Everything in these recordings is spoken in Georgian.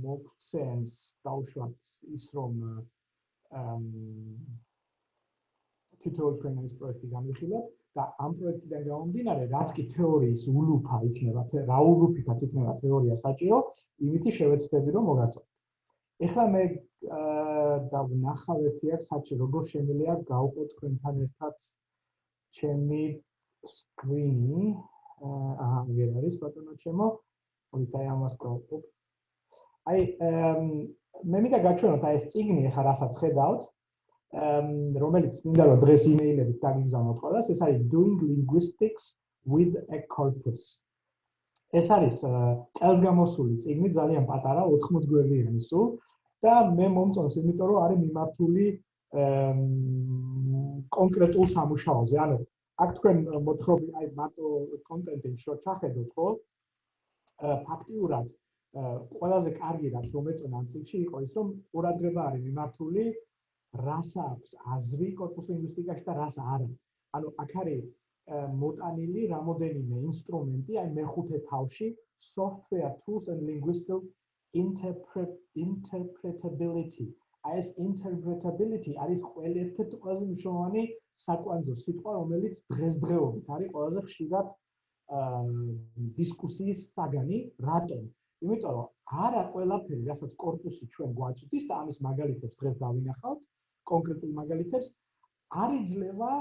მოგცემს დაუშვათ ის რომ თითოეულ ჩვენს პროექტი გამიხილოთ და ამ პროექტიდან გამომდინარე რაც კი თეორიის ულუფა იქნება რა ულუფითაც იქნება თეორია საჭირო იმითი შევეცდები რომ მოგაწოდოთ ეხლა მე ვნახავ ერთიაკ საჭირო როგორ შემიძლია გავყო თქვენთან ერთად ჩემი სკრინი აღარ არის ბატონო ჩემო მოიცა ამას გავყო აი მე მინდა გაჩვენოთ აი ეს წიგნი ახლა რასაც ხედავთ რომელიც მინდა რომ დღეს იმეილებით დაგიგზავნოთ ყველას ეს არის doing linguistics with a corpus ეს არის წელსგამოსული წიგნი ძალიან პატარა 80 გვერდიანი სულ და მე მომწონს იმიტომ რომ არის მიმართული კონკრეტულ სამუშაოზე ანუ აქ თქვენ მოთხრობილი აი მარტო კონტენტი შორ ჩახედოთ ხო ფაქტიურად ყველაზე კარგი რაც რომ ეწონა ამ წიგნში იყო ის რომ ყურადღება არის მიმართული რას აქვს აზრი კორპუს ლინგვისტიკაში და რას არა. ანუ აქ არის მოტანილი რამოდენიმე ინსტრუმენტი, აი მეხუთე თავში software tools and linguistic interpretability. აი ეს interpretability არის ერთ-ერთი ყველაზე მნიშვნელოვანი საკვანძო სიტყვა, რომელიც დღესდღეობით არის ყველაზე ხშირად დისკუსიის საგანი, რატომ? იმიტომ რომ არა ყველაფერი, რასაც კორპუსი ჩვენ გვაწვდის და ამის მაგალითებს დღეს დავინახავთ, კონკრეტულ მაგალითებს არ იძლევა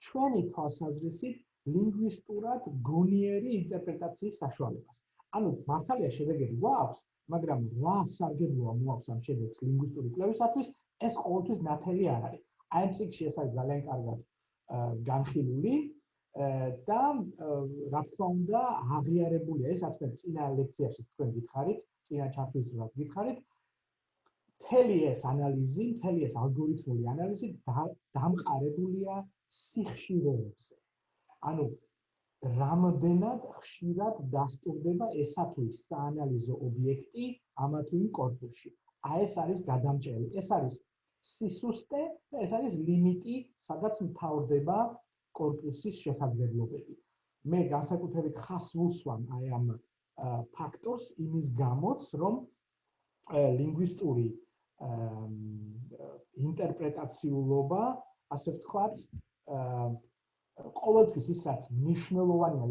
ჩვენი თვალსაზრისით ლინგვისტურად გონიერი ინტერპრეტაციის საშუალებას. ანუ მართალია შედეგები გვაქვს, მაგრამ რა სარგებლოა მოაქვს ამ შედეგს ლინგვისტური კვლევისათვის, ეს ყოველთვის ნათელი არ არის. აი ამ წიგნში ეს არის ძალიან კარგად განხილული და რა თქმა უნდა აღიარებულია ეს, რაც მე წინა ლექციაში თქვენ გითხარით, წინა ჩათვლისას გითხარით, მთელი ეს ანალიზი, მთელი ეს ალგორითმული ანალიზი დამყარებულია სიხშირეებზე. ანუ რამდენად ხშირად დასტურდება ესა თუ ის საანალიზო ობიექტი ამა თუ იმ კორპუსში. აი ეს არის გადამჭრელი, ეს არის სისუსტე და ეს არის ლიმიტი, სადაც მთავრდება კორპუსის შესაძლებლობები. მე განსაკუთრებით ხას ვუსვამ აი ამ ფაქტორს იმის გამოც, რომ ლინგვისტური ინტერპრეტაციულობა, ასე ვთქვათ, ყოველთვის ის რაც მნიშვნელოვანია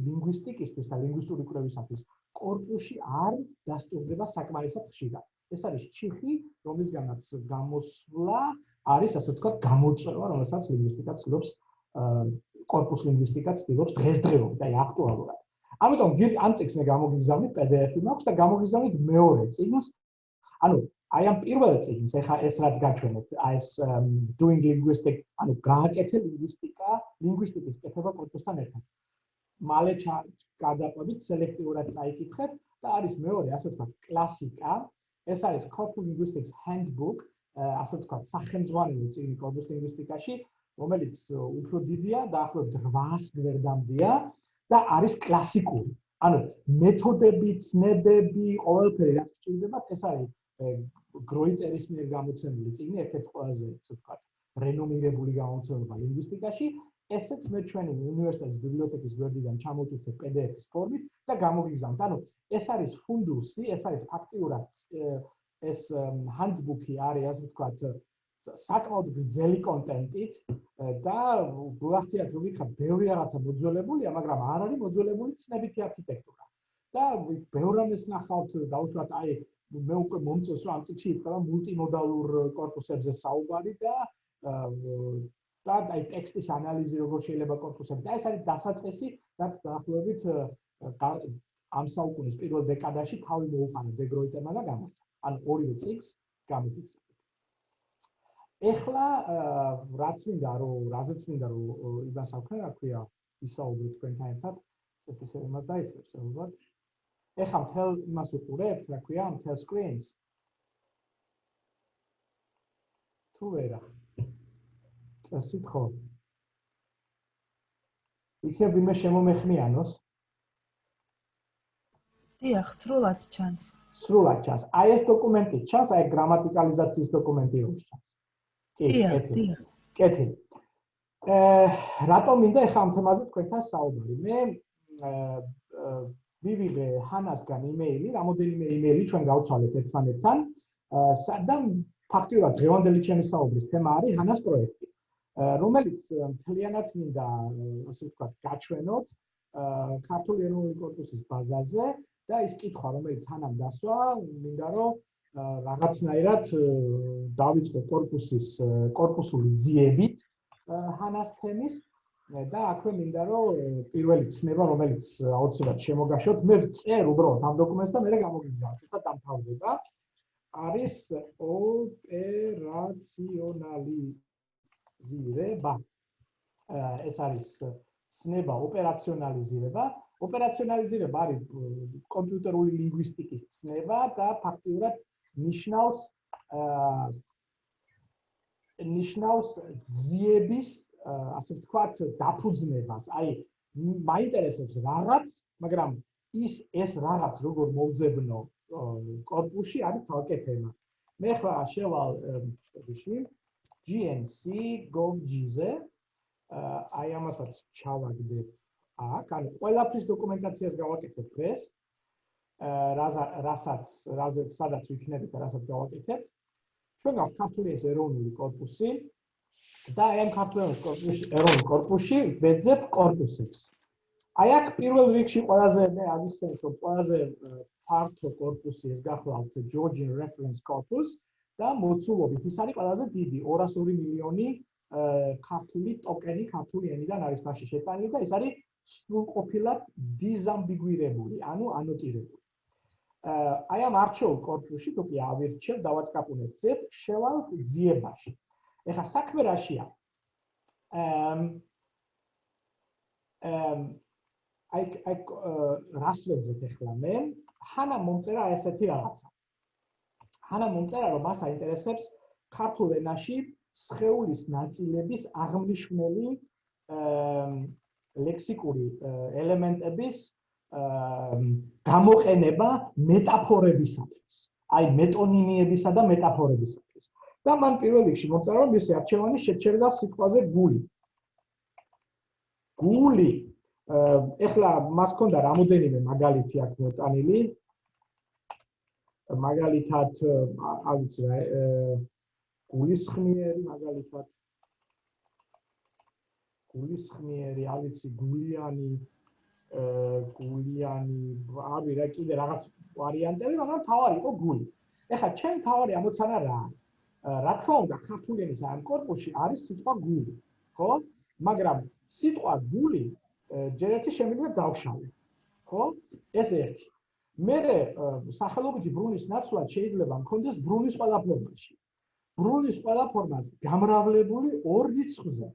ლინგვისტიკისთვის და ლინგვისტური კვლევისათვის, კორპუსში არ დასტურდება საკმარისად ხშირად. ეს არის ჩიხი, რომლისგანაც გამოსვლა არის, ასე ვთქვათ, გამოწვევა, რომელსაც ლინგვისტიკა ცდილობს კორპუს ლინგვისტიკა ცდილობს დღესდღეობით, აი აქტუალურად. ამიტომ ამ წიგნს მე გამოგიგზავნით PDF-ი მაქვს და გამოგიგზავნით მეორე წიგნს. ანუ აი ამ პირველ წიგნს ეხა ეს რაც გაჩვენეთ, აი ეს doing linguistic, ანუ გააკეთე ლინგვისტიკის კეთება კორპუსთან ერთად. მალე გადაყვებით სელექტიურად წაიკითხეთ და არის მეორე, ასე ვთქვათ, კლასიკა. ეს არის corpus linguistics handbook, ასე ვთქვათ, სახელმძღვანელო წიგნი კორპუს ლინგვისტიკაში, რომელიც უფრო დიდია, დაახლოებით 800 გვერდამდეა და არის კლასიკური. ანუ მეთოდები, ცნებები, ყოველფერი რაც გჭირდებათ, ეს არის გროიტერის მიერ გამოცემული წიგნი, ერთ-ერთი ყველაზე, ასე ვთქვათ, რენომირებული გამოცემება ლინგვისტიკაში. ესეც მე ჩვენი უნივერსიტეტის ბიბლიოთეკის გვერდიდან ჩამოვჭირდეთ PDF-ის ფორმით და გამოგიგზავნთ. ანუ ეს არის ფუნდუსი, ეს არის ფაქტიურად ეს handbook-ი არის, ასე ვთქვათ, საკმაოდ გრძელი კონტენტით და გულახდიათ რომ ვიქა ბევრი რაღაცა მოძველებულია, მაგრამ არ არის მოძველებული ცნებითი არქიტექტურა. და ბევრ რამეს ნახავთ, დაუშვათ აი მე უკვე მომწონს რომ ამ წიგნში იწყება მულტიმოდალურ კორპუსებზე საუბარი და აი ტექსტის ანალიზი როგორ შეიძლება კორპუსები და ეს არის დასაწყისი, რაც დაახლოებით ამ საუკუნის პირველ დეკადაში თავი მოუყარა დი გროიტერმა და გამორჩა. ანუ ორივე წიგნს გამოგიგზავნით. ეხლა რაზეც მინდა რომ იმას ავქნა, რა ქვია, ვისაუბროთ თქვენთან ერთად, ეს ისე იმას დაიწყებს, ალბათ. ეხლა მთელ იმას უყურებთ, რა ქვია, მთელ screens. თუ ვერა. წესით ხო. იქნებ ვინმე შემომეხმიანოს? დიახ, სრულად ჩანს. სრულად ჩანს. აი ეს დოკუმენტი ჩანს, აი გრამატიკალიზაციის დოკუმენტი რო ჩანს. დიახ. კეთილი. რატომ მინდა ეხლა ამ თემაზე თქვენთან საუბარი? მე მივიღე ჰანასგან იმეილი, რამოდენიმე იმეილი ჩვენ გავცვალეთ ერთმანეთთან, სადამ ფაქტიურად დღევანდელი ჩემი საუბრის თემა არის ჰანას პროექტი, რომელიც მთლიანად მინდა, ასე ვთქვათ, გაჩვენოთ ქართული ეროვნული კორპუსის ბაზაზე და ის კითხვა, რომელიც ჰანამ დასვა, მინდა რომ რაღაცნაირად დავიწყო კორპუსული ძიებით ჰანას თემის და აქვე მინდა რომ პირველი ცნება, რომელიც აუცილებლად შემოგაშოთ, მე წერ უბრალოდ ამ დოკუმენტს და მე გამოგიგზავნოთ, თუმცა დამთავრდება, არის ოპერაციონალიზირება. ეს არის ცნება ოპერაციონალიზირება. ოპერაციონალიზირება არის კომპიუტერული ლინგვისტიკის ცნება და ფაქტიურად ნიშნავს ძიების, ასე ვთქვათ, დაფუძნებას. აი, მაინტერესებს რაღაც, მაგრამ ეს რაღაც როგორ მოვძებნო კორპუსში არის ცალკე თემა. მე ხლა შევალ GNC.gov.gz-ზე, აი ამასაც ჩავაგდებ აქ, ანუ ყველაფრის დოკუმენტაციას გავაკეთებ დღეს, სადაც ვიქნებით და რასაც გავაკეთებ. ჩვენ გვაქვს ქართული ეროვნული კორპუსი და აი ამ ქართული ეროვნული კორპუსში ვეძებ კორპუსებს. აი აქ პირველ რიგში ყველაზე მე აღიხსენებ, რომ ყველაზე ფართო კორპუსი ეს გახლავთ Georgian Reference Corpus და მოცულობით ის არის ყველაზე დიდი 202 მილიონი ქართული ტოკენი ქართული ენიდან არის მასში შეტანილი და ის არის სრულყოფილად დიზამბიგუირებული, ანუ ანოტირებული. აი ამ არჩეულ კორპუსში თუ კი ავირჩევ, დავაწყაპუნებ ზედ, შევალ ძიებაში. ეხლა საქმე რაშია? აი რას ვეძებ ახლა მე? ჰანა მომწერა ესეთი რაღაცა. ჰანა მომწერა, რომ მას აინტერესებს ქართულ ენაში სხეულის ნაწილების აღმნიშვნელი ლექსიკური ელემენტების გამოყენება მეტაფორებისათვის. აი მეტონიმიებისა და მეტაფორებისათვის. და მან პირველ რიგში მომწერა, რომ მისი არჩევანი შეჩერდა სიტყვაზე გული. გული. ეხლა მას ჰქონდა რამოდენიმე მაგალითი აქ მოტანილი. მაგალითად, ავიცი რა, გულისხმიერი მაგალითად. გულისხმიერი, ავიცი, გულიანი, ავი რა კიდე რაღაც ვარიანტები, მაგრამ თავარი იყო გული. ეხლა ჩემი თავარი ამოცანა რა არის? რა თქმა უნდა, ქართული ენის ამ კორპუსში არის სიტყვა გული, ხო? მაგრამ სიტყვა გული ჯერ ერთი შემიძლია დავშალო, ხო? ეს ერთი. მერე სახელობითი ბრუნის ნაცვლად შეიძლება მქონდეს ბრუნის ყველა ფორმაში. ბრუნის ყველა ფორმაზე გამრავლებული ორ რიცხვზე.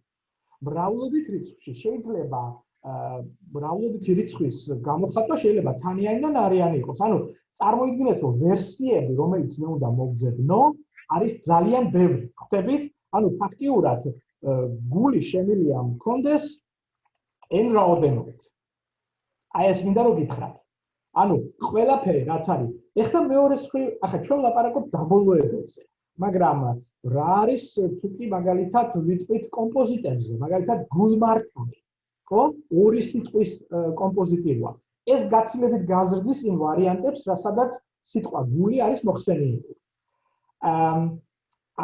მრავლობით რიცხვში შეიძლება მრავლობითი რიცხვის გამოხატვა შეიძლება თანიანი და ნარიანი იყოს. ანუ წარმოიდგინეთ, რომ ვერსიები, რომელიც მე უნდა მოვძებნო, არის ძალიან ბევრი. ხვდებით? ანუ ფაქტიურად გული შემიძლია მქონდეს n რაოდენობით. აი ეს მინდა რომ გითხრათ. ანუ ყველაფერი რაც არის, ეხლა მეორე მხრივ, ახლა ჩვენ ვლაპარაკობთ დაბოლოებებზე, მაგრამ რა არის თუ კი მაგალითად ვიტყვით კომპოზიტებზე, მაგალითად გულმარკარი, ხო? ორი სიტყვის კომპოზიტივია. ეს გაცილებით გაზრდის იმ ვარიანტებს, სადაც სიტყვა გული არის მოხსენიებული.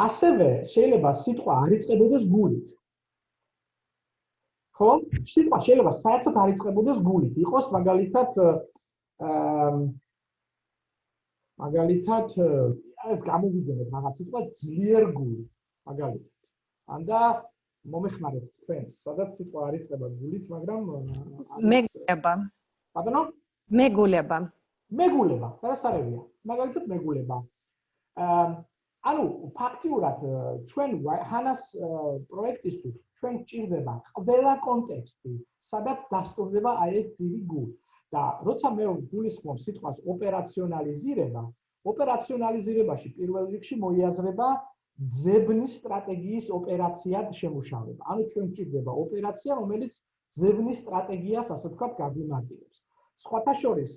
ასევე შეიძლება სიტყვა არ იწყებოდეს გულით. ხო? სიტყვა შეიძლება საერთოდ არ იწყებოდეს გულით. იყოს მაგალითად ეს გამოვიძენოთ რაღაც სიტყვა ძლიერ გული, მაგალითად. ანდა მომეხმარეთ თქვენს, სადაც სიტყვა არ იწყება გულით, მაგრამ მეგულება. ბატონო? მეგულება. მეგულება, გადასარევია. მაგალითად მეგულება. ანუ ფაქტიურად ჩვენ ჰანას პროექტისთვის ჩვენ გვჭირდება ყველა კონტექსტი, სადაც დასტურდება აი ეს ძირი გული. და როცა მე გულისხმობ სიტყვას ოპერაციონალიზირება, ოპერაციონალიზირებაში პირველ რიგში მოიაზრება ძებნის სტრატეგიის ოპერაციად შემუშავება. ანუ ჩვენ გვჭირდება ოპერაცია, რომელიც ძებნის სტრატეგიას, ასე ვთქვათ, გაგვიმარტივებს. სხვათა შორის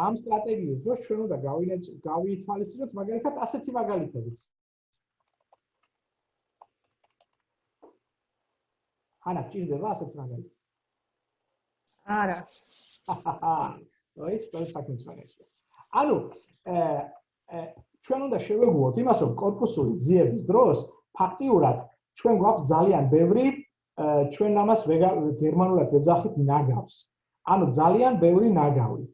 ამ სტრატეგიის დროს ჩვენ უნდა გავითვალისწინოთ მაგალითად ასეთი მაგალითებიც. ანა, ჭირდება ასეთი მაგალითი? არა. აი, სწორედ საქმეცნიერია. ანუ ჩვენ უნდა შევეგუოთ იმას, რომ კორპუსული ძიების დროს ფაქტიურად ჩვენ გვაქვს ძალიან ბევრი ჩვენ ამას გერმანულად ვეძახით ნაგავს. ანუ ძალიან ბევრი ნაგავი.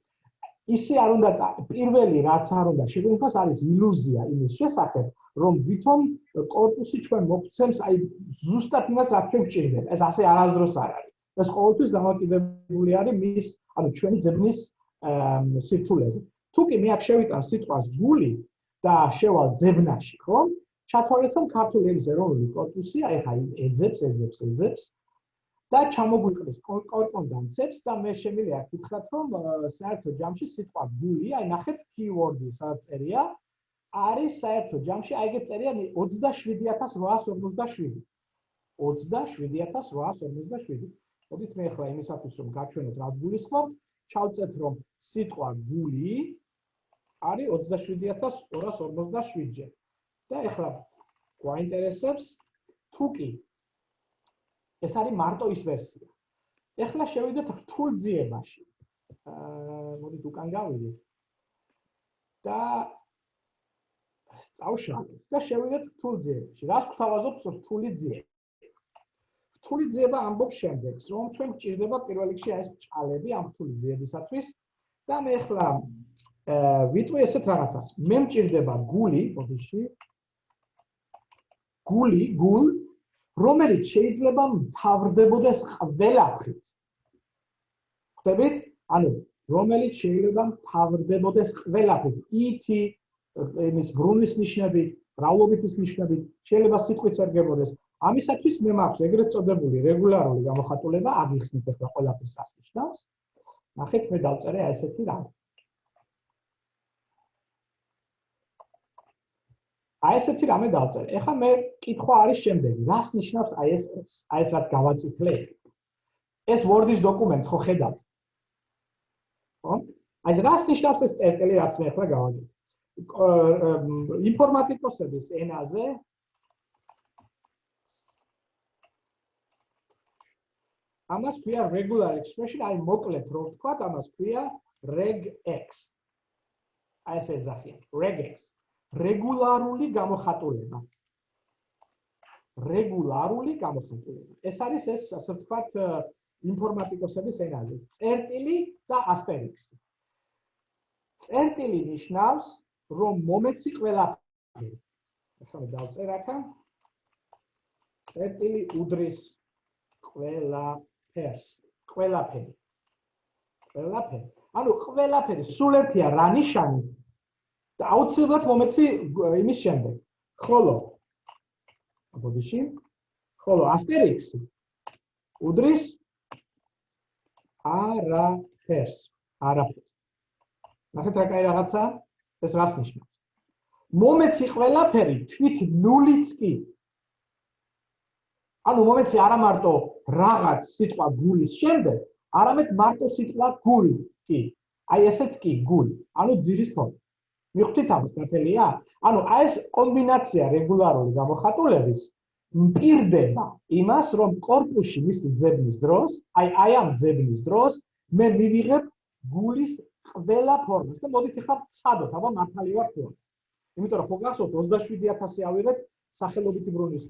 ისე არ უნდა პირველი რაც არ უნდა შეგვიყვანოს არის ილუზია იმის შესახებ, რომ ვითომ კორპუსი ჩვენ მოგცემს აი ზუსტად იმას, რაც ჩვენ გვჭირდება. ეს ასე არასდროს არ არის. ეს ყოველთვის დამოკიდებული არის მის, ანუ ჩვენი ძებნის სირთულეზე. თუ კი მე აქ შევიტან სიტყვას გული და შევალ ძებნაში, ხო? ჩათვალეთ, რომ ქართული ენის ეროვნული კორპუსი აი ხა ეძებს და ჩამოგვიყრის კორპონდანცებს და მე შემიძლია გითხრათ, რომ საერთო ჯამში სიტყვა გული, აი ნახეთ keyword-ი სადაც წერია, არის საერთო ჯამში, აი ეგეთ წერია 27857. 27857. მოდით მე ახლა იმისათვის, რომ გაჩვენოთ რა გულისხმობ, ჩავწერთ, რომ სიტყვა გული არის 27257-ჯერ. და ახლა გვაინტერესებს თუ კი ეს არის მარტო ის ვერსია. ახლა შევიდეთ რთულ ძიებაში. მოდით უკან გავიდეთ. და წავშალოთ და შევიდეთ რთულ ძიებაში. რას გვთავაზობს რთული ძიება? რთული ძიება ამბობს შემდეგს, რომ ჩვენ გვჭირდება პირველ რიგში ეს ჭალები ამ რთული ძიებისათვის და მე ახლა ვიტყვი ესეთ რაღაცას. მე მჭირდება გული, ბოდიში. გულ, რომელიც შეიძლება მთავრდებოდეს ყველაფრით. ხვდებით? ანუ რომელიც შეიძლება მთავრდებოდეს ყველაფრით. ითი, იმის ბრუნის ნიშნებით, მრავლობითის ნიშნებით, შეიძლება სიტყვით ერგებოდეს. ამისათვის მე მაქვს ეგრეთ წოდებული რეგულარული გამოხატულება, აგიხსნით ახლა ყველაფერს რას ნიშნავს. ნახეთ, მე დავწერე აი ესეთი რამ. აი ესეთი რამე დავწერე. ეხლა მე კითხვა არის შემდეგი. რას ნიშნავს აი ეს რაც გავაწითლე? ეს Word-ის დოკუმენტს ხო ხედავთ? ხო? აი რას ნიშნავს ეს წერტილი, რაც მე ახლა გავაგებ? ინფორმატიკოსების ენაზე ამას ქვია regular expression, აი მოკლედ რო ვთქვათ, ამას ქვია regex. აი ეს ეძახიან, regex. რეგულარული გამოხატულება. რეგულარული გამოხატულება. ეს არის ეს, ასე ვთქვათ, ინფორმატიკოსების ენაზე. წერტილი და ასტერიქსი. წერტილი ნიშნავს, რომ მომეცი ყველაფერი. ახლა მე დავწერ აქა. წერტილი უდრის ყველაფერს. ყველაფერი. ანუ ყველაფერი სულ ერთია რა ნიშანი? და აუცილებლად მომეცი იმის შემდეგ. ხოლო ასტერიქსი უდრის არაფერს. ნახეთ რა კაი რაღაცა? ეს რას ნიშნავს? მომეცი ყველაფერი თვით ნულიც კი. ანუ მომეცი არა მარტო რაღაც სიტყვა გულის შემდეგ, არამედ მარტო სიტყვა გული კი. აი ესეც კი გული. ანუ ძირის ფორმა. მიხვდით ამას გაფელია? ანუ აი ეს კომბინაცია რეგულარული გამოხატულების მპირდება იმას, რომ კორპუსში მისი ძებნის დროს, აი ამ ძებნის დროს მე მივიღებ გულის ყველა ფორმას და მოდით ახლა ვცადოთ, აბა მართალი ვარ თუ არა. იმიტომ რომ ხო გახსოვთ 27000 ავიღეთ სახელობითი ბრუნის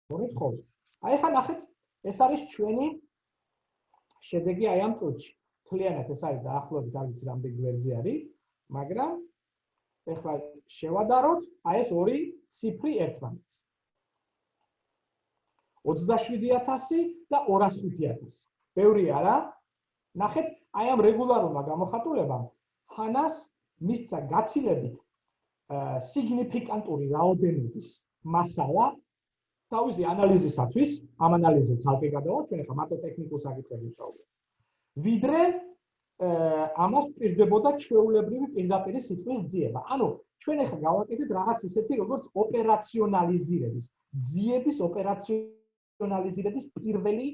ფორმით ხოლმე. აი ახლა ნახეთ, ეს არის ჩვენი შედეგი აი ამ წუთში. მთლიანად ეს არის დაახლოებით არ ვიცი რამდენი გვერდზე არის, მაგრამ ეხლა შევადაროთ აი ეს ორი ციფრი ერთმანეთს. 27000 და 205000. ბევრი არა? ნახეთ, აი ამ რეგულარულმა გამოხატულებამ ხანას მისცა გაცილებით სიგნიფიკანტური რაოდენობის მასალა თავისი ანალიზისათვის, ამ ანალიზზე ცალკე გადავალთ, ჩვენ ახლა მარტო ტექნიკურ საკითხებს ვისაუბრებთ. ვიდრე ამას პირდებოდა ჩვეულებრივი პირდაპირი სიტყვის ძიება. ანუ ჩვენ ახლა გავაკეთეთ რაღაც ისეთი, როგორც ოპერაციონალიზირების, ძიების ოპერაციონალიზირების პირველი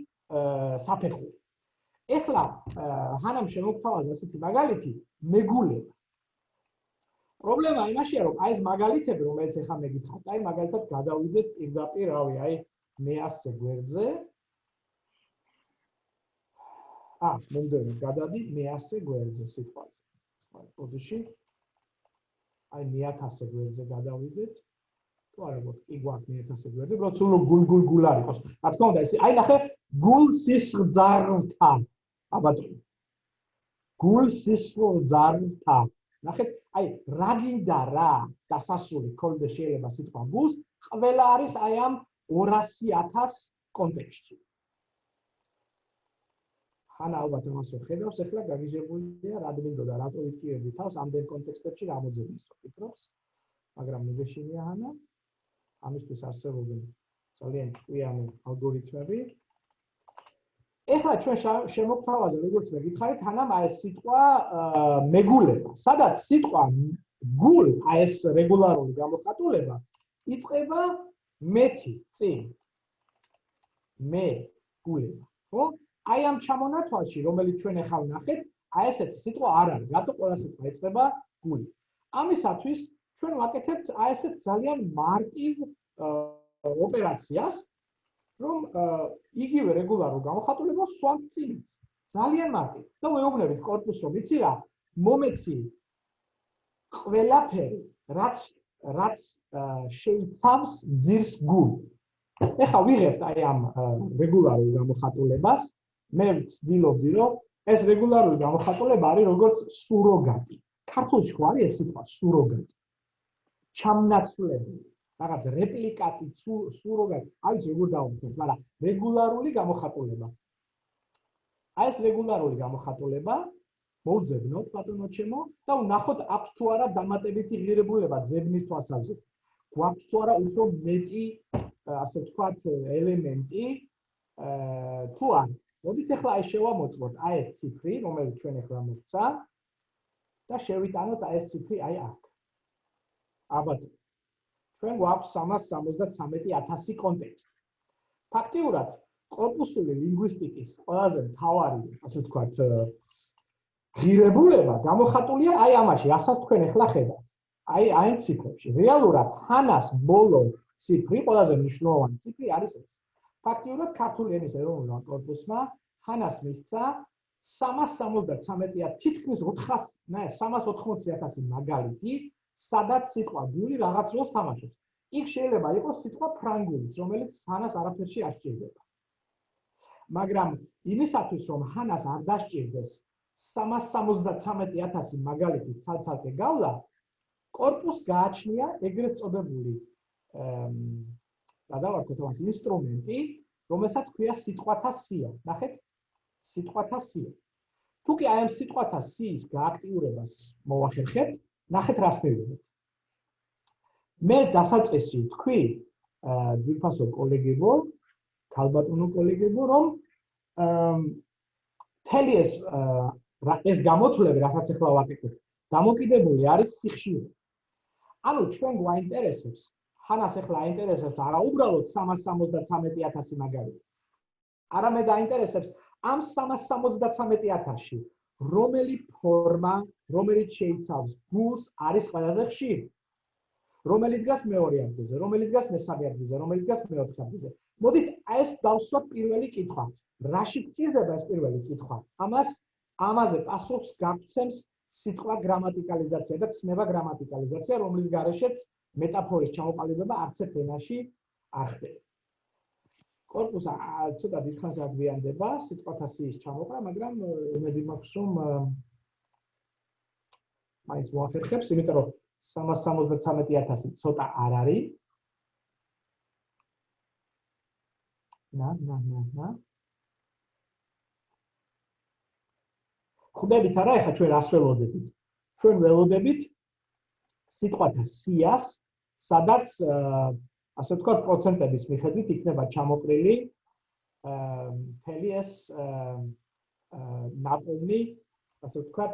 საფეხური. ეხლა ჰანამ შემოგთავაზა ასეთი მაგალითი, მეგულება. პრობლემა იმაშია, რომ აი ეს მაგალითები, რომელიც ახლა მე გითხრათ, აი მაგალითად გადავიდეთ პირდაპირ, რავი, აი 100 გვერდზე. მომდევნო გადადი 100 გვერდზე სიტყვაზე. პოდიში აი 1000 გვერდზე გადავიდეთ. თუ არა გვაქვს, კი გვაქვს 1000 გვერდი, რომ სულ გულ არ იყოს. რა თქმა უნდა, ეს აი ნახე, გულ სისხლძარღვთა. აბატონო. გულ სისხლძარღვთა. ნახეთ, აი რა გინდა რა დასასრული ქონდეს შეიძლება სიტყვა გულს, ყველა არის აი ამ 200,000 კონტექსტში. ხან ალბათ ამას ვხედავს, ახლა გაგიჟებულია რა მინდოდა, რატო ვიტკიებდი თავს ამდენ კონტექსტებში რა მოძებნის ვფიქრობს, მაგრამ მიგეშინია ჰანა, ამისთვის არსებობენ ძალიან ჭკვიანი ალგორითმები. ეხლა ჩვენ შემოგთავაზე, როგორც მეკითხარით, თანამ აი ეს სიტყვა მეგულება. სადაც სიტყვა გულ, აი ეს რეგულარული გამოხატულება, იწყება მეტი წინ. მეგულება, ხო? აი ამ ჩამონათვალში, რომელიც ჩვენ ახლა ვნახეთ, აი ესეთი სიტყვა არ არის. რატო ყველა სიტყვა იწყება გულით? ამისათვის ჩვენ ვაკეთებთ აი ესეთ ძალიან მარტივ ოპერაციას, რომ იგივე რეგულარულ გამოხატულებას სვამთ წინით. ძალიან მარტივ. და ვეუბნებით კორპუსს, რომ იცი რა, მომეცი ყველაფერი, რაც შეიცავს ძირს გულ. ეხლა ვიღებთ აი ამ რეგულარულ გამოხატულებას. მე ვცდილობდი, რომ ეს რეგულარული გამოხატულება არის როგორც სუროგატი. ქართულში ხო არის ეს სიტყვა სუროგატი. ჩამნაცვლებელი. რაღაც რეპლიკატი, სუროგატი, არ ვიცი როგორ დავუხსნათ, მაგრამ რეგულარული გამოხატულება. აი ეს რეგულარული გამოხატულება მოვძებნოთ ბატონო ჩემო და ვნახოთ აქვს თუ არა დამატებითი ღირებულება ძებნის თვალსაზრისით. გვაქვს თუ არა უფრო მეტი, ასე ვთქვათ, ელემენტი თუ არა. მოდით ახლა აი შევამოწმოთ აი ეს ციფრი, რომელიც ჩვენ ახლა მოვცა და შევიტანოთ აი ეს ციფრი აი აქ. აბატონო ჩვენ გვაქვს 373,000 კონტექსტი. ფაქტიურად, კორპუსული ლინგვისტიკის ყველაზე მთავარი, ასე ვთქვათ, ღირებულება გამოხატულია აი ამაში, რასაც თქვენ ახლა ხედავთ. აი ამ ციფრებში. რეალურად ჰანას ბოლო ციფრი, ყველაზე მნიშვნელოვანი ციფრი არის ეს. ფაქტიურად, ქართული ენის ეროვნულმა კორპუსმა ჰანას მისცა 373,000, თითქმის 380,000 მაგალითი, სადაც სიტყვა გული რაღაც როლს თამაშობს. იქ შეიძლება იყოს სიტყვა ფრანგულის, რომელიც ჰანას არაფერში არ სჭირდება. მაგრამ იმისათვის, რომ ჰანას არ დასჭირდეს 373,000 მაგალითის ცალ-ცალკე გავლა, კორპუსს გააჩნია ეგრეთ წოდებული გადავარქვათ ამას ინსტრუმენტი, რომელსაც ქვია სიტყვათა სია. ნახეთ, სიტყვათა სია. თუ კი აი ამ სიტყვათა სიის გააქტიურებას მოვახერხებთ, ნახეთ რას მივიღებთ. მე დასაწყისი ვთქვი, ძვირფასო კოლეგებო, ქალბატონო კოლეგებო, რომ მთელი ეს გამოთვლები, რასაც ახლა ვაკეთებ, დამოკიდებული არის სიხშირე. ანუ ჩვენ გვაინტერესებს, ჰანას ახლა აინტერესებს არა უბრალოდ 373,000 მაგალითი. არამედ აინტერესებს ამ 373,000-ში რომელი ფორმა, რომელიც შეიცავს გულს, არის ყველაზე ხშირი. რომელიც დგას მეორე ადგილზე, რომელიც დგას მესამე ადგილზე, რომელიც დგას მეოთხე ადგილზე. მოდით ეს დავსვათ პირველი კითხვა. რაში გჭირდება ეს პირველი კითხვა? ამაზე პასუხს გაგვცემს სიტყვა გრამატიკალიზაცია და ცნება გრამატიკალიზაცია, რომლის გარეშეც მეტაფორის ჩამოყალიბება არც ერთ ენაში არ ხდება. კორპუსი ცოტა დიდხანს აგვიანდება სიტყვათა სიის ჩამოყრა, მაგრამ იმედი მაქვს, რომ მაინც მოახერხებს, იმიტომ რომ 373,000 ცოტა არ არის. ნა. ხვდებით არა, ეხლა ჩვენ რას ველოდებით? ჩვენ ველოდებით სიტყვათა სიას, სადაც ასე ვთქვათ, პროცენტების მიხედვით იქნება ჩამოყრილი მთელი ეს ნაპოვნი, ასე ვთქვათ,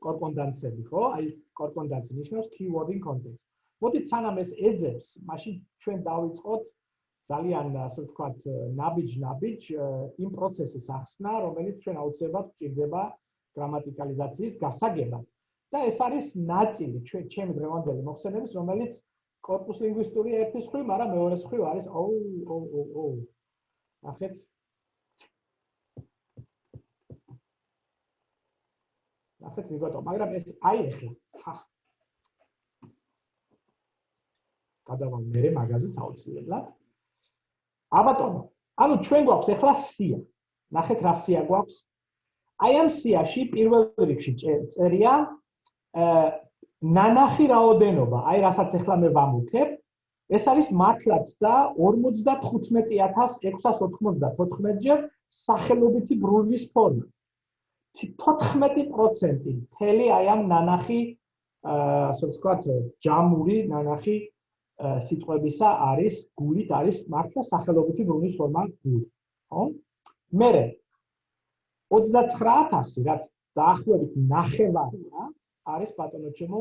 კორპონდანცები, ხო? აი, კორპონდანცი ნიშნავს keyword in context. მოდით სანამ ეს ეძებს, მაშინ ჩვენ დავიწყოთ ძალიან, ასე ვთქვათ, ნაბიჯ იმ პროცესის ახსნა, რომელიც ჩვენ აუცილებლად გვჭირდება გრამატიკალიზაციის გასაგებად. და ეს არის ნაწილი ჩემი დღევანდელი მოხსენების, რომელიც კორპუს ლინგვისტურია ერთი მხრივ, მაგრამ მეორე მხრივ არის ნახეთ. ნახეთ მიგოთო, მაგრამ ეს აი ახლა გადავალ მე მაგაზეც აუცილებლად. აბატონო, ანუ ჩვენ გვაქვს ახლა სია. ნახეთ რა სია გვაქვს. აი ამ სიაში პირველ რიგში წერია ნანახი რაოდენობა, აი რასაც ახლა მე ვამუქებ, ეს არის მართლაც და 55694 ჯერ სახელობითი ბრუნვის ფორმა. 14% მთელი აი ამ ნანახი, ასე ვთქვათ, ჯამური ნანახი სიტყვებისა არის გულით არის მართლა სახელობითი ბრუნვის ფორმა გული. ხო? მერე 29000 რაც დაახლოებით ნახევარია არის ბატონო ჩემო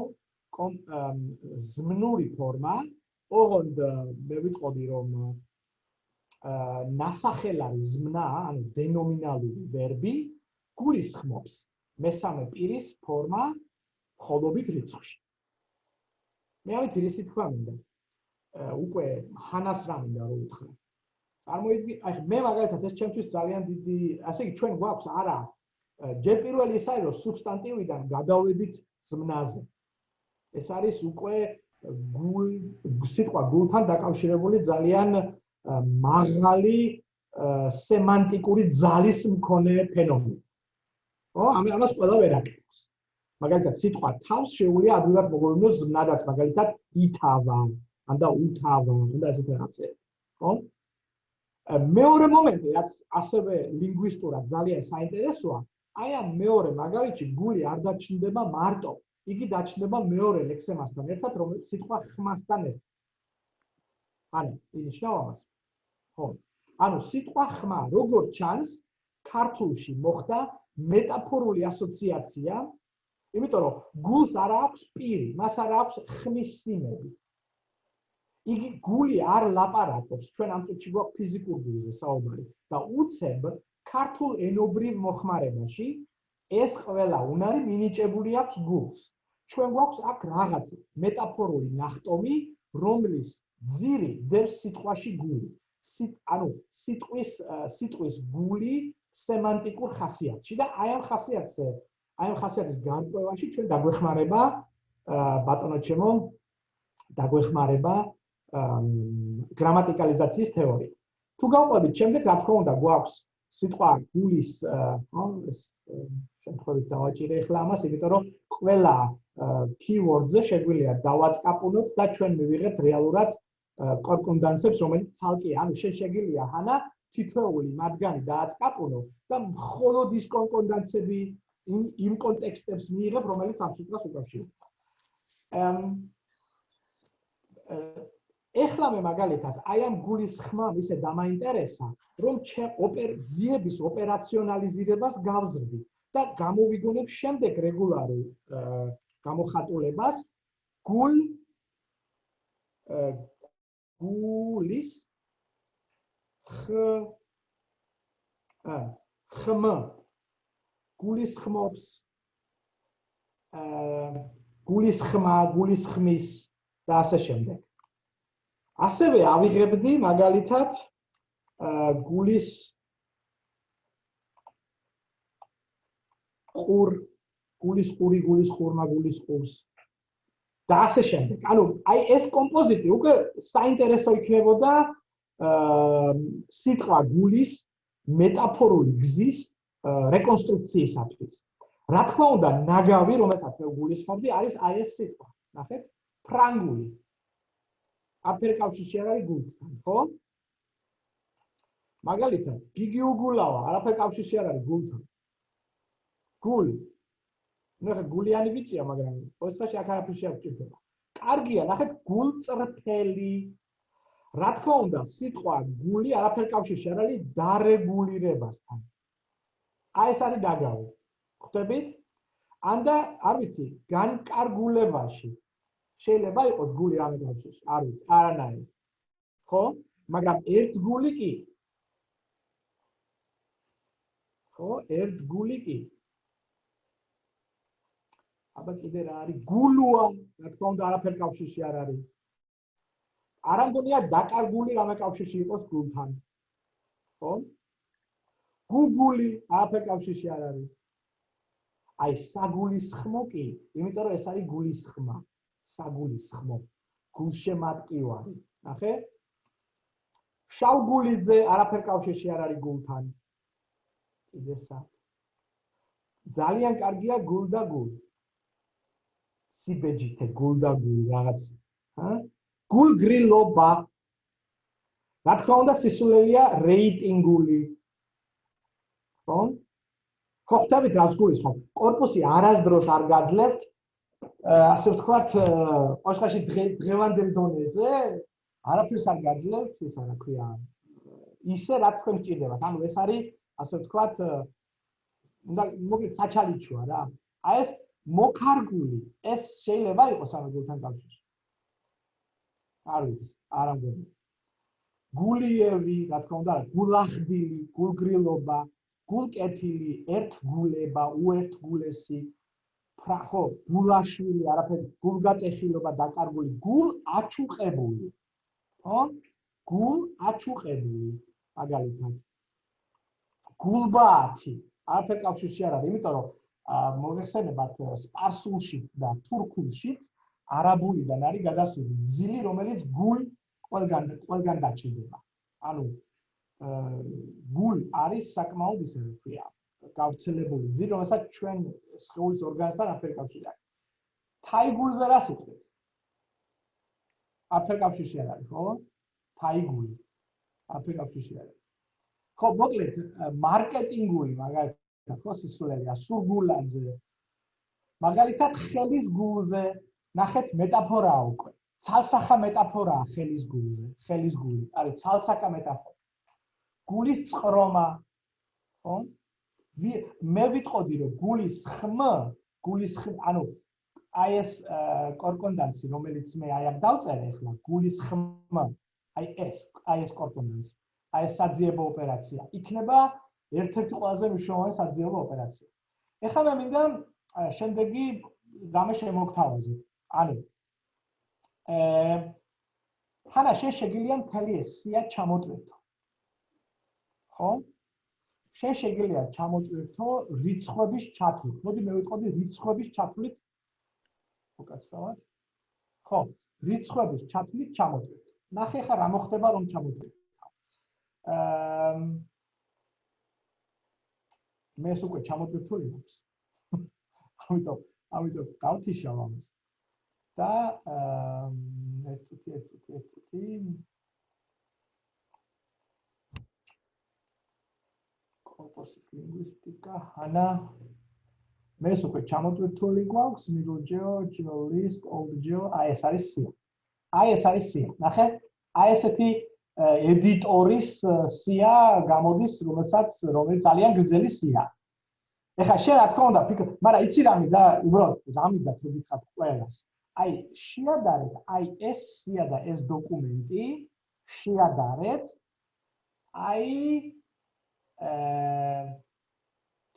ზმნური ფორმა. ოღონდ მე ვიტყოდი რომ ნასახელარი ზმნა, ანუ დენომინალური ვერბი გულისხმობს მესამე პირის ფორმა მხოლობით რიცხვში. მე ამით ისე თქვა მინდა. უკვე ჰანას რა მინდა რომ უთხრა. წარმოიდგინე, აი მე მაგალითად ეს ჩემთვის ძალიან დიდი, ასე იგი ჩვენ გვაქვს არა ჯერ პირველი ის არის რომ სუბსტანტივიდან გადავედით ზმნაზე. ეს არის უკვე სიტყვა გულთან დაკავშირებული ძალიან მაღალი სემანტიკური ძალის მქონე ფენომენი. ხო, ამას ყველა ვერ აკეთებს. მაგალითად სიტყვა თავს შეუძლია ადვილად მოგოვლინოს ზმნადაც, მაგალითად ითავა, ანდა უთავა, და ესეთ რაღაცები. ხო? მეორე მომენტი, რაც ასევე ლინგვისტურად ძალიან საინტერესოა, აი ამ მეორე მაგალითში გული არ დაჩნდება მარტო. იგი დაჩნდება მეორე ლექსემასთან ერთად, რომელიც სიტყვა ხმასთან ერთად. ანუ, ინიშნავს ამას. ხო. ანუ სიტყვა ხმა, როგორც ჩანს, ქართულში მოხდა მეტაფორული ასოციაცია, იმიტომ რომ გულს არ აქვს პირი, მას არ აქვს ხმის სიმები. იგი გული არ ლაპარაკობს, ჩვენ ამ წუთში გვაქვს ფიზიკურ გულზე საუბარი და უცებ ქართულ ენობრივ მოხმარებაში ეს ყველა უნარი მინიჭებული აქვს გულს. ჩვენ გვაქვს აქ რაღაც მეტაფორული ნახტომი, რომლის ძირი დევს სიტყვაში გული. ანუ სიტყვის გული სემანტიკურ ხასიათში და აი ამ ხასიათის გარკვევაში ჩვენ დაგვეხმარება ბატონო ჩემო დაგვეხმარება გრამატიკალიზაციის თეორია. თუ გავყვებით შემდეგ, რა თქმა უნდა, გვაქვს სიტყვა გულის, შემთხვევით დავაჭირე ახლა ამას, იმიტომ რომ ყველა keyword-ზე შეგვიძლია დავაწყაპუნოთ და ჩვენ მივიღებთ რეალურად კორკონდანსებს, რომელიც ცალკეა, ანუ შეგიძლია ჰანა თითოეული მათგანი დააწყაპუნო და მხოლოდ ის კორკონდანსები იმ კონტექსტებს მიიღებ, რომელიც ამ სიტყვას უკავშირდება. ეხლა მე მაგალითად აი ამ გულის ხმამ ისე დამაინტერესა, რომ ძიების ოპერაციონალიზირებას გავზრდი და გამოვიგონებ შემდეგ რეგულარულ გამოხატულებას გულის ხმ გულის ხმობს გულის ხმა, გულის ხმის და ასე შემდეგ. ასევე ავიღებდი მაგალითად გულის ყურ, გულის ყური, გულის ყურმა, გულის ყურს და ასე შემდეგ. ანუ აი ეს კომპოზიტი უკვე საინტერესო იქნებოდა სიტყვა გულის მეტაფორული გზის რეკონსტრუქციისათვის. რა თქმა უნდა, ნაგავი, რომელსაც მე გულისხმობდი, არის აი ეს სიტყვა. ნახეთ, ფრანგული. აფერ კავშირში არ არის გულთან, ხო? მაგალითად, გიგი უგულავა, არაფერ კავშირში არ არის გულთან. გული. ნახეთ, გულიანი ბიჭია, მაგრამ ოცხაში აქ არაფერი შეგვჭირდება. კარგია, ნახეთ, გულწრფელი. რა თქმა უნდა, სიტყვა გული არაფერ კავშირში არ არის დარეგულირებასთან. აი ეს არის დაგავი. ხვდებით? ანდა, არ ვიცი, განკარგულებაში. შეიძლება იყოს გული რამე კავშირში, არ ვიცი, არანაირი. ხო? მაგრამ ერთ გული კი. ხო, ერთ გული კი. აბა კიდე რა არის? გულუა, რა თქმა უნდა, არაფერ კავშირში არ არის. არა მგონია დაკარგული რამე კავშირში იყოს გულთან. ხო? გუგული, არაფერ კავშირში არ არის. აი საგულისხმო კი, იმიტომ რომ ეს არის გულისხმა, საგულისხმო, გულშემატკივარი. ნახე? შავგულიძე არაფერ კავშირში არ არის გულთან. კიდე სად? ძალიან კარგია გულ და გულ. სიბეჯითე გულ და გულ რაღაც. გულგრილობა. რა თქმა უნდა სისულელია რეიტინგული. ხო? ხო, ხტებით რას გულისხმობ? კორპუსი არასდროს არ გაძლევთ, ასე ვთქვათ, ოშხაში დღევანდელ დონეზე არაფერს არ გაძლევთ, ის რა ქვია, ისე რა თქვენ გჭირდებათ. ანუ ეს არის, ასე ვთქვათ, უნდა მოკლედ საჩალიჩოა რა. აი ეს მოქარგული, ეს შეიძლება იყოს ამ გულთან კავშირში. არ ვიცი, არ ამბობ. გულიევი, რა თქმა უნდა, გულახდილი, გულგრილობა, გულკეთილი, ერთგულება, უერთგულესი, ხო, გულაშვილი, არაფერი, გულგატეხილობა, დაკარგული, გულაჩუყებული. ხო? გულაჩუყებული, მაგალითად. გულბაათი, არაფერ კავშირში არ არის, იმიტომ რომ მოგეხსენებათ სპარსულშიც და თურქულშიც არაბულიდან არის გადასული ძილი, რომელიც ყველგან დაჭირდება. ანუ გულ არის საკმაოდ ისე ვთქვია, გავრცელებული ძილი, რომელსაც ჩვენ სხეულის ორგანიზმთან არაფერი კავშირი არ აქვს. თაიგულზე რა სიტყვით? არაფერი კავშირი არ არის, ხო? თაიგული. არაფერი კავშირი არ არის. ხო, მოკლედ, მარკეტინგული, მაგალითად, ხო, სისულელია, სურგულაძე. მაგალითად, ხელის გულზე, ნახეთ, მეტაფორაა უკვე. ცალსახა მეტაფორაა ხელის გულზე, ხელის გული, არის ცალსახა მეტაფორა. გულის წყრომა, ხო? მე ვიტყოდი, რომ გულის ხმა, ანუ აი ეს კორკონდანსი, რომელიც მე აი აქ დავწერე ახლა, გულის ხმა, აი ეს კორკონდანსი, აი ეს საძიებო ოპერაცია, იქნება ერთ-ერთი ყველაზე მნიშვნელოვანი საძიებო ოპერაცია. ეხლა მე მინდა შემდეგი რამე შემოგთავაზოთ. ანუ ხანა შეგიძლია მთელი ეს სია ჩამოტვირთო. ხო? შეგიძლია ჩამოტვირთო რიცხვების ჩათვლით. მოდი მე ვიტყოდი რიცხვების ჩათვლით. უკაცრავად. ხო, რიცხვების ჩათვლით ჩამოტვირთო. ნახე ხა რა მოხდება რომ ჩამოტვირთო. მე ეს უკვე ჩამოტვირთული მაქვს. ამიტომ გავთიშავ ამას. და ერთი კორპუსის ლინგვისტიკა, ანა მე ეს უკვე ჩამოტვირთული გვაქვს, middle geo list, old geo, აი ეს არის სია. აი ეს არის სია. ნახე, აი ესეთი ედიტორის სია გამოდის, რომელიც ძალიან გრძელი სია. ეხლა შენ რა თქმა უნდა ფიქრობ, მაგრამ იცი რა მინდა, უბრალოდ რა მინდა თუ გითხრათ ყველას. აი შეადარეთ, აი ეს სია და ეს დოკუმენტი შეადარეთ, აი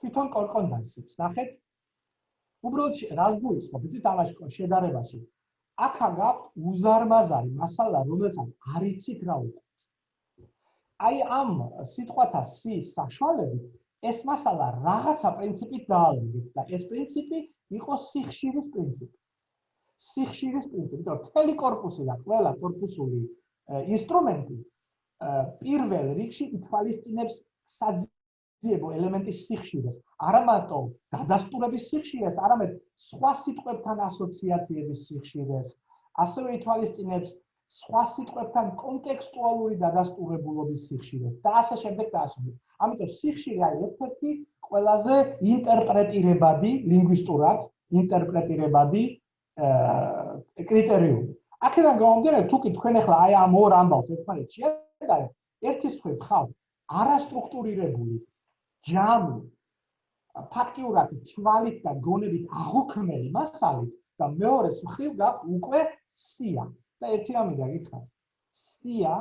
თვითონ კორკონდანსებს, ნახეთ. უბრალოდ რას გულისხმობ, იცით ამაში შედარებაში. აქ გაქვთ უზარმაზარი მასალა, რომელსაც არ იცით რა უყურთ. აი ამ სიტყვათა სიის საშუალებით ეს მასალა რაღაცა პრინციპით დაალაგეთ და ეს პრინციპი იყოს სიხშირის პრინციპი. სიხშირის პრინციპი, რომ მთელი კორპუსი და ყველა კორპუსული ინსტრუმენტი პირველ რიგში ითვალისწინებს საძიებო ელემენტის სიხშირეს, არა მარტო დადასტურების სიხშირეს, არამედ სხვა სიტყვებთან ასოციაციების სიხშირეს, ასევე ითვალისწინებს სხვა სიტყვებთან კონტექსტუალური დადასტურებულობის სიხშირეს და ასე შემდეგ და ასე შემდეგ. ამიტომ სიხშირე არის ერთ-ერთი ყველაზე ინტერპრეტირებადი, ლინგვისტურად ინტერპრეტირებადი კრიტერიუმი. აქედან გამომდინარე, თუ კი თქვენ ახლა აი ამ ორ ამბავს ერთმანეთს შეადარებთ, ერთის მხრივ ხავთ არასტრუქტურირებული ჯამი, ფაქტიურად თვალით და გონებით აღუქმელი მასალით და მეორეს მხრივ გაქვთ უკვე სია. და ერთი რამე გაგითხრათ. სია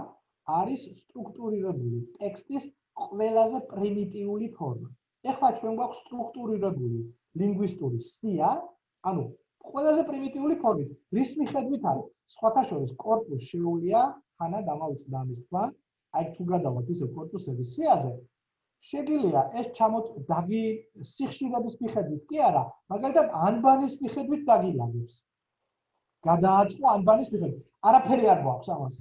არის სტრუქტურირებული ტექსტის ყველაზე პრიმიტიული ფორმა. ეხლა ჩვენ გვაქვს სტრუქტურირებული ლინგვისტური სია, ანუ ყველაზე პრიმიტიული ფორმით, რის მიხედვით არის. სხვათა შორის კორპუსს შეუძლია ხანა დამავიწყდა ამის თქვა, აი თუ გადავალთ ისე კორპუსების სიაზე, შეგიძლია ეს დაგი სიხშირების მიხედვით კი არა, მაგალითად ანბანის მიხედვით დაგილაგებს. გადააწყო ანბანის მიხედვით. არაფერი არ გვაქვს ამას.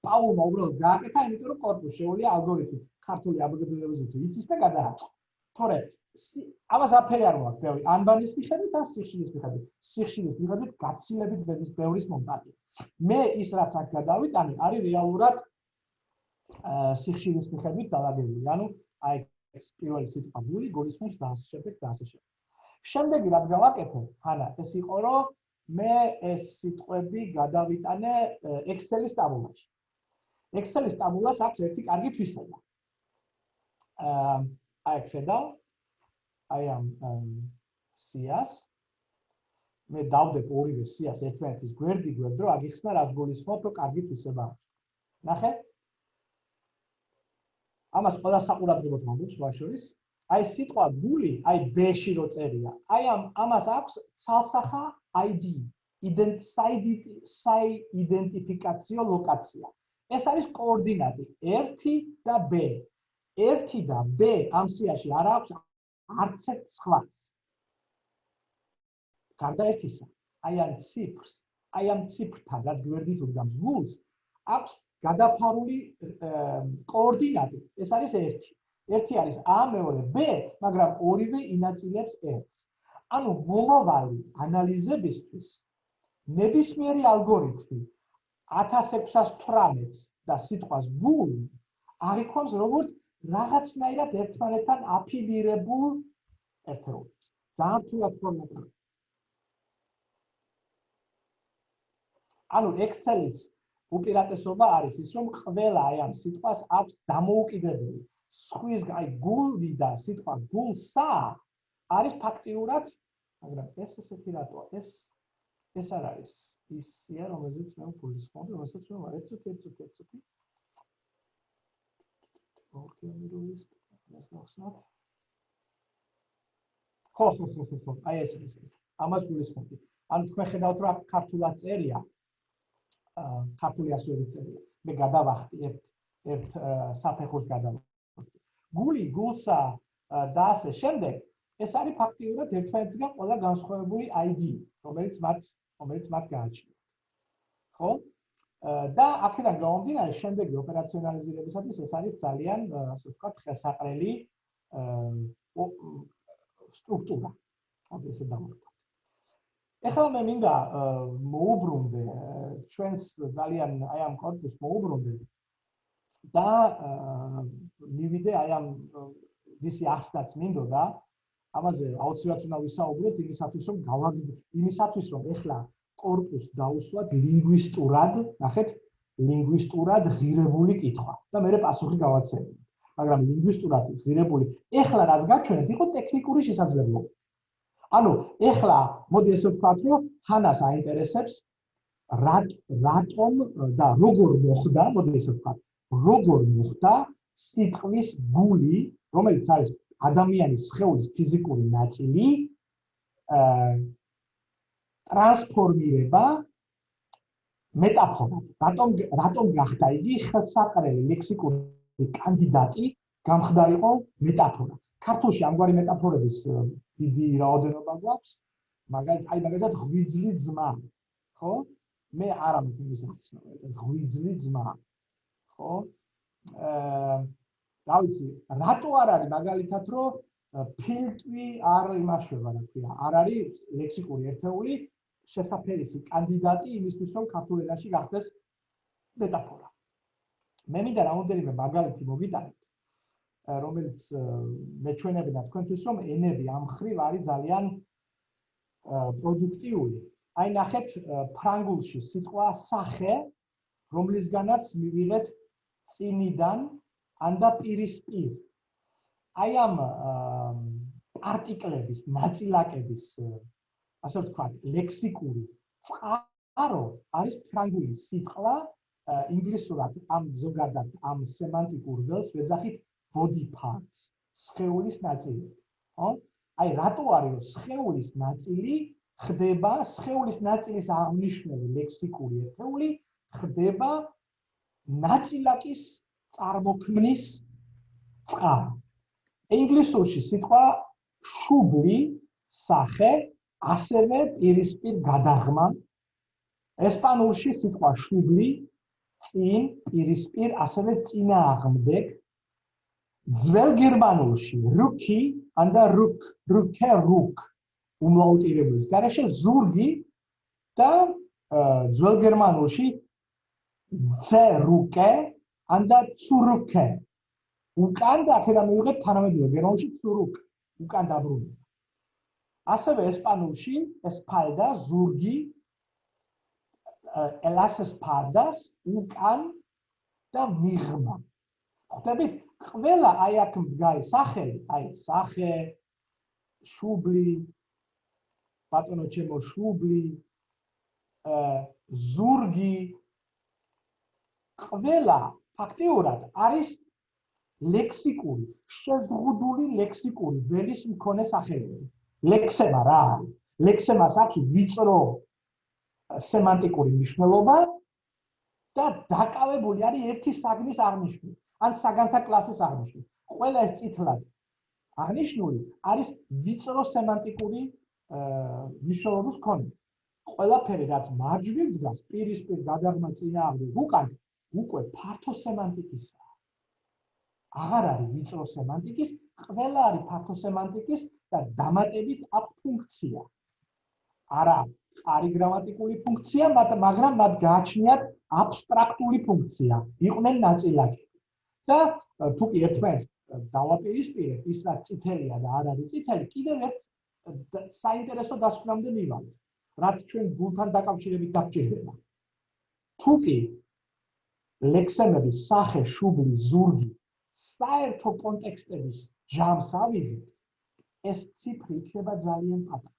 პაულმა უბრალოდ გააკეთა, იმიტომ რომ კორპუსს შეუძლია ალგორითმი ქართული აბგდ-ზე თუ იცის და გადააწყო. თორე ამას არაფერი არ გვაქვს, ბევრი ანბანის მიხედვით და სიხშირის მიხედვით. სიხშირის მიხედვით გაცილებით ბევრის მომტანი. მე ის რაც აქ გადავიტანე, არის რეალურად სიხშირის მიხედვით დალაგებული. ანუ აი პირველი სიტყვა გული, გულის մեջ და ასე შემდეგ და ასე შემდეგ. შემდეგი რაც გავაკეთე, ხანა, ეს იყო რომ მე ეს სიტყვები გადავიტანე Excel-ის ტაბულაში. Excel-ის ტაბულას აქვს ერთი კარგი თვისება. აი ხედავ, აი ამ სიას მე დავდებ ორივე სიას ერთმანეთის გვერდ-გვერდ, რომ აგიხსნა რაც გულისხმობ, რომ კარგი თვისება აქვს. ნახე? ამას ყველა საყურადღებოდ მომდის ვაშორის. აი სიტყვა გული, აი B-ში რო წერია. აი ამას აქვს ცალსახა ID, საიდენტიფიკაციო ლოკაცია. ეს არის კოორდინატი 1 და B. 1 და B ამ სიაში არ აქვს არც ერთ სხვას. გარდა ერთისა, აი ამ ციფრს, აი ამ ციფრთან, რაც გვერდით უდამს გულს, აქვს გადაფარული კოორდინატი. ეს არის 1. 1 არის A, მეორე B, მაგრამ ორივე ინაწილებს 1-ს. ანუ მომავალი ანალიზებისთვის ნებისმიერი ალგორითმი 1618 და სიტყვას გული აღიქვამს როგორც რაღაცნაირად ერთმანეთთან აფილირებულ ერთეულებს. ძალიან რთულად ფორმატირებული. ანუ Excel-ის უპირატესობა არის ის, რომ ყველა აი ამ სიტყვას აქვს დამოუკიდებელი. სხვის აი გული და სიტყვა გულსა არის ფაქტიურად, მაგრამ ეს ესეთი რატოა? ეს არ არის ისია, რომელზეც მე გულისხმობ, რომელსაც მე ვარეცოთ. ხო, აი ეს. ამას გულისხმობ. ანუ თქვენ ხედავთ, რომ აქ ქართულად წერია. ქართული ასოებით წერია. მე გადავახტი ერთ საფეხურს გადავახტი. გული, გულსა და ასე შემდეგ, ეს არის ფაქტიურად ერთმანეთისგან ყველა განსხვავებული ID, რომელიც მათ გააჩნიათ. ხო? და აქედან გამომდინარე, შემდეგი ოპერაციონალიზირებისათვის ეს არის ძალიან, ასე ვთქვათ, ხელსაყრელი სტრუქტურა. ასე დავუშვათ. ეხლა მე მინდა მოუბრუნდე ჩვენს ძალიან აი ამ კორპუსს მოუბრუნდე და მივიდე აი ამ ვისი ახსნაც მინდოდა ამაზე აუცილებლად უნდა ვისაუბროთ იმისათვის რომ ეხლა კორპუსს დაუსვათ ლინგვისტურად, ნახეთ, ლინგვისტურად ღირებული კითხვა და მე პასუხი გავაცემი. მაგრამ ლინგვისტურად ღირებული, ეხლა რაც გაჩვენეთ, იყო ტექნიკური შესაძლებლობა. ანუ ეხლა მოდი ესე ვთქვათ, რომ ხანას აინტერესებს რატომ და როგორ მოხდა, მოდი ესე ვთქვათ, როგორ მოხდა სიტყვის გული, რომელიც არის ადამიანის სხეულის ფიზიკური ნაწილი, ტრანსფორმირება მეტაფორად. რატომ გახდა იგი ხელსაყრელი ლექსიკური კანდიდატი გამხდარიყო მეტაფორა. ქართულში ამგვარი მეტაფორების დიდი რაოდენობა გვაქვს. მაგალითად ღვიძლი ძმა, ხო? მე არ ამბობ ის ღვიძლი ძმა. ხო? რა ვიცი, რატო არ არის მაგალითად რომ ფილტვი არ იმაშვება, რა ქვია, არ არის ლექსიკური ერთეული შესაფერისი კანდიდატი იმისთვის, რომ ქართულ ენაში გახდეს მეტაფორა. მე მინდა რამოდენიმე მაგალითი მოგიტანოთ, რომელიც მეჩვენებინა თქვენთვის, რომ ენები ამ ხრივ არის ძალიან პროდუქტიული. აი ნახეთ ფრანგულში სიტყვა სახე, რომლისგანაც მივიღეთ წინიდან ან და პირისპირ. აი ამ არტიკლების, ნაწილაკების, ასე ვთქვათ, ლექსიკური წყარო არის ფრანგული სიტყვა, ინგლისურად ამ ზოგადად ამ სემანტიკურ ველს ვეძახით body parts, სხეულის ნაწილი. ხო? აი რატო არის რომ სხეულის ნაწილი ხდება, სხეულის ნაწილის აღნიშნული ლექსიკური ერთეული ხდება ნაწილაკის წარმოქმნის წყარო. ინგლისურში სიტყვა შუბლი სახე ასევე პირისპირ გადაღმა. ესპანურში სიტყვა შუბლი წინ პირისპირ ასევე წინააღმდეგ. ძველ გერმანულში რუკი და რუკე რუკ უმლაუტირებლის გარეშე ზურგი და ძველ გერმანულში ც რუკე და ცურუკე. უკან და აქედან მივიღეთ თანამედროვე გერმანულში ცურუკ, უკან დაბრუნება. ასევე ესპანურში ესპალდა ზურგი las espaldas უკან და მიღმა. ხვდებით, ყველა აი აქ მდგარი სახელი, აი სახე, შუბლი, ბატონო ჩემო შუბლი, ზურგი, ყველა ფაქტიურად არის ლექსიკური, შეზღუდული ლექსიკური ველის მქონე სახელები. ლექსემა რა არის? ლექსემას აქვს ვიწრო სემანტიკური მნიშვნელობა და დაკავებული არის ერთი საგნის აღნიშვნით, ან საგანთა კლასის აღნიშვნით. ყველა ეს წითლად აღნიშნული არის ვიწრო სემანტიკური მნიშვნელობის მქონე. ყველაფერი რაც მარჯვნივ დგას, პირისპირ გადაღმა წინააღმდეგ უკან, უკვე ფართო სემანტიკისაა. აღარ არის ვიწრო სემანტიკის, ყველა არის ფართო სემანტიკის და დამატებით აქვს ფუნქცია. არა არის გრამატიკული ფუნქცია, მაგრამ მათ გააჩნიათ აბსტრაქტული ფუნქცია. იყვნენ ნაწილაკები. და თუ კი ერთმანეთს დავაპირისპირებთ, ის რაც წითელია და არ არის წითელი, კიდევ ერთ საინტერესო დასკვნამდე მივალთ, რაც ჩვენ გულთან დაკავშირებით დაგჭირდება. თუ კი ლექსემების სახე, შუბლი, ზურგი საერთო კონტექსტების ჯამს ავიღებთ, ეს ციფრი იქნება ძალიან პატარა.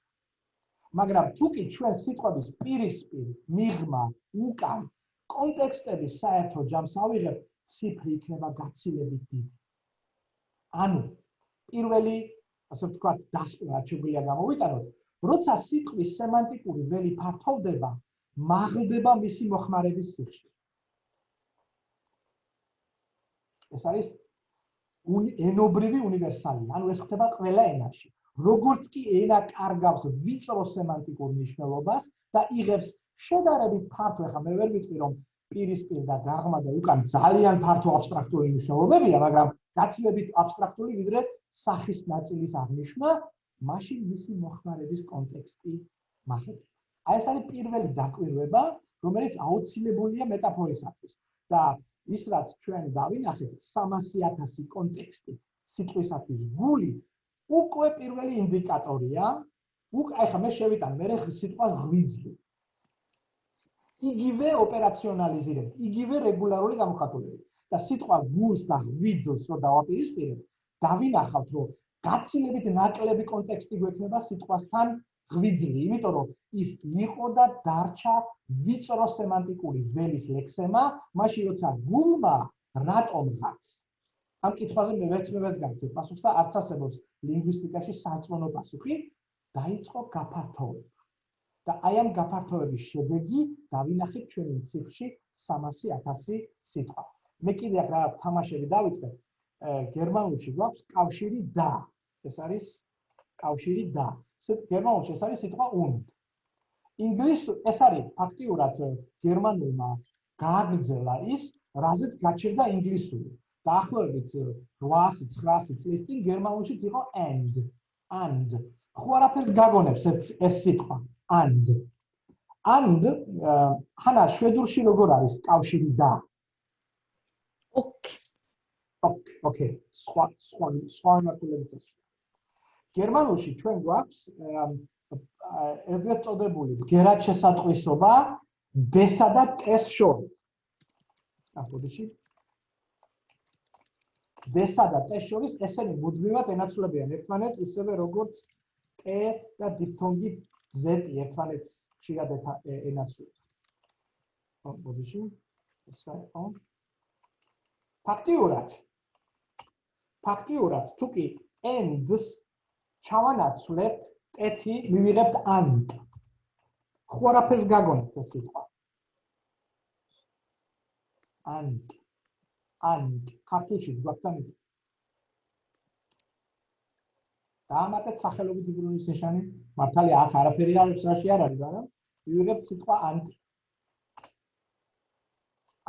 მაგრამ თუ კი ჩვენ სიტყვების პირისპირ, მიღმა, უკან კონტექსტების საერთო ჯამს ავიღებთ, ციფრი იქნება გაცილებით დიდი. ანუ პირველი, ასე ვთქვათ, დასკვნა შეგვიძლია გამოვიტანოთ, როცა სიტყვის სემანტიკური ველი ფართოვდება, მაღლდება მისი მოხმარების სიხშირე. ეს არის ენობრივი უნივერსალია, ანუ ეს ხდება ყველა ენაში. როგორც კი ენა კარგავს ვიწრო სემანტიკურ მნიშვნელობას და იღებს შედარებით ფართო, ახლა მე ვერ ვიტყვი რომ პირისპირ და გაღმა და უკან ძალიან ფართო აბსტრაქტული მნიშვნელობებია, მაგრამ გაცილებით აბსტრაქტული ვიდრე სახის ნაწილის აღნიშვნა, მაშინ მისი მოხმარების კონტექსტი მაღლდება. აი ეს არის პირველი დაკვირვება, რომელიც აუცილებულია მეტაფორისათვის. და ის რაც ჩვენ დავინახეთ 300,000 კონტექსტი სიტყვისათვის გული უკვე პირველი ინდიკატორია. ახლა მე შევიტან მე სიტყვა ღვიძლი. იგივე ოპერაციონალიზირებთ, იგივე რეგულარული გამოხატულებით. და სიტყვა გულს და ღვიძლს რო დავაპირისპირებთ, დავინახავთ რომ გაცილებით ნაკლები კონტექსტი გვექნება სიტყვასთან ღვიძლი, იმიტომ რომ ის იყო და დარჩა ვიწრო სემანტიკური ველის ლექსემა, მაშინ როცა გულმა რატომღაც ამ კითხვაზე მე ვერც გავცეთ პასუხს და არც არსებობს ლინგვისტიკაში სარწმუნო პასუხი, დაიწყო გაფართოვება. და აი ამ გაფართოვების შედეგი დავინახეთ ჩვენი ციფრში 300,000 სიტყვა. მე კიდე აქ რა თამაშები დავიწყებ, გერმანულში გვაქვს კავშირი და. ეს არის კავშირი და. გერმანულში ეს არის სიტყვა und. ინგლისურ ეს არის ფაქტიურად გერმანულმა გააგრძელა ის, რაზეც გაჩერდა ინგლისური. დაახლოებით 800-900 წლის წინ გერმანულშიც იყო and. ხო არაფერს გაგონებს ეს სიტყვა and. ხანა შვედურში როგორ არის კავშირი და? Okay. სხვა მარტოლებიც არის. გერმანულში ჩვენ გვაქვს ეგრეთ წოდებული ბგერად შესატყვისობა д-სა და т-ს შორის. აბოდიში д-სა და т-ს შორის ესენი მუდმივად ენაცვლებიან ერთმანეთს ისევე როგორც т და დიფთონგი z ერთმანეთს ხშირად ენაცვლება. აბოდიში ეს რა? ფაქტიურად თუ კი and-ს ჩავანაცვლებთ т-ი მივიღებთ and. ხო არაფერს გაგონებთ ეს სიტყვა. and ქართულში გვაქვს ამით. დაამატეთ სახელობითი ბრუნვის ნიშანი. მართალია აქ არაფერი არ არის, მაგრამ ვიღებთ სიტყვა ანტი.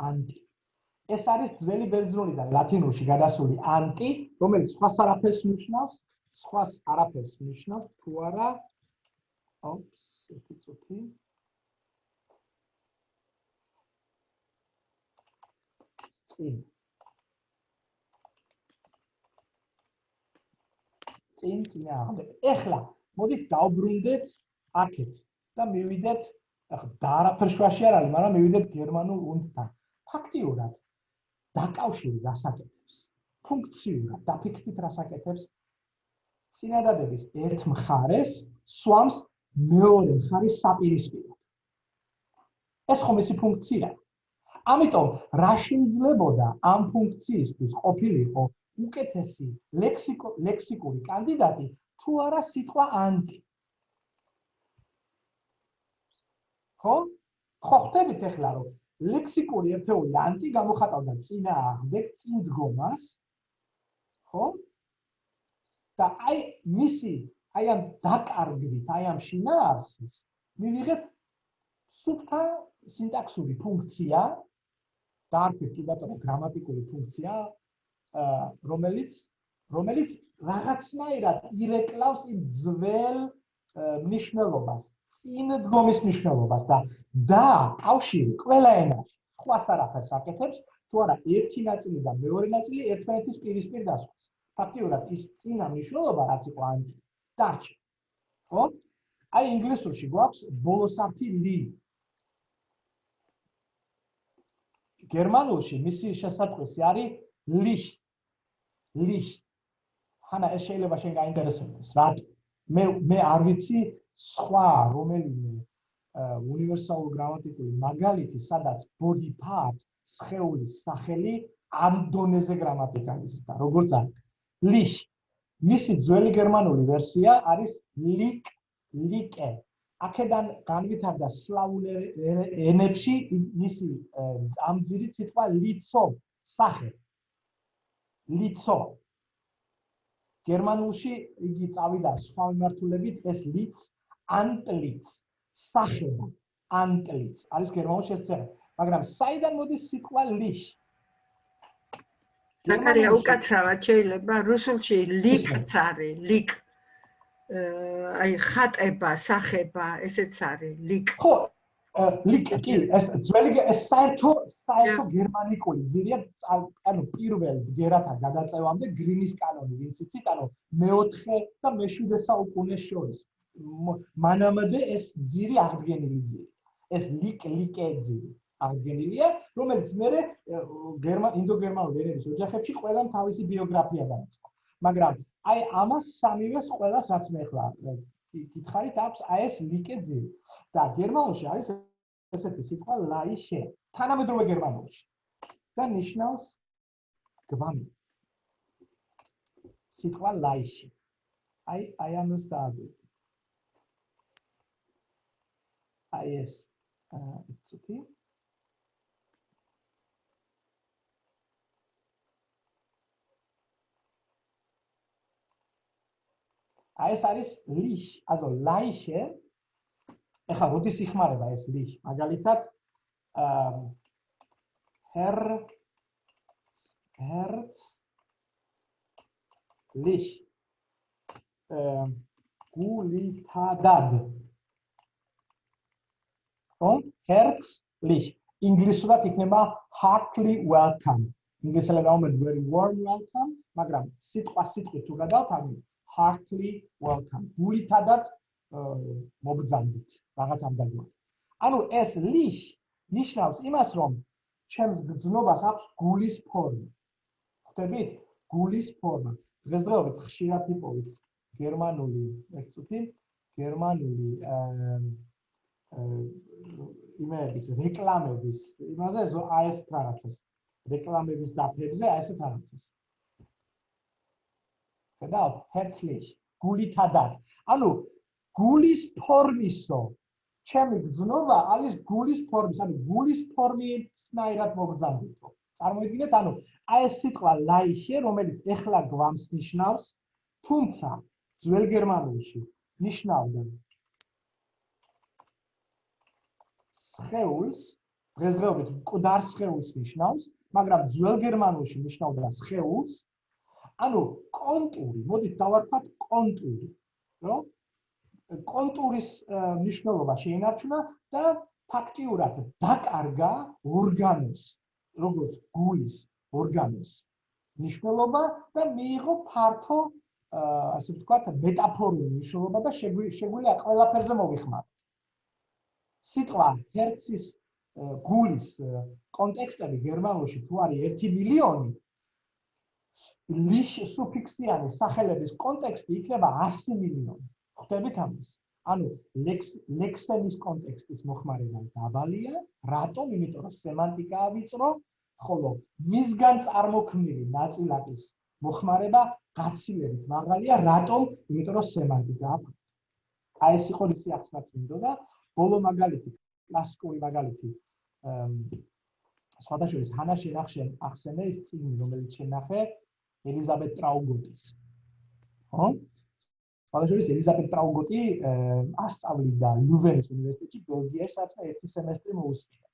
ანტი. ეს არის ძველი ბერძნულიდან ლათინურში გადასული ანტი, რომელიც სხვას არაფერს ნიშნავს, თუ არა. ერთი წუთი. წინააღმდეგ. ეხლა მოდით დავბრუნდეთ აქეთ და მივიდეთ, ახლა და არაფერ შვაში არ არის, მაგრამ მივიდეთ გერმანულ უნდთან. ფაქტიურად დაკავშირი რასაკეთებს? ფუნქციურად დაფიქრდით რასაკეთებს? წინადადების ერთ მხარეს სვამს მეორე მხარის საპირისპიროდ. ეს ხომ ისი ფუნქციაა. ამიტომ რა შეიძლებოდა ამ ფუნქციისთვის ყოფილიყო უკეთესი ლექსიკური კანდიდატი თუ არა სიტყვა ანტი. ხო ხვდებით ეხლა რომ ლექსიკური ერთეული ანტი გამოხატავდა წინააღმდეგ წინდგომას, ხო? და აი ამ დაკარგვით, აი ამ შინაარსის მივიღეთ სუფთა სინტაქსური ფუნქცია, დაარქვით კი ბატონო გრამატიკული ფუნქცია, რომელიც რაღაცნაირად ირეკლავს იმ ძველ მნიშვნელობას, წინდგომის მნიშვნელობას და კავშირი ყველა ენაში სხვას არაფერს აკეთებს, თუ არა ერთი ნაწილი და მეორე ნაწილი ერთმანეთის პირისპირ დასვას. ფაქტიურად ის წინა მნიშვნელობა რაც იყო ანტი დარჩა. ხო? აი ინგლისურში გვაქვს ბოლოსართი ლი. გერმანულში მისი შესატყვისი არის lich. ხანა ეს შეიძლება შენ გაინტერესებდეს. რატო? მე არ ვიცი სხვა რომელიმე უნივერსალური გრამატიკული მაგალითი, სადაც body part, სხეულის სახელი ამ დონეზე გრამატიკალიზდა, როგორც არის. lich. მისი ძველი გერმანული ვერსია არის like. აქედან განვითარდა სლავურ ენებში მისი ამძირი სიტყვა лицо, სახე. лицо. გერმანულში იგი წავიდა სხვა მიმართულებით, ეს лиц, antlitz, სახება, antlitz. არის გერმანულში ეს წერა, მაგრამ საიდან მოდის სიტყვა lich? საკარია უკაცრავად შეიძლება რუსულში ლიკც არის, ლიკ. აი ხატება, სახება, ესეც არის, ლიკ. ხო, ლიკ კი, ეს ძველი ეს საერთო გერმანიკული ძირია, ანუ პირველ ბგერათა გადაწევამდე გრიმის კანონი, ვინც იცით, ანუ მეოთხე და მეშვიდე საუკუნეს შორის. მანამდე ეს ძირი აღდგენილი ძირი. ეს ლიკე ძირი. აღდგენილია, რომელიც მერე ინდო-გერმანულ ენების ოჯახებში ყველამ თავისი ბიოგრაფია დაიწყო. მაგრამ აი ამას სამივეს ყველას რაც მე ახლა გითხარით აქვს აი ეს ლიკე ძირი. და გერმანულში არის ესეთი სიტყვა ლაიშე, თანამედროვე გერმანულში. და ნიშნავს გვამი. სიტყვა ლაიშე. აი ამას დააგვირთ. აი ეს იცით? ეს არის lich, also Leiche. ეხლა როდის იხმარება ეს lich? მაგალითად, herzlich. გულითადად. ხო? herzlich. ინგლისურად იქნება heartily welcome. ინგლისელები ამბობენ very warm welcome, მაგრამ სიტყვით თუ გადავთვალოთ heartily welcome. გულითადად მობრძანდით რაღაც ამ დაგვაქვს. ანუ ეს lich ნიშნავს იმას, რომ ჩემს გრძნობას აქვს გულის ფორმა. ხვდებით? გულის ფორმა. დღესდღეობით ხშირად იპოვით გერმანული, ერთ წუთი, გერმანული იმების რეკლამების, იმაზე აი ეს რაღაცას. რეკლამების დაფებზე აი ესეთ რაღაცას. გადავ herzlich, გულითადად. ანუ გულის ფორმისო, ჩემი გრძნობა არის გულის ფორმის, ანუ გულის ფორმისნაირად მოგრძანდითო. წარმოიდგინეთ, ანუ აი ეს სიტყვა ლაიშე, რომელიც ეხლა გვამს ნიშნავს, თუმცა ძველ გერმანულში ნიშნავდა სხეულს, დღესდღეობით მკვდარ სხეულს ნიშნავს, მაგრამ ძველ გერმანულში ნიშნავდა სხეულს. ანუ კონტური, მოდით დავარქვათ კონტური, რომ კონტურის მნიშვნელობა შეინარჩუნა და ფაქტიურად დაკარგა ორგანოს, როგორც გულის ორგანოს მნიშვნელობა და მიიღო ფართო, ასე ვთქვათ, მეტაფორული მნიშვნელობა და შეგვიძლია ყველაფერზე მოვიხმაროთ. სიტყვა ჰერცის გულის კონტექსტები გერმანულში თუ არის 1 მილიონი, სუფიქსიანი სახელების კონტექსტი იქნება 100 მილიონი. ხვდებით ამას? ანუ ლექსემის კონტექსტის მოხმარება დაბალია, რატომ? იმიტომ რომ სემანტიკაა ვიწრო, ხოლო მისგან წარმოქმნილი ნაწილაკის მოხმარება გაცილებით მაღალია, რატომ? იმიტომ რომ სემანტიკა აქვს. აი ეს იყო ისი ახსნაც მინდოდა. ბოლო მაგალითი, კლასიკური მაგალითი, სხვადასხვა ჰანა შენახშენ ახსენე ის წიგნი, რომელიც შენახე ელიზაბეთ ტრაუგოტის. ხო? სხვადასხვა ელიზაბეთ ტრაუგოტი ასწავლიდა ლუვენის უნივერსიტეტში ბელგიაში, სადაც ერთი სემესტრი მოუსწია.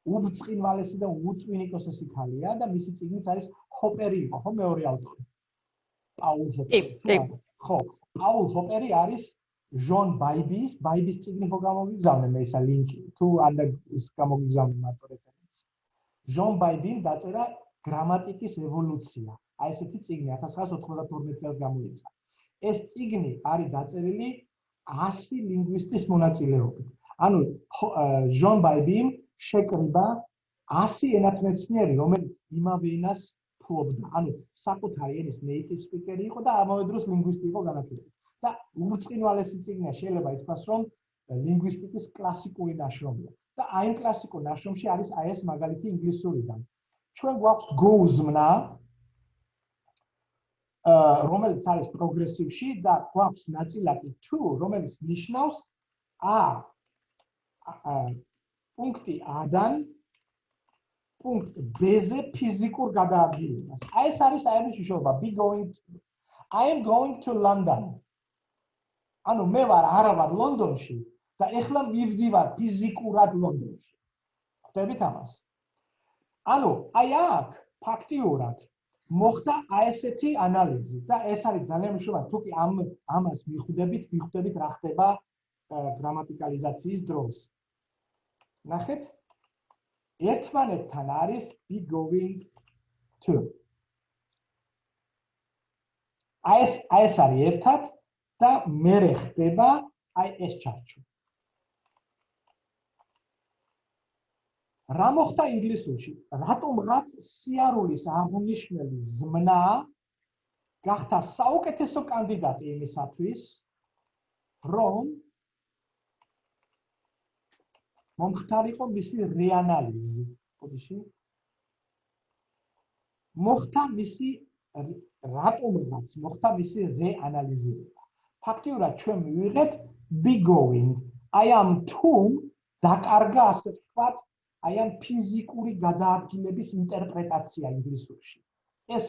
უბწყინვალესი და უწვინიკოსესი ქალია და მისი წიგნიც არის ჰოპერი იყო, ხო, მეორე ავტორი. პაულ ჰოპერი. ხო, პაულ ჰოპერი არის ჟონ ბაიბის წიგნი ხო გამოგიგზავნე მე ისა ლინკი თუ ანდა ის გამოგიგზავნე მარტო რეფერენს. ჟონ ბაიბიმ დაწერა გრამატიკის ევოლუცია. აი ესეთი წიგნი 1992 წელს გამოიცა. ეს წიგნი არის დაწერილი 100 ლინგვისტის მონაწილეობით. ანუ ჟონ ბაიბიმ შეკრიბა 100 ენათმეცნიერი, რომელიც იმავე ენას ფლობდა. ანუ საკუთარი ენის native speaker-ი იყო და ამავე დროს ლინგვისტი იყო განათლებით. და უბრწყინვალესი წიგნია, შეიძლება ითქვას, რომ ლინგვისტიკის კლასიკური ნაშრომია. და აი ამ კლასიკურ ნაშრომში არის აი ეს მაგალითი ინგლისურიდან. ჩვენ გვაქვს go ზმნა, რომელიც არის პროგრესივში და გვაქვს ნაწილაკი to, რომელიც ნიშნავს პუნქტი A-დან პუნქტ B-ზე ფიზიკურ გადაადგილებას. აი ეს არის აი ამის მნიშვნელობა. I am going to London. ანუ მე არა ვარ ლონდონში და ეხლა მივდივარ ფიზიკურად ლონდონში. ხვდებით ამას? ანუ აი აქ ფაქტიურად მოხდა აი ესეთი ანალიზი და ეს არის ძალიან მნიშვნელოვანი. თუ კი ამას მიხვდებით რა ხდება გრამატიკალიზაციის დროს. ნახეთ? ერთმანეთთან არის be going to. აი ეს არის ერთად და მერე ხდება აი ეს ჩარჩო. რა მოხდა ინგლისურში? რატომღაც სიარულის აღნიშნული ზმნა გახდა საუკეთესო კანდიდატი იმისათვის, რომ მომხდარიყო მისი რეანალიზი. ბოდიში. მოხდა მისი რატომღაც მოხდა მისი რეანალიზირება. ფაქტიურად ჩვენ მივიღეთ be going. I am to დაკარგა ასე ვთქვათ, აი ამ ფიზიკური გადაადგილების ინტერპრეტაცია ინგლისურში. ეს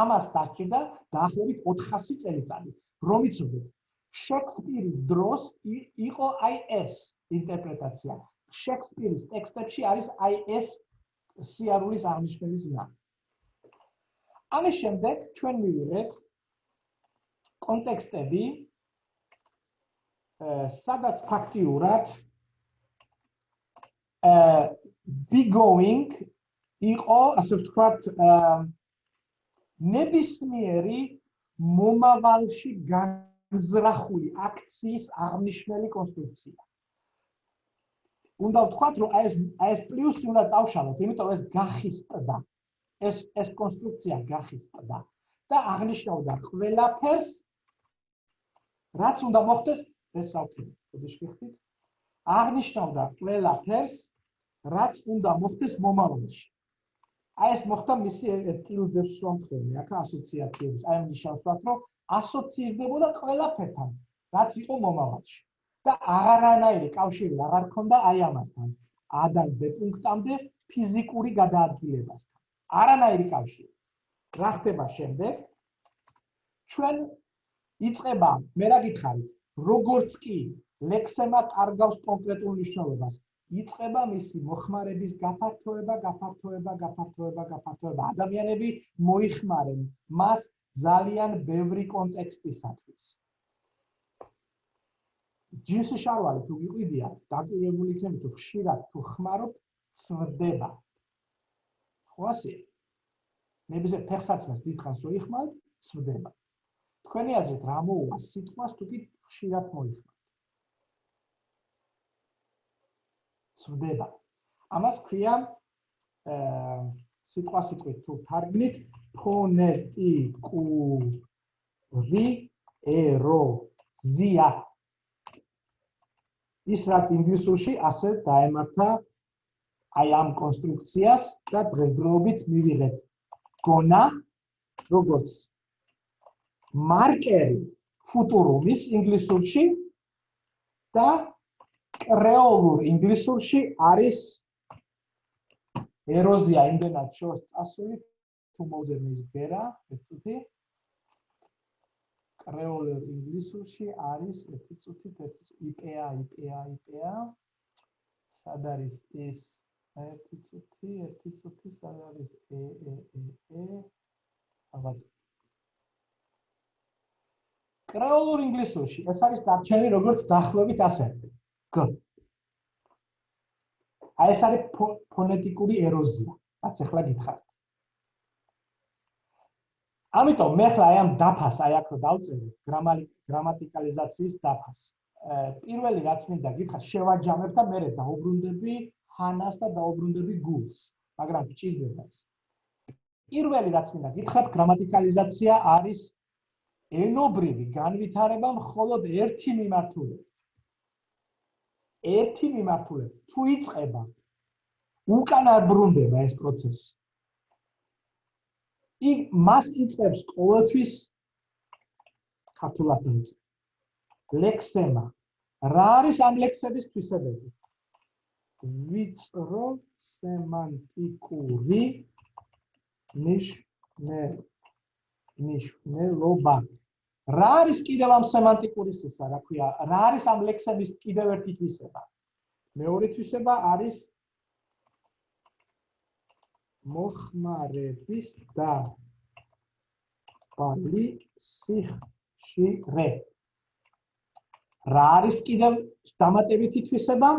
ამას დაჭირდა დაახლოებით 400 წელიწადი. რომ იცოდეთ, შექსპირის დროს იყო აი ეს ინტერპრეტაცია. შექსპირის ტექსტებში არის აი ეს სიარულის აღნიშვნელი ზნა. ამის შემდეგ ჩვენ მივიღეთ კონტექსტები, სადაც ფაქტიურად be going იყო, ასე ვთქვათ, ნებისმიერი მომავალში განზრახული აქციის აღნიშნული კონსტრუქცია. უნდა ვთქვათ, რომ აი ეს პლუსი უნდა წავშალოთ, იმიტომ რომ ეს გახისტდა. ეს კონსტრუქცია გახისტდა და აღნიშნავდა ყველაფერს, რაც უნდა მოხდეს, ეს რა ვქნით, შეგხვდით? აღნიშნავდა ყველაფერს, რაც უნდა მოხდეს მომავალში. აი ეს მოხდა მისი ტილდებს სვამთქონი, აქ ასოციაციების, აი ამ ნიშნავს, რომ ასოცირდებოდა ყველაფერთან, რაც იყო მომავალში. და აღარანაირი კავშირი აღარ ქონდა აი ამასთან, A-დან B პუნქტამდე ფიზიკური გადაადგილებასთან. არანაირი კავშირი. რა ხდება შემდეგ? ჩვენ იწყება, მე რა გითხარით, როგორც კი ლექსემა კარგავს კონკრეტულ მნიშვნელობას, იწყება მისი მოხმარების გაფართოება. ადამიანები მოიხმარენ მას ძალიან ბევრი კონტექსტისათვის. ჯინსის შარვალი თუ გიყვიდიათ, დაკვირვებული იქნებით, თუ ხშირად თუ ხმარობთ, ცვდება. ხო ასე? ნებისმიერ ფეხსაცმელს დიდხანს რო იხმართ, ცვდება. თქვენი აზრით რა მოუვა სიტყვას თუ კი ხშირად მოიხმართ? ცვდება. ამას ქვია სიტყვასიტყვით თუ თარგმნით ფონეტიკური ეროზია. ის რაც ინგლისურში ასე დაემართა აი ამ კონსტრუქციას და დღესდღეობით მივიღეთ გონა როგორც მარკერი ფუტურუმის ინგლისურში და კრეოლურ ინგლისურში არის ეროზია. იმდენად შორს წასული თუ მოვზერნე ის ბერა ეს წუთი კრეოლურ ინგლისურში არის ერთი წუთით იპეა სად არის ის ერთი წუთი სად არის ალბათ კრეოლურ ინგლისურში ეს არის დარჩენილი როგორც დაახლოებით ასე გ აი ეს არის ფონეტიკური ეროზია რაც ახლა გითხარით. ამიტომ მე ახლა აი ამ დაფას აი აქ რო დავწერე გრამატიკალიზაციის დაფას. პირველი რაც მინდა გითხრათ შევაჯამებ და მე დაუბრუნდები ჰანას და დაუბრუნდები გულს, მაგრამ გჭირდება ეს. პირველი რაც მინდა გითხრათ გრამატიკალიზაცია არის ენობრივი განვითარება მხოლოდ ერთი მიმართულებით. ერთი მიმართულებით თუ იწყება უკან არ ბრუნდება ეს პროცესი. მას იწყებს ყოველთვის ქართულად დავწერე. ლექსემა. რა არის ამ ლექსების თვისებები? ვიწრო სემანტიკური ნიშნულობა. რა არის კიდევ ამ სემანტიკური სისა, რა ქვია, რა არის ამ ლექსების კიდევ ერთი თვისება? მეორე თვისება არის მოხმარების და ბალი სიხშირე. რა არის კიდევ დამატებითი თვისება?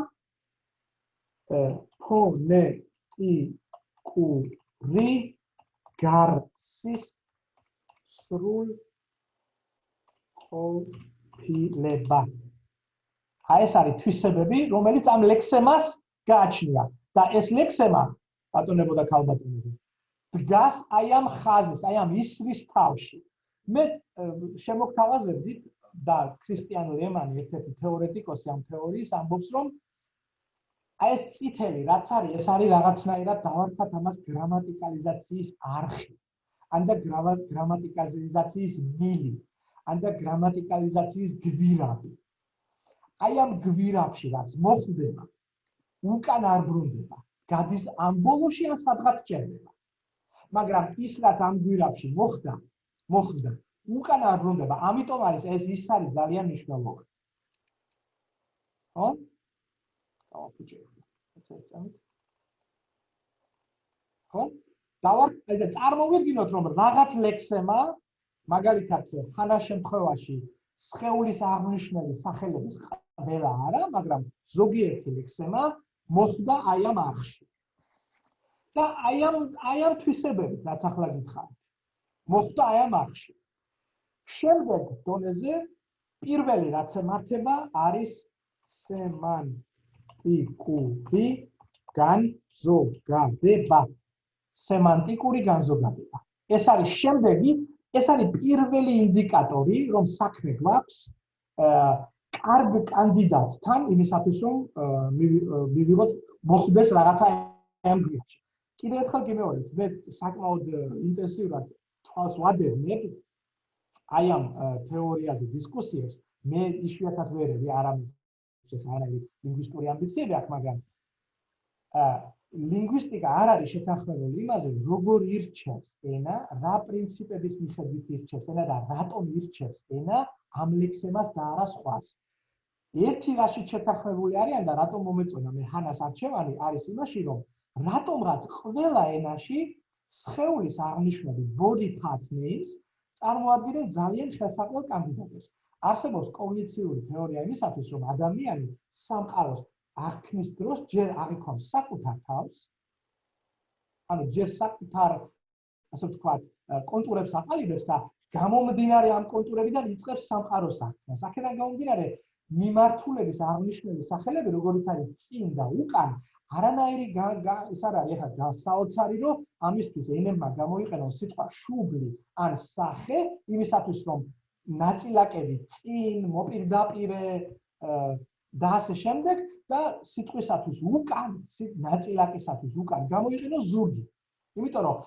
ფონეტიკური გარსის სრულყოფილება. აი ეს არის თვისებები, რომელიც ამ ლექსემას გააჩნია და ეს ლექსემა ბატონებო და ქალბატონებო დგას აი ამ ხაზის, აი ამ ისრის თავში. მე შემოგთავაზებდით და ქრისტიან ლემანი ერთ-ერთი თეორეტიკოსი ამ თეორიის ამბობს, რომ აი ეს წითელი რაც არის, ეს არის რაღაცნაირად დავარქვათ ამას გრამატიკალიზაციის არხი, ან და გრამატიკალიზაციის მილი, ან და გრამატიკალიზაციის გვირაბი. აი ამ გვირაბში რაც მოხდება, უკან არ ბრუნდება. გადის ამ ბოლოში ან სადღაც ჭერდება. მაგრამ ის რაც ამ გვირაბში მოხდა, უკან არ ბრუნდება. ამიტომ არის ის არის ძალიან მნიშვნელოვანი. ხო? ხო? აი და წარმოვიდგინოთ რომ რაღაც ლექსემა, მაგალითად ხანას შემთხვევაში სხეულის აღნიშნული სახელების ყველა არა, მაგრამ ზოგიერთი ლექსემა მოხდა აი ამ არხში. და აი ამ თვისებებით, რაც ახლა გითხარით, მოხდა აი ამ არხში. შემდეგ დონეზე პირველი რაც ემართება არის სემანტიკური განზოგადება. სემანტიკური განზოგადება. ეს არის შემდეგი, ეს არის პირველი ინდიკატორი, რომ საქმე გვაქვს კარგ კანდიდატთან იმისათვის, რომ მივიღოთ მოხდეს რაღაცა ამ გვერდში. კიდევ ერთხელ გიმეორებთ, მე საკმაოდ ინტენსიურად თვალს ვადევნებ აი ამ თეორიაზე დისკუსიებს. მე იშვიათად ვერევი არა ლინგვისტური ამბიციები აქვს, მაგრამ ლინგვისტიკა არ არის შეთანხმებული იმაზე, როგორ ირჩევს ენა, რა პრინციპების მიხედვით ირჩევს ენა და რატომ ირჩევს ენა ამ ლექსემას და არა სხვას. ერთი რაშიც შეთანხმებული არიან და რატომ მომეწონა მე ჰანას არჩევანი არის იმაში, რომ რატომღაც ყველა ენაში სხეულის აღნიშვნები body part names წარმოადგენენ ძალიან ხელსაყრელ კანდიდატებს. არსებობს კოგნიციური თეორია იმისათვის, რომ ადამიანი სამყაროს აღქმის დროს ჯერ აღიქვამს საკუთარ თავს, ანუ ჯერ საკუთარ, ასე ვთქვათ, კონტურებს აყალიბებს და გამომდინარე ამ კონტურებიდან იწყებს სამყაროს აღქმას. აქედან გამომდინარე, მიმართულების აღნიშნული სახელები, როგორიც არის წინ და უკან, არანაირი ის არ არის ახლა საოცარი, რომ ამისთვის ენებმა გამოიყენონ სიტყვა შუბლი ან სახე, იმისათვის, რომ ნაწილაკები წინ, მოპირდაპირე და ასე შემდეგ და სიტყვისათვის უკან, ნაწილაკისათვის უკან გამოიყენოს ზურგი. იმიტომ რომ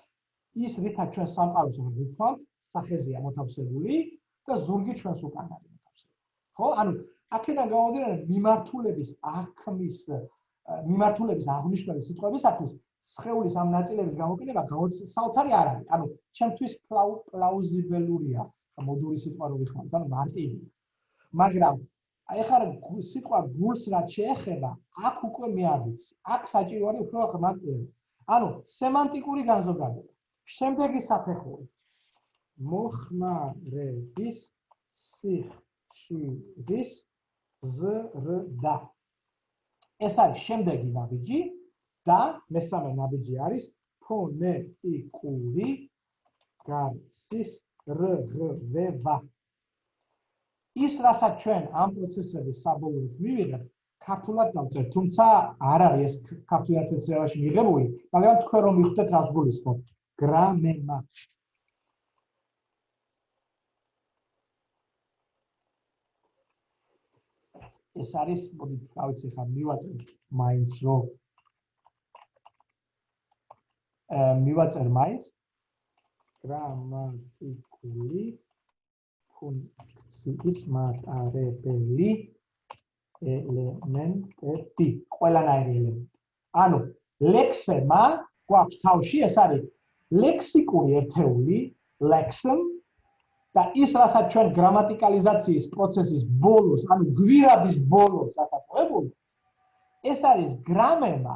ის რითაც ჩვენ სამყაროს ვთქვამთ, სახეზეა მოთავსებული და ზურგი ჩვენს უკან არის მოთავსებული. ხო? ანუ აქედან გამომდინარე მიმართულების აღქმის, მიმართულების აღნიშნული სიტყვებისათვის სხეულის ამ ნაწილების გამოყენება საოცარი არ არის. ანუ ჩემთვის პლაუზიბელურია, მოდური სიტყვა რო ვიხმართ, ანუ მარტივია. მაგრამ აი ხარ სიტყვა გულს რაც შეეხება, აქ უკვე მე არ ვიცი. აქ საჭირო არის უფრო ღრმა კვლევა. ანუ სემანტიკური განზოგადება. შემდეგი საფეხური. მოხმარების სიხშირის ზრდა. ეს არის შემდეგი ნაბიჯი და მესამე ნაბიჯი არის ფონეტიკური გარსის რღვევა. ის რასაც ჩვენ ამ პროცესების საბოლოოდ მივიღებთ, ქართულად დავწერთ, თუმცა არ არის ეს ქართულად ეცევაში მიღებული, მაგრამ თქვენ რომ მიხვდეთ რას გულისხმობთ, გრამემა. ეს არის, მოდით, რა ვიცი, ხა მივაწერ მაინც რომ მივაწერ მაინც გრამატიკული ფუნქციის მატარებელი ელემენტები, ყველანაირი ელემენტი. ანუ ლექსემა გვაქვს თავში, ეს არის ლექსიკური ერთეული, ლექსემ და ის რასაც ჩვენ გრამატიკალიზაციის პროცესის ბოლოს, ანუ გვირაბის ბოლოს აკეთებული, ეს არის გრამემა,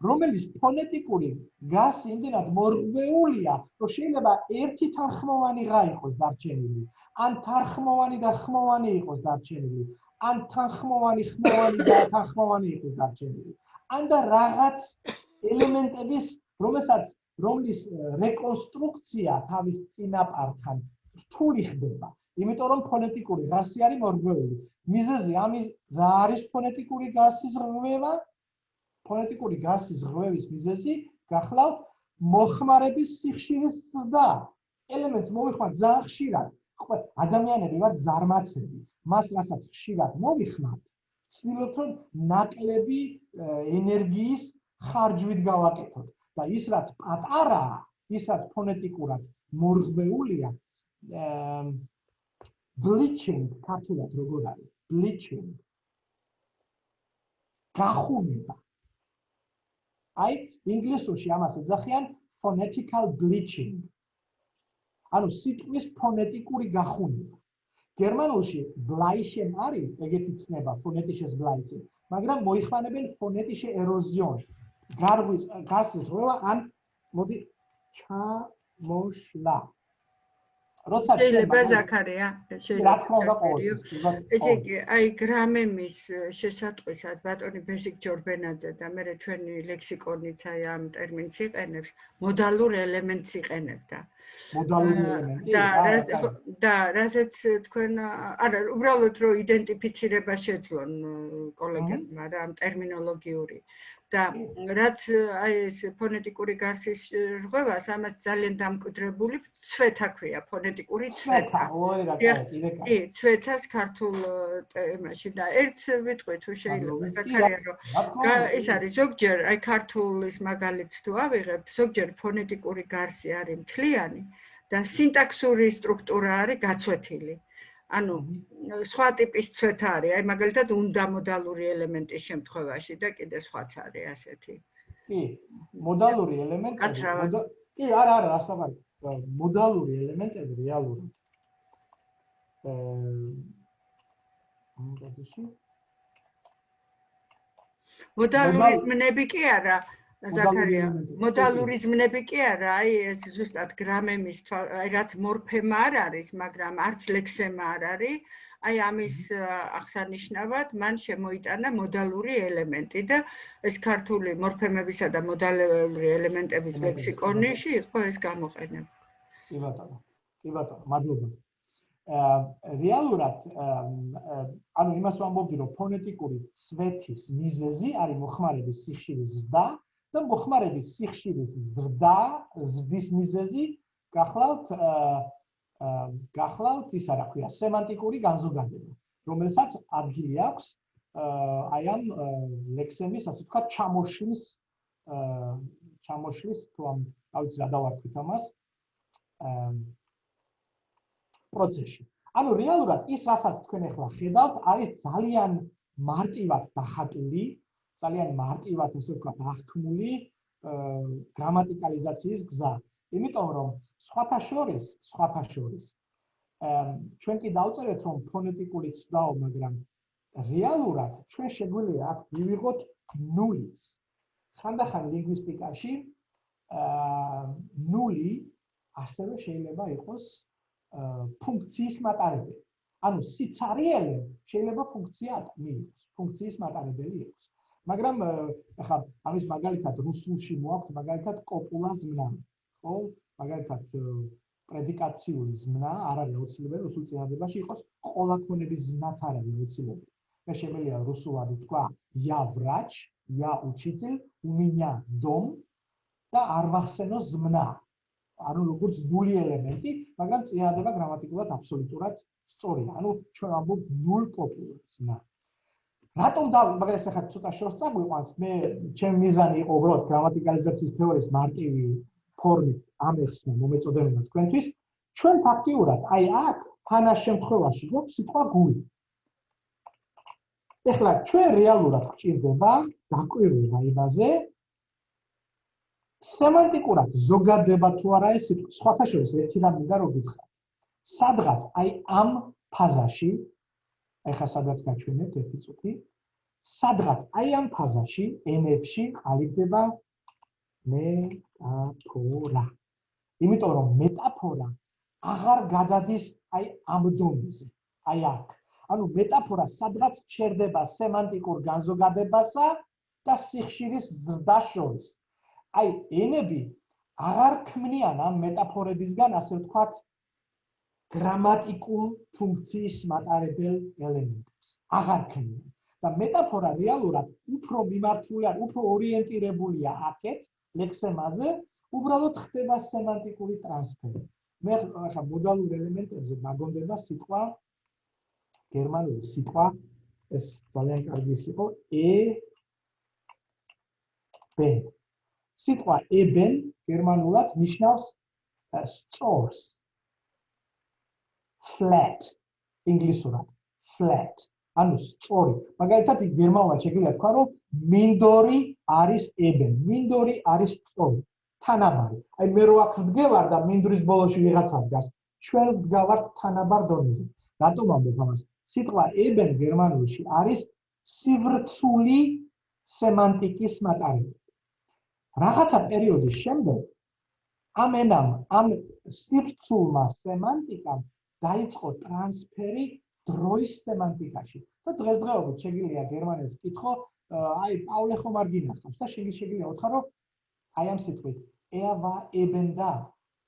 რომელიც ფონეტიკური გარსი იმდენად მორღვეულია, რომ შეიძლება ერთი თანხმოვანი ღა იყოს დარჩენილი, ან თანხმოვანი და ხმოვანი იყოს დარჩენილი, ან თანხმოვანი, ხმოვანი და თანხმოვანი იყოს დარჩენილი. ან და რაღაც ელემენტების, რომლის რეკონსტრუქცია თავის წინაპართან რთული ხდება, იმიტომ რომ ფონეტიკური გარსი არის მორღვეული. მიზეზი ამის რა არის ფონეტიკური გარსის რღვევა? ფონეტიკური გარსის რღვევის მიზეზი გახლავთ მოხმარების სიხშირის ზრდა. ელემენტს მოვიხმართ ძალიან ხშირად. ადამიანები ვართ ზარმაცები. მას რასაც ხშირად მოვიხმართ, ვცდილობთ რომ ნაკლები ენერგიის ხარჯვით გავაკეთოთ. და ის რაც პატარაა, ის რაც ფონეტიკურად მორღვეულია, bleaching ქართულად როგორ არის? bleaching. გახუნება. აი, ინგლისურში ამას ეძახიან phonetical bleaching. ანუ სიტყვის ფონეტიკური გახუნება. გერმანულში bleichen არის, ეგეთი ცნება, phonetisches bleichen, მაგრამ მოიხმარებენ phonetische erosion. გარსის რღვევა ან მოდი ჩამოშლა. როცა შეიძლება ზაქარია, შეიძლება. ესე იგი, აი გრამემის შესატყვისად ბატონი ბესიკ ჯორბენაძე და მე ჩვენი ლექსიკონიც აი ამ ტერმინს იყენებს, მოდალურ ელემენტს იყენებდა. მოდალური ელემენტი. და რასაც თქვენ, არა, უბრალოდ რომ იდენტიფიცირება შეძლონ კოლეგებმა რა ამ ტერმინოლოგიური და რაც აი ეს ფონეტიკური გარსის რღვევას ამას ძალიან დამკვიდრებული ცვეთა ქვია, ფონეტიკური ცვეთა. კი, ცვეთას ქართულ თემაში და ერთს ვიტყვი თუ შეიძლება ზაქარია რომ ეს არის ზოგჯერ აი ქართულის მაგალითს თუ ავიღებთ, ზოგჯერ ფონეტიკური გარსი არის მთლიანი და სინტაქსური სტრუქტურა არის გაცვეთილი. ანუ სხვა ტიპის ცვეთა არის, აი მაგალითად უნდამოდალური ელემენტის შემთხვევაში და კიდე სხვაც არის ასეთი. კი, მოდალური ელემენტები, კი, არა, რას ლაპარაკი. მოდალური ელემენტები რეალურად მოდალური ზმნები კი არა, ზაქარია. მოდალური ზმნები კი არა, აი ეს ზუსტად გრამემის, აი რაც მორფემა არ არის, მაგრამ არც ლექსემა არ არის. აი ამის აღსანიშნავად მან შემოიტანა მოდალური ელემენტი და ეს ქართული მორფემებისა და მოდალური ელემენტების ლექსიკონში იყო ეს გამოყენება. კი ბატონო, მადლობა. რეალურად ანუ იმას ვამბობდი, რომ ფონეტიკური ცვეთის მიზეზი არის მოხმარების სიხშირის ზრდა და მოხმარების სიხშირის ზრდის მიზეზი გახლავთ ისა რა ქვია, სემანტიკური განზოგადება, რომელსაც ადგილი აქვს აი ამ ლექსემის, ასე ვთქვათ, ჩამოშლის თუ ამ ავიც რა დავარქვით ამას პროცესში. ანუ რეალურად ის, რასაც თქვენ ახლა ხედავთ, არის ძალიან მარტივად დახატული, ძალიან მარტივად, ასე ვთქვათ, აღქმული გრამატიკალიზაციის გზა. იმიტომ რომ სხვათა შორის ჩვენ კი დავწერეთ, რომ ფონეტიკული ცდაო, მაგრამ რეალურად ჩვენ შეგვიძლია აქ მივიღოთ ნულიც. ხანდახან ლინგვისტიკაში ნული ასევე შეიძლება იყოს ფუნქციის მატარებელი. ანუ სიცარიელე შეიძლება ფუნქციის მატარებელი იყოს. მაგრამ ახლა ამის მაგალითად რუსულში მოაქვს მაგალითად კოპულა ზმნა, ხო? მაგალითად პრედიკაციული ზმნა არ არის აუცილებელი რუსულ წინადადებაში იყოს, ყველა ქონების ზმნაც არ არის აუცილებელი. მე შემიძლია რუსულად ვთქვა я врач, я учитель, у меня дом და არ მახსენო ზმნა. ანუ როგორც ნული ელემენტი, მაგრამ წინადადება გრამატიკულად აბსოლუტურად სწორია. ანუ ჩვენ ვამბობთ ნულ კოპულა ზმნა. რატომ მაგრამ ეს ახლა ცოტა შორს წაგვიყვანს, მე ჩემი მიზანი იყო უბრალოდ გრამატიკალიზაციის თეორიის მარტივი ფორმით ამეხსნა მომეწოდებინა თქვენთვის. ჩვენ ფაქტიურად აი აქ თანას შემთხვევაში გვაქვს სიტყვა გული. ეხლა ჩვენ რეალურად გვჭირდება დაკვირვება იმაზე, სემანტიკურად ზოგადება თუ არა ეს სიტყვა. სხვათა შორის ერთი რამ მინდა რომ გითხრათ. სადღაც აი ამ ფაზაში, ეხლა სადაც გაჩვენებთ ერთი წუთი, სადღაც აი ამ ფაზაში ენებში ყალიბდება მეტაფორა. იმიტომ რომ მეტაფორა აღარ გადადის აი ამ დონეზე, აი აქ. ანუ მეტაფორა სადღაც ჩერდება სემანტიკურ განზოგადებასა და სიხშირის ზრდას შორის. აი ენები აღარ ქმნიან ამ მეტაფორებისგან, ასე ვთქვათ, გრამატიკულ ფუნქციის მატარებელ ელემენტებს. აღარ ქმნიან. და მეტაფორა რეალურად უფრო მიმართული არ, უფრო ორიენტირებულია აქეთ, ლექსემაზე, უბრალოდ ხდება სემანტიკური ტრანსფერი. მე ახლა მოდალურ ელემენტებზე მაგონდება სიტყვა გერმანული სიტყვა, ეს ძალიან კარგი იყო, eben. სიტყვა eben გერმანულად ნიშნავს სწორს. flat, ინგლისურად flat. ანუ სწორი. მაგალითად გერმანულად შეგვიძლია თქვა, რომ მინდორი არის eben, მინდორი არის სწორი. თანაბარი. აი მე რო აქ ვდგევარ და მინდვრის ბოლოში ვიღაცა დგას, ჩვენ ვდგავართ თანაბარ დონეზე. რატომ ამბობ ამას? სიტყვა eben გერმანულში არის სივრცული სემანტიკის მატარებელი. რაღაცა პერიოდის შემდეგ ამ ენამ, ამ სივრცულმა სემანტიკამ დაიწყო ტრანსფერი დროის სემანტიკაში. და დღესდღეობით შეგვიძლია გერმანელს კითხო, აი პავლე ხომ არ გინახავს და შეგვიძლია უთხრა, რომ აი ამ სიტყვით eva eben da.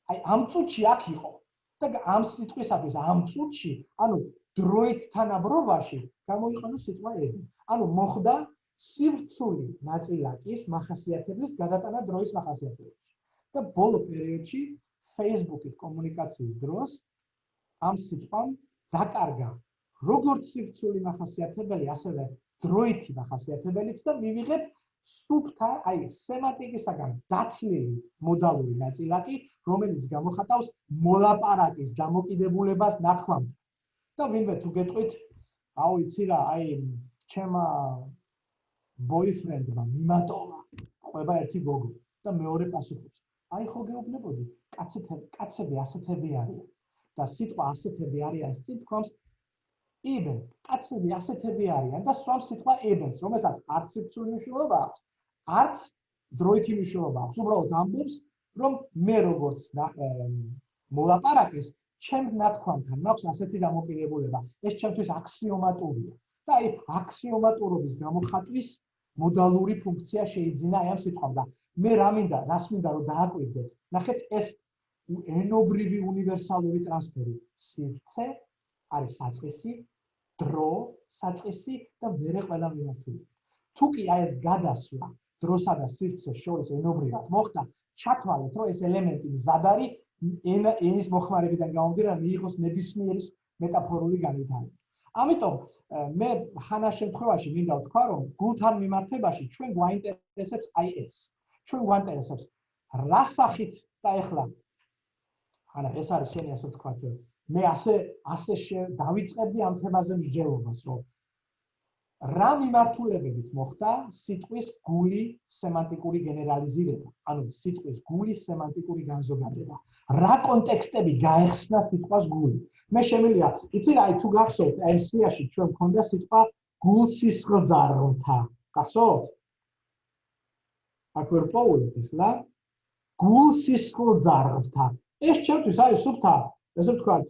აი ამ წუთში აქ იყო. და ამ სიტყვისათვის ამ წუთში, ანუ დროით თანაბრობაში გამოიყენო სიტყვა eben. ანუ მოხდა სივრცული ნაწილაკის მახასიათებლის გადატანა დროის მახასიათებლებში. და ბოლო პერიოდში Facebook-ის კომუნიკაციის დროს ამ სიტყვამ დაკარგა როგორც სივრცული მახასიათებელი, ასევე დროითი მახასიათებელიც და მივიღეთ სუფთა, აი სემანტიკისაგან დაცლილი მოდალური ნაწილაკი, რომელიც გამოხატავს მოლაპარაკის დამოკიდებულებას ნათქვამთან. და ვინმე თუ გეტყვით, აუ იცი რა, აი ჩემა boyfriend-მა მიმატოვა ყვება ერთი გოგო და მეორე პასუხობს. აი ხო გეუბნებოდი, კაცები ასეთები არიან. და სიტყვა ასეთები არიან, თითქოს eben, კაცები ასეთები არიან და swams სიტყვა ebens, რომელსაც არც სიკვდილი მნიშვნელობა აქვს, არც დროითი მნიშვნელობა აქვს. უბრალოდ ამბობს, რომ მე როგორც მოლაპარაკეს, ჩემ ნათქვამთან მაქვს ასეთი დამოკიდებულება. ეს ჩემთვის აქსიომატურია. და აი აქსიომატურობის გამოხატვის მოდალური ფუნქცია შეიძინა აი ამ სიტყვამ და მე რას მინდა რომ დააკვირდეთ. ნახეთ ეს ენობრივი უნივერსალური ტრანსფერი. სივრცე არის საწყისი, დრო, საწყისი და მერე ყველა მიმართული. თუ კი აი ეს გადასვლა დროსა და სივრცეს შორის ენობრივად მოხდა, ჩათვალეთ, რომ ეს ელემენტი მზად არის ენის მოხმარებიდან გამომდინარე, მიიღოს ნებისმიერი მეტაფორული განვითარება. ამიტომ მე ხანას შემთხვევაში მინდა ვთქვა, რომ გულთან მიმართებაში ჩვენ გვაინტერესებს აი ეს. ჩვენ გვაინტერესებს რა სახით და ეხლა ანა ეს არის შენი ასე ვთქვა, მე ასე დავიწყებდი ამ თემაზე მსჯელობას, რომ რა მიმართულებებით მოხდა სიტყვის გული სემანტიკური გენერალიზირება, ანუ სიტყვის გულის სემანტიკური განზოგადება. რა კონტექსტები გაეხსნა სიტყვას გული. მე შემიძლია, იცი რა, თუ გახსოვთ, აი სიაში ჩვენ მქონდა სიტყვა გულსისხლძარღვთა. გახსოვთ? აქ ვერ პოულობ ახლა. გულსისხლძარღვთა. ეს ჩემთვის არის სუფთა, ესე ვთქვათ,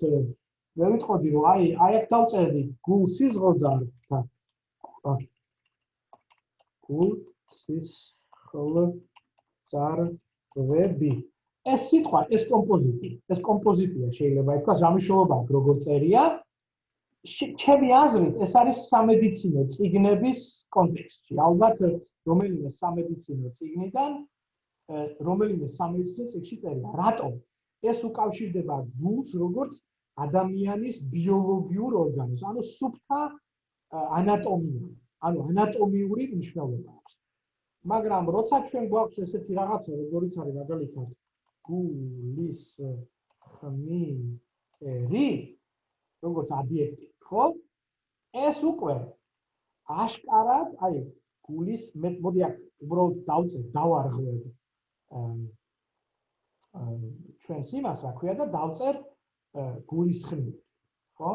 მე ვიტყოდი, რომ აი აქ დავწერდი გულსისხლძარღვთა. გულსისხლძარღვები. ეს სიტყვა, ეს კომპოზიტია შეიძლება ითქვას, რა მნიშვნელობა აქვს, როგორ წერია. ჩემი აზრით, ეს არის სამედიცინო წიგნების კონტექსტში. ალბათ, რომელიმე სამედიცინო წიგნიდან, რომელიმე სამედიცინო წიგნში წერია. რატომ? ეს უკავშირდება გულს, როგორც ადამიანის ბიოლოგიურ ორგანოს, ანუ სუფთა ანატომია, ანუ ანატომიური მნიშვნელობა აქვს. მაგრამ როცა ჩვენ გვაქვს ესეთი რაღაცა, როგორიც არის მაგალითად გულის ხმიერი, როგორც ადიექტი, ხო? ეს უკვე აშკარად, აი, გულის მოდი აქ უბრალოდ დავარღვევ ჩვენს იმას, რა ქვია და დავწერ გულის ხმიერი, ხო?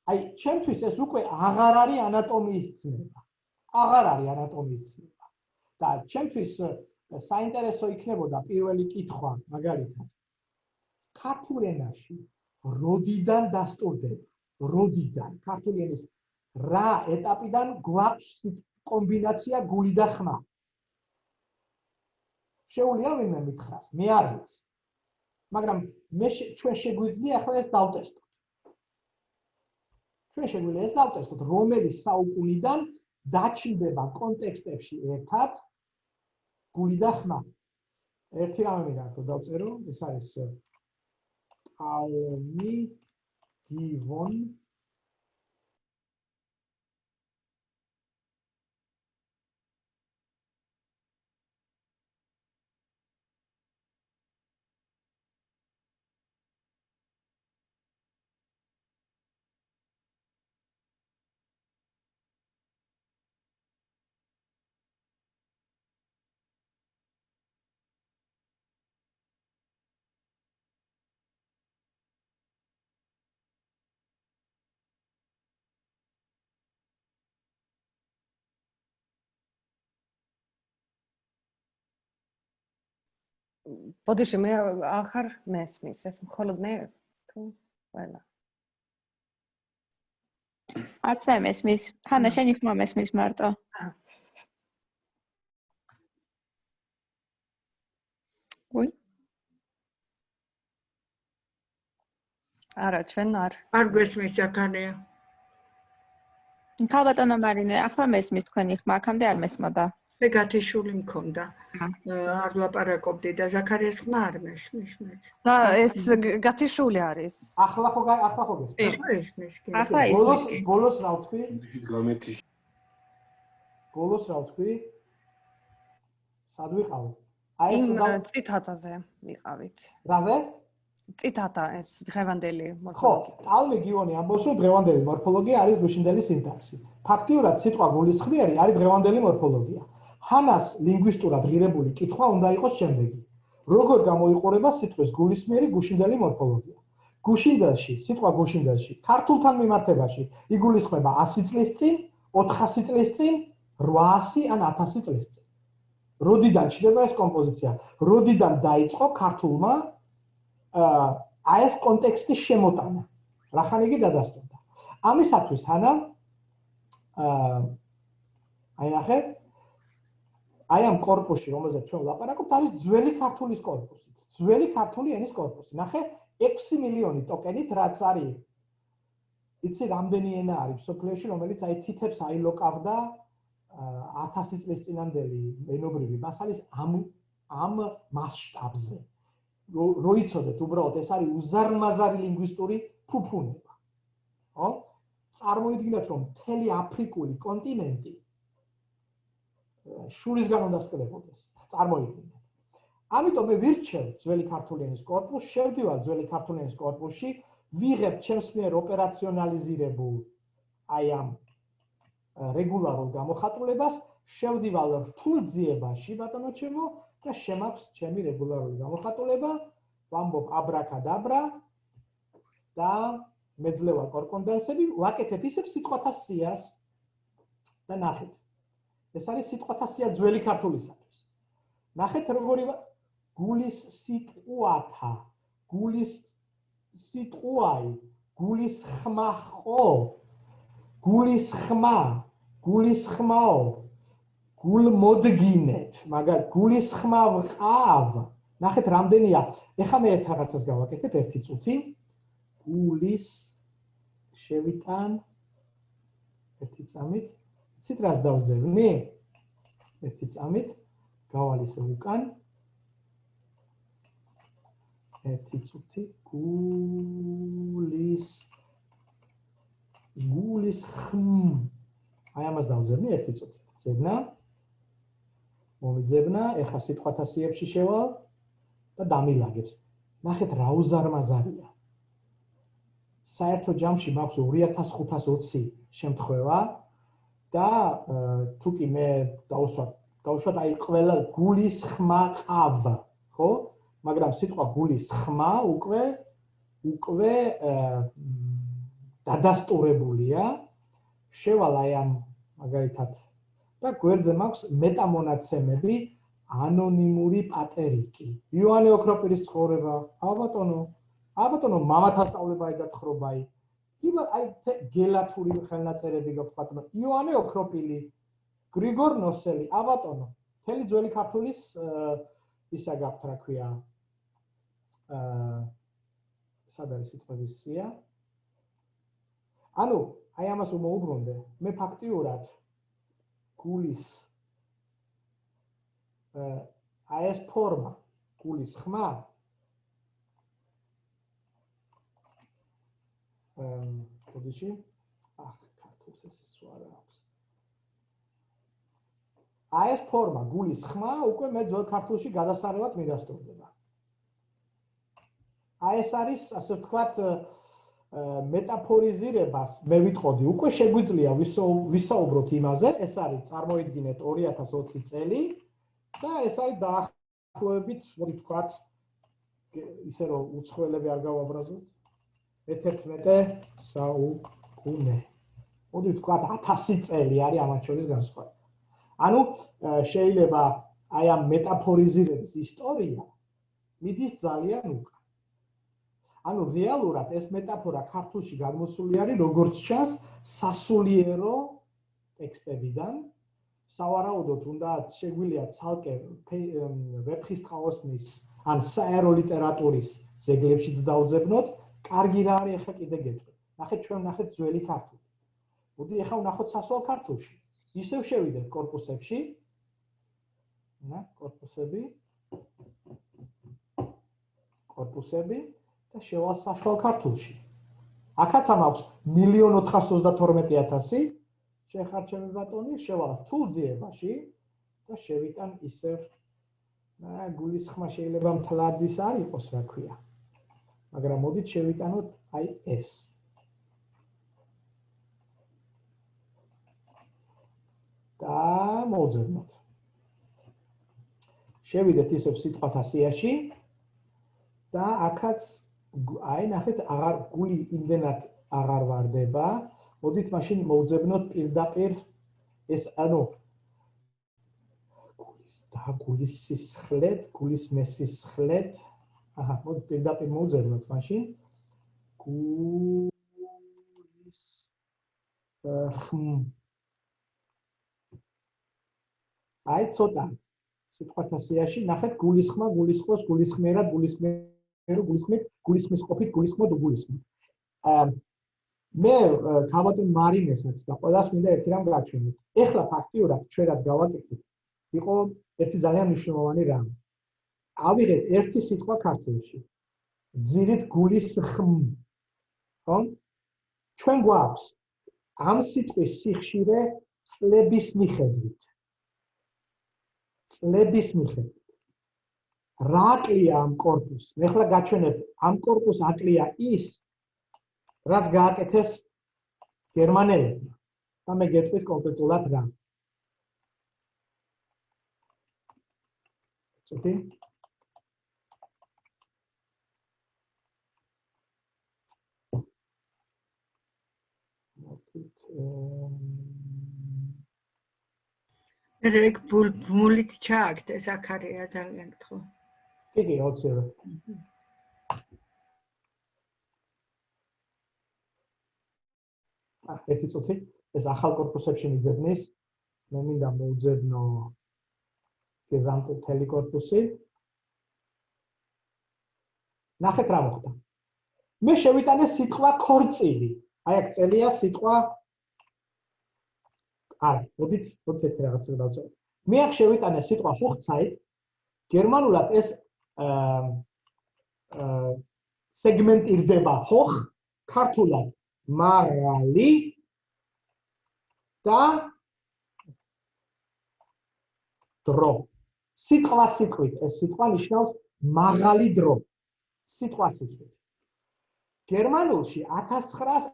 აი, ჩემთვის ეს უკვე აღარ არის ანატომიის ცნება. აღარ არის ანატომიის ცნება. და ჩემთვის საინტერესო იქნებოდა პირველი კითხვა, მაგალითად. ქართულ ენაში როდიდან დასტურდება? როდიდან? ქართული ენის რა ეტაპიდან გვაქვს კომბინაცია გული და ხმა? შეუძლია ვინმე მითხრას, მე არ ვიცი. მაგრამ ჩვენ შეგვიძლია ახლა ეს დავტესტოთ. ჩვენ შეგვიძლია ეს დავტესტოთ, რომელი საუკუნიდან დაჩნდება კონტექსტებში ერთად გული და ხმა. ერთი რამე მინდა რომ დავწერო, ეს არის Almi Givon ბოდიში მე ახარ მესმის, ეს მხოლოდ მე თუ ყველა. არც მე მესმის. ხანა შენი ხმა მესმის მარტო. ой. არა, ჩვენ არ. არ გვესმის აქანია. ქალბატონო მარინე, ახლა მესმის თქვენი ხმა, აქამდე არ მესმოდა. მე გათიშული მქონდა. არ ვლაპარაკობდი და ზაქარიას ხმა არ მესმის მე. და ეს გათიშული არის. ახლა ხო გესმის. ახლა ისმის კი. ბოლოს რა ვთქვი? გამეთი. ბოლოს რა ვთქვი? სად ვიყავ? იმ ციტატაზე ვიყავით. რაზე? წითათა ეს დღევანდელი ხო, მორფოლოგია. ტალმი გიონი ამბობს, რომ დღევანდელი მორფოლოგია არის გუშინდელი სინტაქსი. ფაქტიურად სიტყვა გულისხმიერი არის დღევანდელი მორფოლოგია. ჰანას ლინგვისტურად ღირებული კითხვა უნდა იყოს შემდეგი. როგორ გამოიყურება სიტყვის გულისხმიერი გუშინდელი მორფოლოგია? გუშინდელში, სიტყვა გუშინდელში, ქართულთან მიმართებაში იგულისხმება 100 წლის წინ, 400 წლის წინ, 800 ან 1000 წლის წინ. როდიდან ჩნდება ეს კომპოზიცია? როდიდან დაიწყო ქართულმა აი ეს კონტექსტის შემოტანა? რახან იგი დადასტურდა? ამისათვის ჰანა აი ნახე აი ამ კორპუსში, რომელზეც ჩვენ ვლაპარაკობთ, არის ძველი ქართულის კორპუსი. ძველი ქართული ენის კორპუსი. ნახე 6 მილიონი ტოკენით რაც არის. იცი რამდენი ენა არის მსოფლიოში, რომელიც აი თითებს აილოკავდა 1000 წლის წინანდელი ენობრივი მასალის ამ მასშტაბზე. რო იცოდეთ, უბრალოდ ეს არის უზარმაზარი ლინგვისტური ფუფუნება. ხო? წარმოიდგინეთ, რომ მთელი აფრიკული კონტინენტი შურისგან უნდა სკლებოდეს. წარმოიდგინეთ. ამიტომ მე ვირჩევ ძველი ქართული ენის კორპუსს, შევდივარ ძველი ქართული ენის კორპუსში, ვიღებ ჩემს მიერ ოპერაციონალიზირებულ აი ამ რეგულარულ გამოხატულებას, შევდივარ რთულ ძიებაში, ბატონო ჩემო, და შემაქვს ჩემი რეგულარული გამოხატულება, ვამბობ აბრაკადაბრა და მეძლევა კორკონდენსები, ვაკეთებ ისევ სიტყვათა სიას და ნახეთ. ეს არის სიტყვათა სია ძველი ქართულისათვის. ნახეთ როგორი გულის სიტყვათა, გულის სიტყვაი, გულის ხმა ხო, გულის ხმა, გულის ხმაო, გულ მოდგინეთ, მაგრამ გულის ხმა ვყავ. ნახეთ რამდენია. ეხლა მე ერთ რაღაცას გავაკეთებ, ერთი წუთი. გულის შევიტან ერთი წამით. იცით რას დავძებნი? ერთი წამით გავალ ისე უკან. ერთი წუთი გულის ხმ. აი ამას დავძებნი ერთი წუთი. ძებნა. მომიძებნა, ეხლა სიტყვათა სიებში შევალ და დამილაგებს. ნახეთ რა უზარმაზარია. საერთო ჯამში მაქვს 2520 შემთხვევა და თუკი მე დავუშვათ აი ყველა გულის ხმა ყავ, ხო? მაგრამ სიტყვა გულის ხმა უკვე დადასტურებულია. შევალ აი ამ მაგალითად და გვერდზე მაქვს მეტამონაცემები ანონიმური პატერიკი. იოანე ოქროპირის ცხოვრება, აბატონო, მამათა სწავლებაი და თხრობაი. აი გელათური ხელნაწერები გაქვთ ბატონო. იოანე ოქროპილი, გრიგორ ნოსელი, აბატონო. მთელი ძველი ქართულის ისა გაქვთ, რა ქვია. სად არის სიტყვების სია? ანუ, აი ამას უმოუბრუნდე, მე ფაქტიურად გულის აი ეს ფორმა, გულის ხმა ხოდიში ქართულს ეს სვარა აქვს. აი ეს ფორმა, გულის ხმა უკვე მე ძველ ქართულში გადასარევად მიდასტურდება. აი ეს არის, ასე ვთქვათ, მეტაფორიზირებას მე ვიტყოდი, უკვე შეგვიძლია ვისაუბროთ იმაზე, ეს არის წარმოიდგინეთ 2020 წელი და ეს არის დაახლოებით, მოდი ვთქვათ, ისე რომ უცხოელები არ გავაბრაზოთ, 11 საუკუნე. მოდი ვთქვათ 1000 წელი არის ამათ შორის განსხვავება. ანუ შეიძლება აი ამ მეტაფორიზირების ისტორია მიდის ძალიან უკან. ანუ რეალურად ეს მეტაფორა ქართულში გადმოსული არის როგორც ჩანს სასულიერო ტექსტებიდან. სავარაუდოდ უნდა შეგვიძლია ცალკე ვეფხისტყაოსნის ან საერო ლიტერატურის ზეგლებშიც დავძებნოთ. კარგი რა არის ახლა კიდე გეტყვი. ნახეთ ჩვენ ნახეთ ძველი ქართული. მოდი ახლა ვნახოთ სასვალ ქართულში. ისევ შევიდეთ კორპუსებში. კორპუსები და შევალ საშუალ ქართულში. აქაც ამაქვს 1,422,000 შეხარჩემი ბატონი, შევალ რთულ ძიებაში და შევიტან ისევ გულის ხმა შეიძლება მთლად ის არ იყოს, რა ქვია. მაგრამ მოდით შევიტანოთ აი ეს. და მოვძებნოთ. შევიდეთ ისევ სიტყვათა სიაში და აქაც აი ნახეთ აღარ გული იმდენად აღარ ვარდება. მოდით მაშინ მოვძებნოთ პირდაპირ ეს ანუ gulis siskhlet, gulis mesiskhlet. Aha, მოდით პირდაპირ მოვძებნოთ მაშინ. gulis აი ცოტა სიტყვათა სიაში ნახეთ გულისხმა, გულისხმოს, გულისხმერად, გულისხმერო, გულისხმეთ, გულისხმის ყოფით, გულისხმოდ, გულისხმით. მე ქალბატონ მარინესაც და ყველას მინდა ერთი რამ გაჩვენოთ. ეხლა ფაქტიურად ჩვენ რაც გავაკეთეთ, იყო ერთი ძალიან მნიშვნელოვანი რამ. ავიღეთ ერთი სიტყვა ქართულში. ძირით გულისხმ. ხო? ჩვენ გვაქვს ამ სიტყვის სიხშირე წლების მიხედვით. წლების მიხედვით. რა აკლია ამ კორპუსს? მე ახლა გაჩვენებ, ამ კორპუსს აკლია ის, რაც გააკეთეს გერმანელებმა. და მე გეტყვით კონკრეტულად რა. ცოტი? რეგ ბულით ჩააგდე ზაქარია ძალიან გთხოვ. კი, ოცნებად. ერთი წუთი, ეს ახალ კორპუსებში მიძებნის, მე მინდა მოვძებნო გეზამტი კორპუსი. ნახეთ რა მოხდა. მე შევიტანე სიტყვა ქორწილი. აი აქ წელია სიტყვა არა, მოდით ერთი რაღაცა დავწეროთ. მე აქ შევიტანე სიტყვა Hochzeit. გერმანულად ეს სეგმენტირდება Hoch, ქართულად მაღალი და დრო. სიტყვა სიტყვით ეს სიტყვა ნიშნავს მაღალი დრო. სიტყვა სიტყვით. გერმანულში 1900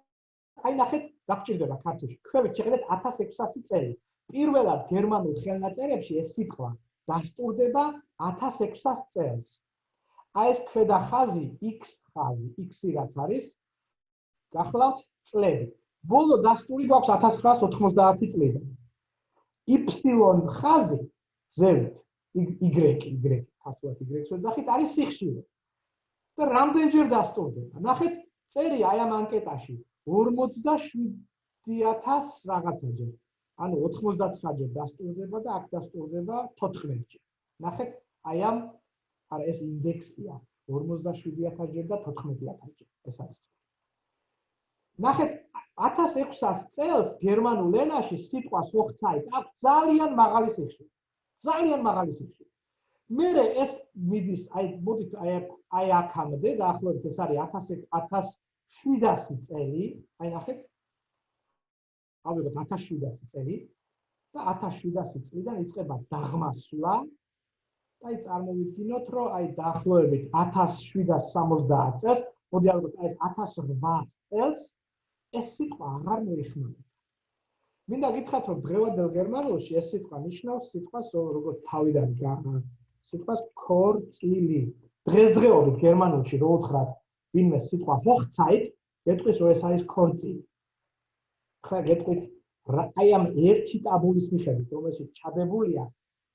აი ნახეთ დაგჭირდება ქართულში. ქვევით შეხედეთ 1600 წელი. პირველად გერმანულ ხელნაწერებში ეს სიტყვა დასტურდება 1600 წელს. აი ეს ქვედა ხაზი X ხაზი, X-ი რაც არის, გახლავთ წლები. ბოლო დასტური გვაქვს 1990 წლიდან. Y ხაზი ზევით Y ქართულად Y-ს ვეძახით არის სიხშირე. და რამდენჯერ დასტურდება? ნახეთ წერი აი ამ ანკეტაში 47000 რაღაცაჯერ. ანუ 99ჯერ დასტურდება და აქ დასტურდება 14ჯერ. ნახეთ, აი ამ არა ეს ინდექსია 47000ჯერ და 14000ჯერ. ეს არის. ნახეთ 1600 წელს გერმანულ ენაში სიტყვას Hochzeit აქვს ძალიან მაღალი სიხშირე. ძალიან მაღალი სიხშირე. მერე ეს მიდის აი მოდით აი აქამდე დაახლოებით ეს არის 1700 წელი, აი ნახეთ. ავიღოთ 1700 წელი და 1700 წლიდან იწყება დაღმასვლა. და აი წარმოვიდგინოთ, რომ აი დაახლოებით 1770 წელს, მოდი ავიღოთ აი ეს 1800 წელს ეს სიტყვა აღარ მოიხმარება. მინდა გითხრათ, რომ დღევანდელ გერმანულში ეს სიტყვა ნიშნავს სიტყვას როგორც თავიდან სიტყვას ქორწილი. დღესდღეობით გერმანულში რო უთხრათ ვინმე სიტყვა Hochzeit, გეტყვის რომ ეს არის ქორწილი. ხა გეტყვით აი ამ ერთი ტაბულის მიხედვით, რომელშიც ჩადებულია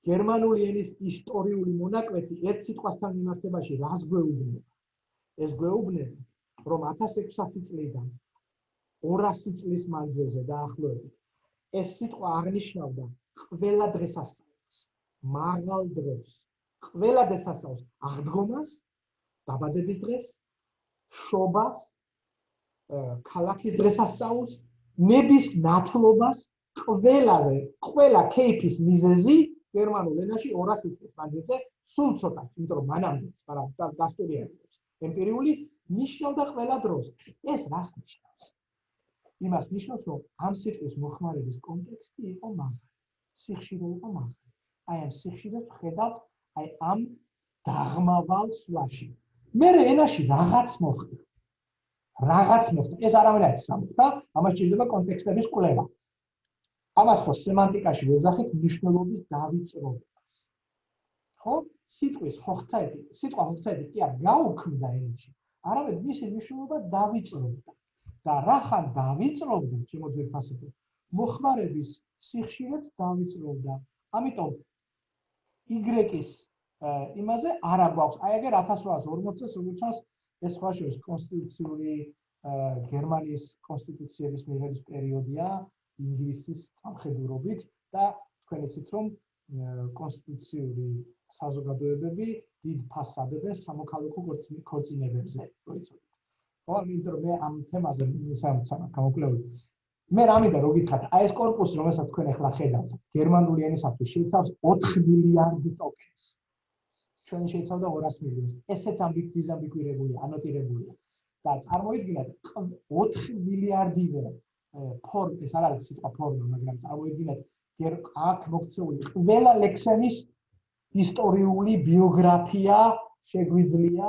გერმანული ენის ისტორიული მონაკვეთი ერთ სიტყვასთან მიმართებაში რას გვეუბნება? ეს გვეუბნება, რომ 1600 წლიდან 200 წლის მანძილზე დაახლოებით ეს სიტყვა აღნიშნავდა ყველა დღესასწაულს, მაღალ დროს, ყველა დღესასწაულს, აღდგომას, დაბადების დღეს, შობას, ქალაქის დღესასწაულს, ნების ნათლობას, ყველა кейფის მიზეზი გერმანულ ენაში 200 წლის მანძილზე სულ ცოტა, იმიტომ რომ მანამდეც, მაგრამ დასტური არის ემპირიული ნიშნავდა ყველა დროს. ეს რას ნიშნავს? იმას ნიშნავს, რომ ამ სიტყვის მოხმარების კონტექსტი იყო მაღალი. სიხშირე იყო მაღალი. აი ამ სიხშირეს ვხედავთ აი ამ დაღმავალ სვლაში. მე ენაში რაღაც მოხდა. ეს არავინ არის რა მოხდა, ამას შეიძლება კონტექსტების კვლევა. ამას ხო სემანტიკაში ვეძახით მნიშვნელობის დავიწროვებას. ხო? სიტყვა ხოხცაეთი კი არ გაუქმდა ენაში. არამედ მისი მნიშვნელობა დავიწროვდა. და რახან დავიწროვდა, ჩემო ძვირფასებო, მოხმარების სიხშირეც დავიწროვდა. ამიტომ Y-ის იმაზე არა გვაქვს. აი ეგერ 1840 წელს როგორც ეს სხვა შორის კონსტიტუციური გერმანიის კონსტიტუციების მიღების პერიოდია ინგლისის სამხედროობით და თქვენ იცით რომ კონსტიტუციური საზოგადოებები დიდ ფასს ადებენ სამოქალაქო ქორწინებებზე, როიცოდეთ. ხო, იმიტომ რომ მე ამ თემაზე მისამცამა გამოკვლევი. მე რამედა რო გითხრათ, აი ეს კორპუსი, რომელსაც თქვენ ახლა ხედავთ, გერმანული ენისათვის შეიცავს 4 მილიარდი ტოკენს. ჩვენ შეიცავდა 200 მილიონს. ესეც ამბიგვირებულია, ანოტირებულია. და წარმოიდგინეთ 4 მილიარდივე ფორმი, ეს არ არის სიტყვა ფორმა, მაგრამ წარმოიდგინეთ აქ მოქცეული ყველა ლექსემის ისტორიული ბიოგრაფია შეგვიძლია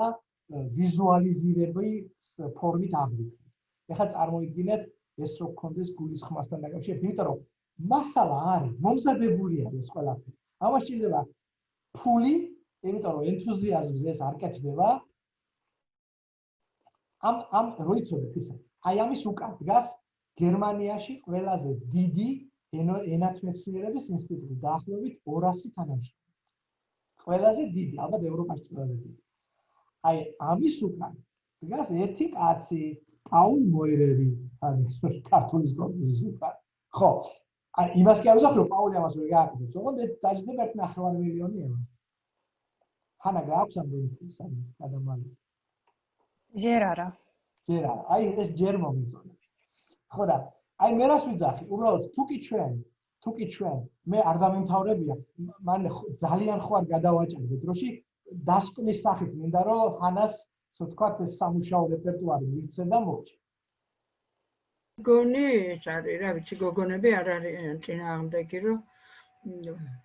ვიზუალიზირების ფორმით აღვიქვათ. ეხლა წარმოიდგინეთ ეს რო გქონდეს გულისხმასთან დაკავშირებით, იმიტომ რომ მასალა არის, მომზადებული არის ყველაფერი. ამას შეიძლება ფული, იმიტომ რომ ენთუზიაზმზე ეს არ კეთდება. ამ როიცოდეთ ისე. აი ამის უკან დგას გერმანიაში ყველაზე დიდი ენათმეცნიერების ინსტიტუტი, დაახლოებით 200 თანამშრომელი. ყველაზე დიდი, ალბათ ევროპაში ყველაზე დიდი. აი ამის უკან დგას ერთი კაცი, პაულ მოერერი, ქართულის კორპუსის უკან. ხო, აი იმას კი არ ვუძახ, რომ პაული ამას ვერ გააკეთებს, ოღონდ დაждდება 1.5 მილიონი ევრო. ხანა გააქვს ამდენი ადამიანი? ჯერ არა. აი ეს ჯერ მომიწონა. ხო და აი მე რას ვიძახი, უბრალოდ თუ კი ჩვენ მე არ დამემთავრებია, მან ძალიან ხო არ გადავაჭერდე დროში დასკვნის სახით მინდა რომ ხანას ასე ვთქვათ ეს სამუშაო რეპერტუარი მივცე და მოვჭე. გონი ეს არის, რა ვიცი, გოგონები არ არიან წინააღმდეგი, რომ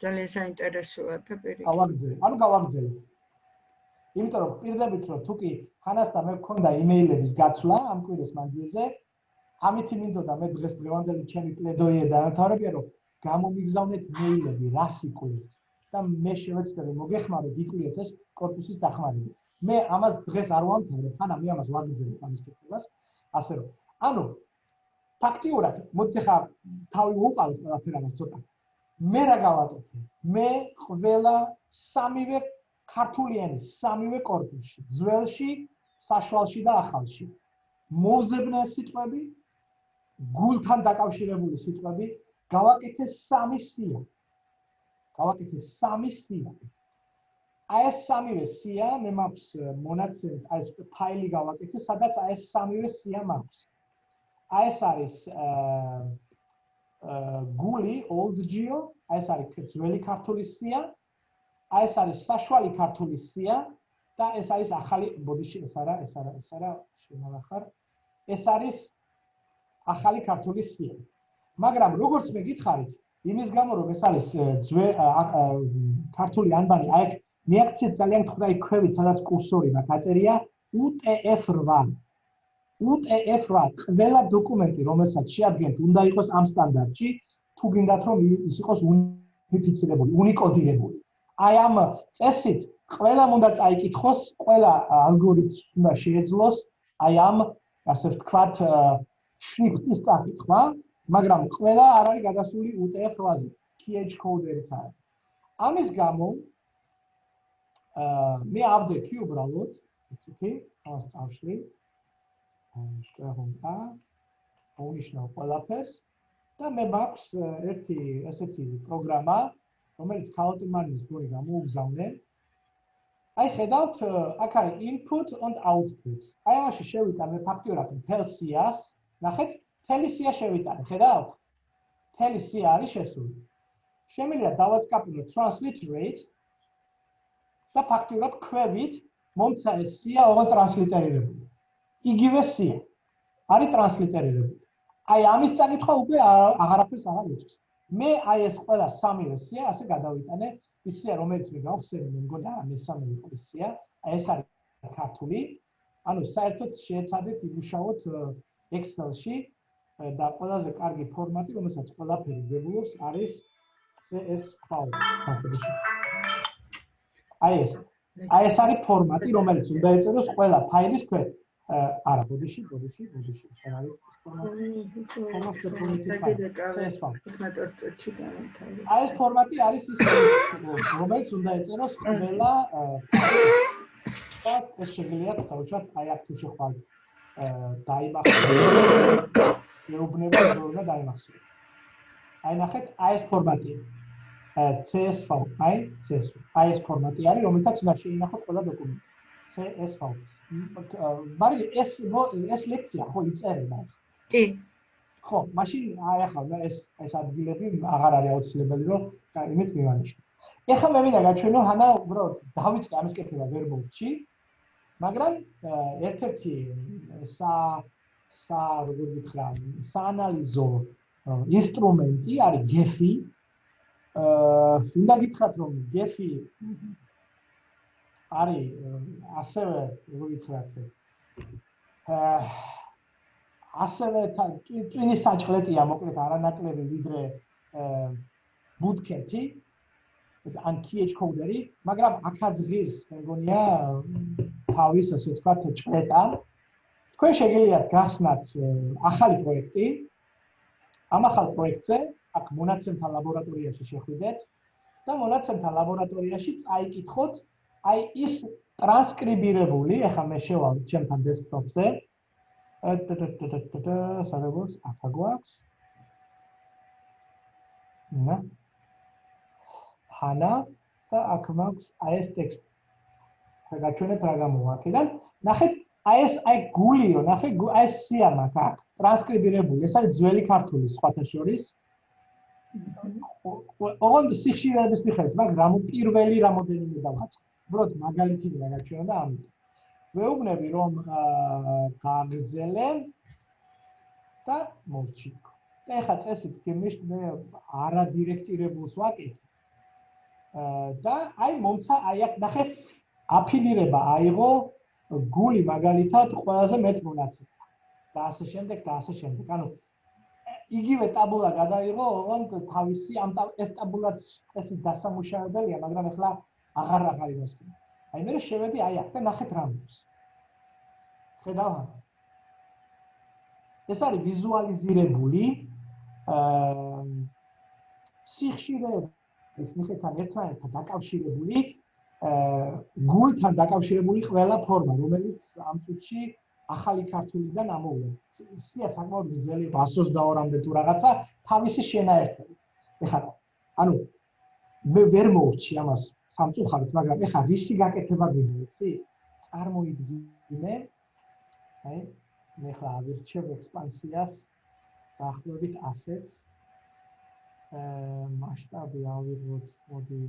ძალიან საინტერესოა და გავაგრძელე. გავაგრძელე. იმიტომ რომ პირდებით რომ თუ კი ხანასთან მე მქონდა იმეილების გაცვლა ამ კვირის მანძილზე, ამით მინდოდა მე დღევანდელი ჩემი პლედოიე დაამთავრებია, რომ გამომიგზავნეთ მეილები რა სიკვდილით და მე შევეცდები მოგეხმაროთ იკვლიეთ ეს კორპუსის დახმარება. მე ამას დღეს არ ვამთავრებ, ხანა მე ამას ვაგრძელებ ამის კეთებას, ასე რომ ანუ ფაქტიურად მოდით ხა თავი უყავთ ყველაფერ ამას ცოტა. მე რა გავაკეთე? მე ყველა სამივე ქართული ენის სამივე კორპუსში, ძველში, საშუალში და ახალში მოვძებნე სიტყვები, გულთან დაკავშირებული სიტყვები, გავაკეთე 3 სია. აი ეს სამივე სია მე მაქვს მონაცემით, აი ეს ფაილი გავაკეთე, სადაც აი ეს სამივე სია მაქვს. აი ეს არის გული old geo, აი ეს არის ძველი ქართული სია. აი ეს არის საშუალი ქართული სია და ეს არის ახალი ბოდიში, ეს არა, შემოვახარ. ეს არის ახალი ქართული სია. მაგრამ როგორც მე გითხარით, იმის გამო რომ ეს არის ქართული ანბანი, აი მეაქციეთ ძალიან თქვა იქ ქვევით, სადაც კურსორი მაქვს, აწერია UTF-8. UTF-8 ყველა დოკუმენტი, რომელსაც შეადგენთ, უნდა იყოს ამ სტანდარტში, თუ გინდათ რომ ის იყოს უნიფიცირებული, უნიკოდირებული. აი ამ წესით ყველამ უნდა წაიკითხოს, ყველა ალგორითმს უნდა შეეძლოს აი ამ ასე ვთქვათ შრიფტის წაკითხვა, მაგრამ ყველა არ არის გადასული UTF-8-ზე, KH code-ერიც არის. ამის გამო მე ავდექი უბრალოდ, იცით, ამას წავშლი. შევხონდა, უნიშნავ ყველაფერს და მე მაქვს ერთი ესეთი პროგრამა, რომელიც ქაოტიმანის გული გამოუგზავნე. აი ხედავთ, აქ არის input and output. აი ამაში შევიტანე ფაქტიურად მთელ სიას. ნახეთ, მთელი სია შევიტანე, ხედავთ? მთელი სია არის შესული. შემიძლია დავაწყაპინოთ translate rate და ფაქტიურად ქვევით მომცა ეს სია ოღონდ ტრანსლიტერირებული. იგივე სია არის ტრანსლიტერირებული. აი ამის წაკითხვა უკვე აღარაფერს აღარ იწვევს. მე აი ეს ყველა სამივე სია ასე გადავიტანე, ის სია რომელიც მე გავხსენე, მე მგონი არა მესამე იყო ის სია, აი ეს არის ქართული. ანუ საერთოდ შეეცადეთ იმუშაოთ Excel-ში და ყველაზე კარგი ფორმატი, რომელსაც ყველაფერი ვებულობს, არის CS file. აი ეს არის ფორმატი, რომელიც უნდა ეწეროს ყველა ფაილის ქვეშ. არა, ბოდიში, ეს არის CS file. აი ეს ფორმატი არის ის, რომელიც უნდა ეწეროს ყველა და ეს შეგიძლია თავშოთ აი აქ თუ შეხვალ დაიმახსოვროთ ეუბნება რომ დაიმახსოვროთ. აი ნახეთ, აი ეს ფორმატია. CS file, აი ეს ფორმატი არის, რომელთაც უნდა შეინახოთ ყველა დოკუმენტი. CS file. მაგრამ ეს ლექცია ხო იწერება. კი. ხო, მაშინ აი ახლა ეს ადგილები აღარ არის აუცილებელი რომ იმით მივანიშნო. ეხლა მე მინდა გაჩვენო ჰანა უბრალოდ დავიწყე ამის კეთება ვერ მოვჭი. მაგრამ ერთ-ერთი როგორ ვითხრა, საანალიზო ინსტრუმენტი არის GEFI. უნდა გითხრათ რომ GEFI არის ასევე როგორ ვითხრათ ასევე ტვინის საჭყლეტია მოკლედ არანაკლები ვიდრე bootcat-ი ან KH coderi, მაგრამ აქაც ღირს მე მგონია თავის ასე ვთქვათ ჭყლეტა. თქვენ შეგიძლიათ გახსნათ ახალი პროექტი. ამ ახალ პროექტზე აქ მონაცემთა ლაბორატორიაში შეხვიდეთ და მონაცემთა ლაბორატორიაში წაიკითხოთ აი ის ტრანსკრიბირებული, ახლა მე შევალ ჩემთან დესკტოპზე. საგებოს აქ გვაქვს. ნა ჰანა და აქ მაქვს აი ეს ტექსტი. გაჩვენეთ რა გამოვა აქედან. ნახეთ, აი გულიო, ნახე, აი ეს სიამაყ აქ ტრანსკრიბირებული. ეს არის ძველი ქართული სხვათა შორის. ოღონდ სიხშირეების მიხედვით, მაგრამ პირველი რამოდენიმე დავაწყო. უბრალოდ მაგალითი გადაჩვენა და ამიტომ. ვეუბნები რომ გააგრძელე და მოვჩიქო. და ეხლა წესით გემიშ მე არა დირექტირებულს ვაკეთებ. და აი მომცა აი აქ ნახე აფილირება აიღო გული მაგალითად ყველაზე მეტ მონაცემს. და ასე შემდეგ და ასე შემდეგ. ანუ იგივე ტაბულა გადაიღო, ოღონდ თავისი ეს ტაბულაც წესით დასამუშავებელია, მაგრამ ეხლა აღარ იმოსკენ. აი მე შევედი აი აქ და ნახეთ რა მოხდა. ხედავთ? ეს არის ვიზუალიზირებული სიხშირეების მიხედვით ერთმანეთთან დაკავშირებული გულთან დაკავშირებული ყველა ფორმა, რომელიც ამ წუთში ახალი ქართულიდან ამოვლენს. სია საკმაოდ გრძელი 122-მდე თუ რაღაცა თავისი შენაერთებით. ეხლა ანუ მე ვერ მოვჭი ამას სამწუხაროდ, მაგრამ ეხლა რისი გაკეთება გვინდა, წარმოიდგინე. აი, მე ხა ავირჩევ ექსპანსიას დაახლოებით 100-ს. მასშტაბი ავიღოთ, მოდი.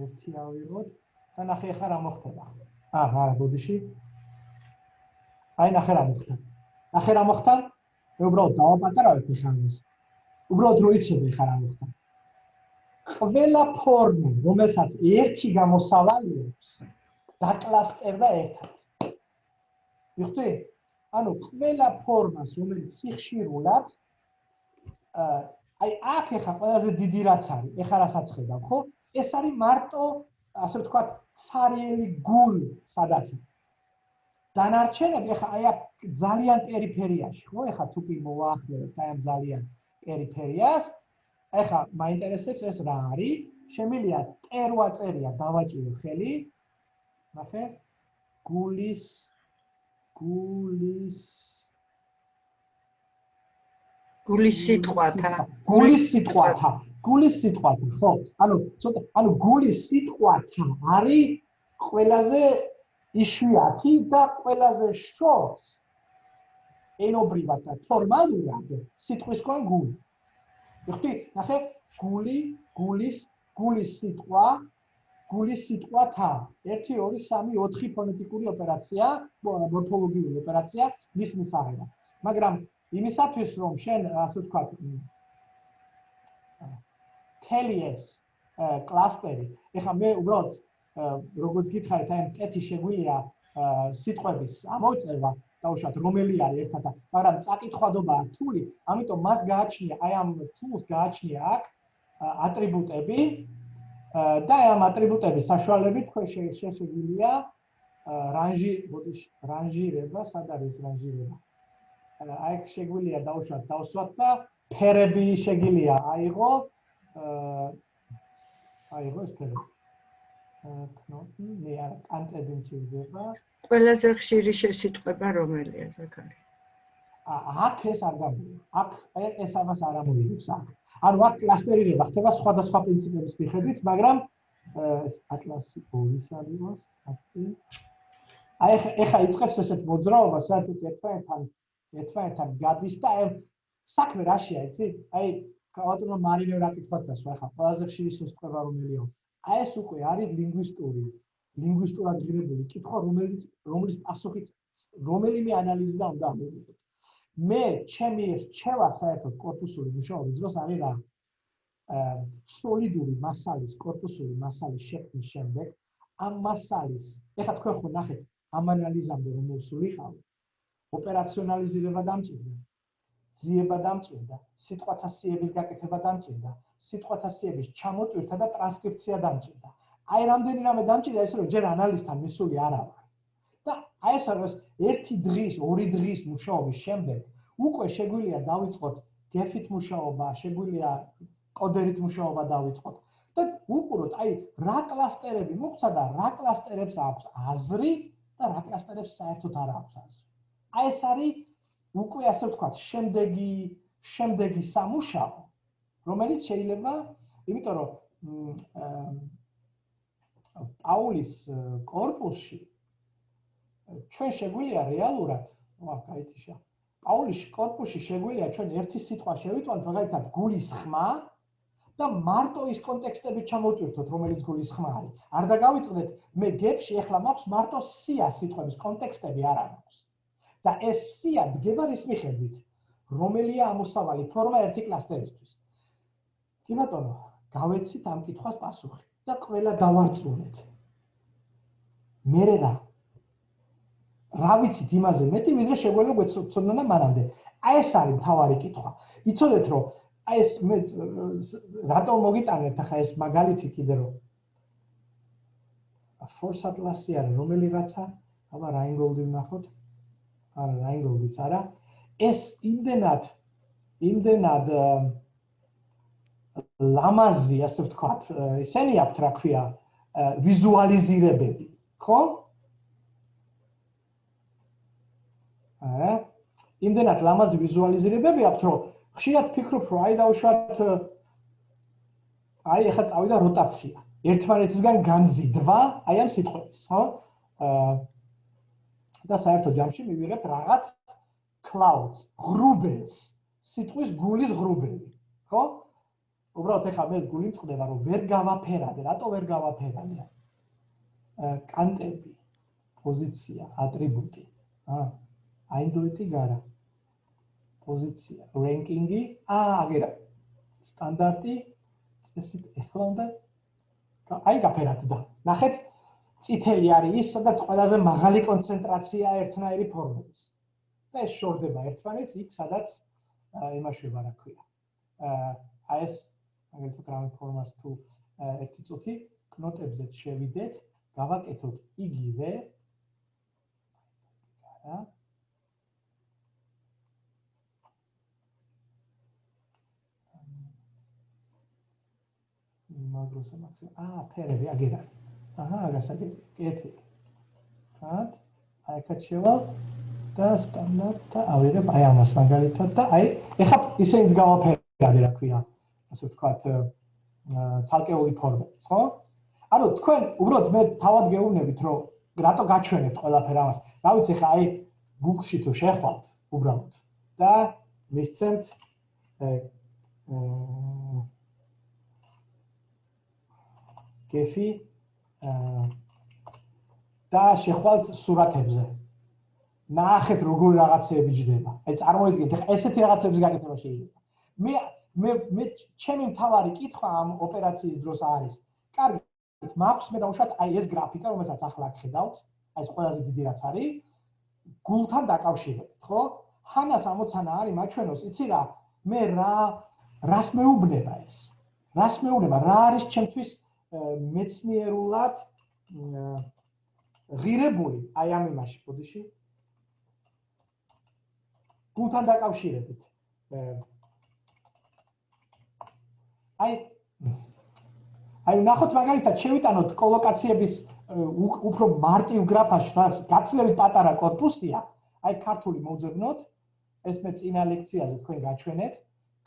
ერთი ავიღოთ და ნახე ხა რა მოხდება. აჰა, ბოდიში. აი ნახე რა მოხდა. ნახე რა მოხდა? მე უბრალოდ დავაპატარავებ ხა ეს. უბრალოდ რო იცოდე ხა რა მოხდა. ყველა ფორმა, რომელსაც ერთი გამოსავალი აქვს, დაკლასტერდა ერთად. ვიხდი? ანუ ყველა ფორმას, რომელიც სიხშირულად აი აქ ეხა ყველაზე დიდი რაც არის, ეხა რასაც ხედავ, ხო? ეს არის მარტო, ასე ვთქვათ, ცარიელი გული, სადაც. დანარჩენები ეხა აი აქ ძალიან პერიფერიაში, ხო? ეხა თუ კი მოვაახლოვებთ აი ამ ძალიან პერიფერიას, ეხა მაინტერესებს ეს რა არის? შემიძლია ტერვა წერია დავაჭირო ხელი. ნახე? გულის სიტყვათა. გულის სიტყვათა, ხო? ანუ გულის სიტყვათა არის ყველაზე იშვიათი და ყველაზე შორს ენობრივად და ფორმალურად სიტყვისგან გული. ვიხდი, ნახე, გულის სიტყვათა 1 2 3 4 ფონეტიკური ოპერაცია, მორფოლოგიური ოპერაცია მის მისაღებად. მაგრამ იმისათვის რომ შენ ასე ვთქვათ თელი ეს კლასტერი. ეხლა მე უბრალოდ როგორც გითხარით, აი მკეთი შეგვიძლია სიტყვების ამოწევა, დაუშვათ რომელი არის ერთად, მაგრამ წაკითხვადობაა რთული, ამიტომ მას გააჩნია, აი ამ თულს გააჩნია აქ ატრიბუტები და ამ ატრიბუტების საშუალებით თქვენ შეგვიძლია რანჟირება, სად არის რანჟირება? აი შეგვიძლია დავსვათ და ფერები შეგვიძლია აიღო ეს ფერები. მე არა კანტები მჭირდება. ყველაზე ხშირი შესიტყვება რომელია ზაქარი? აქ ეს არ გამოდის. აქ ეს ამას არ ამოიღებს აქ. ანუ აქ კლასტერირება ხდება სხვადასხვა პრინციპების მიხედვით, მაგრამ ეს ატლასი ოვის არის, აი ეხა იწყებს ესეთ მოძრაობა, სადაც ერთმანეთთან გადის და საქმე რაშია, იცი? აი ბატონო მარინე რა კითხვას დასვა, ეხა ყველაზე ხშირი შესიტყვება რომელია? აი ეს უკვე არის ლინგვისტურად ღირებული კითხვა, რომელიც პასუხით რომელიმე ანალიზი უნდა ამოვიღოთ. მე ჩემი რჩევა საერთოდ კორპუსული მუშაობის დროს არის რა? სოლიდური მასალის, კორპუსული მასალის შექმნის შემდეგ ამ მასალის, ეხლა თქვენ ხო ნახეთ ამ ანალიზამდე რომ მოსულიყავ, ოპერაციონალიზირება დამჭირდა, ძიება დამჭირდა, სიტყვათა სიების გაკეთება დამჭირდა, სიტყვათა სიების ჩამოტვირთა და ტრანსკრიფცია დამჭირდა. აი რამდენი რამე დამჭირდა ეს რომ ჯერ ანალიზთან მისული არა ვარ. და აი ეს არის ერთი დღის, ორი დღის მუშაობის შემდეგ უკვე შეგვიძლია დავიწყოთ გეფით მუშაობა, შეგვიძლია კოდერით მუშაობა დავიწყოთ და უყუროთ აი რა კლასტერები მოგვცა და რა კლასტერებს აქვს აზრი და რა კლასტერებს საერთოდ არ აქვს აზრი. აი ეს არის უკვე ასე ვთქვათ შემდეგი სამუშაო, რომელიც შეიძლება, იმიტომ რომ პაულის კორპუსში ჩვენ შეგვიძლია რეალურად, გაითიშა. პაულის კორპუსში შეგვიძლია ჩვენ ერთი სიტყვა შევიტანოთ, მაგალითად გულის ხმა და მარტო ის კონტექსტები ჩამოვტვირთოთ, რომელიც გულის ხმა არის. არ დაგავიწყდეთ, მე გებში ახლა მაქვს მარტო სია სიტყვების კონტექსტები არ აქვს. და ეს სია დგება რის მიხედვით, რომელია ამოსავალი ფორმა ერთი კლასტერისთვის. კი ბატონო, გავეცით ამ კითხვას პასუხი და ყველა დავარწმუნეთ. მერე რა ვიცით იმაზე მეტი, ვიდრე შეგვიძლია გვეცოდნა მანამდე. აი ეს არის მთავარი კითხვა. იცოდეთ რომ აი ეს მე რატომ მოგიტანეთ ახლა ეს მაგალითი კიდე რომ Force Atlas-ი არის რომელიღაცა, აბა Rheingold-ი ვნახოთ. არა, Rheingold-იც არა. ეს იმდენად ლამაზი, ასე ვთქვათ, ისენი აქვთ, რა ქვია, ვიზუალიზირებები, ხო? არა. იმდენად ლამაზი ვიზუალიზირებები აქვთ, რომ ხშირად ფიქრობ, რომ აი დავუშვათ აი ახლა წავიდა როტაცია. ერთმანეთისგან განზიდვა, აი ამ სიტყვების, ხო? და საერთო ჯამში მივიღებთ რაღაც clouds, ღრუბელს, სიტყვის გულის ღრუბელი, ხო? უბრალოდ ეხლა მე გული მწყდება, რომ ვერ გავაფერადე, რატო ვერ გავაფერადე? კანტები, პოზიცია, ატრიბუტი, აინდუიტი გარა. პოზიცია, რენკინგი, აგერა. სტანდარტი, წესით ეხლა უნდა აი გაფერადდა. ნახეთ, წითელი არის ის, სადაც ყველაზე მაღალი კონცენტრაცია ერთნაირი ფორმების. და ეს შორდება ერთმანეთს იქ, სადაც იმაშვება, რა ქვია. აი ეს მაგალითად რა ფორმას თუ ერთი წუთი კნოტებზეც შევიდეთ, გავაკეთოთ იგივე. არა. მაგროსა მაქსიმუმ. ფერები აგერ არის. აგასაგები. კეთილი. ხათ? აი კაჩევალ და სტანდარტა ავიღებ აი ამას მაგალითად და აი ეხლა ისინიც გავაფერადე, რა ქვია. ასე ვთქვათ, ცალკეული ფორმების, ხო? ანუ თქვენ უბრალოდ მე თავად გეუბნებით, რომ რატო გაჩვენებთ ყველაფერ ამას. რა ვიცი, ხა აი Google-ში თუ შეხვალთ უბრალოდ და მისცემთ გეფი და შეხვალთ სურათებზე. ნახეთ როგორი რაღაცეები ჯდება. აი წარმოიდგინეთ, ესეთი რაღაცების გაკეთება შეიძლება. მე ჩემი მთავარი კითხვა ამ ოპერაციის დროს არის. კარგი, მაქვს მე დავუშვათ აი ეს გრაფიკა, რომელსაც ახლა ხედავთ, აი ეს ყველაზე დიდი რაც არის, გულთან დაკავშირებით, ხო? ჰანას ამოცანა არის მაჩვენოს, იცი რა, მე რას მეუბნება ეს? რას მეუბნება? რა არის ჩემთვის მეცნიერულად ღირებული აი ამ იმაში, ბოდიში? გულთან დაკავშირებით. აი ნახოთ მაგალითად შევიტანოთ კოლოკაციების უფრო მარტივ გრაფაში, გაცილებით პატარა კორპუსია, აი ქართული მოვძებნოთ, ეს მე წინა ლექციაზე თქვენ გაჩვენეთ,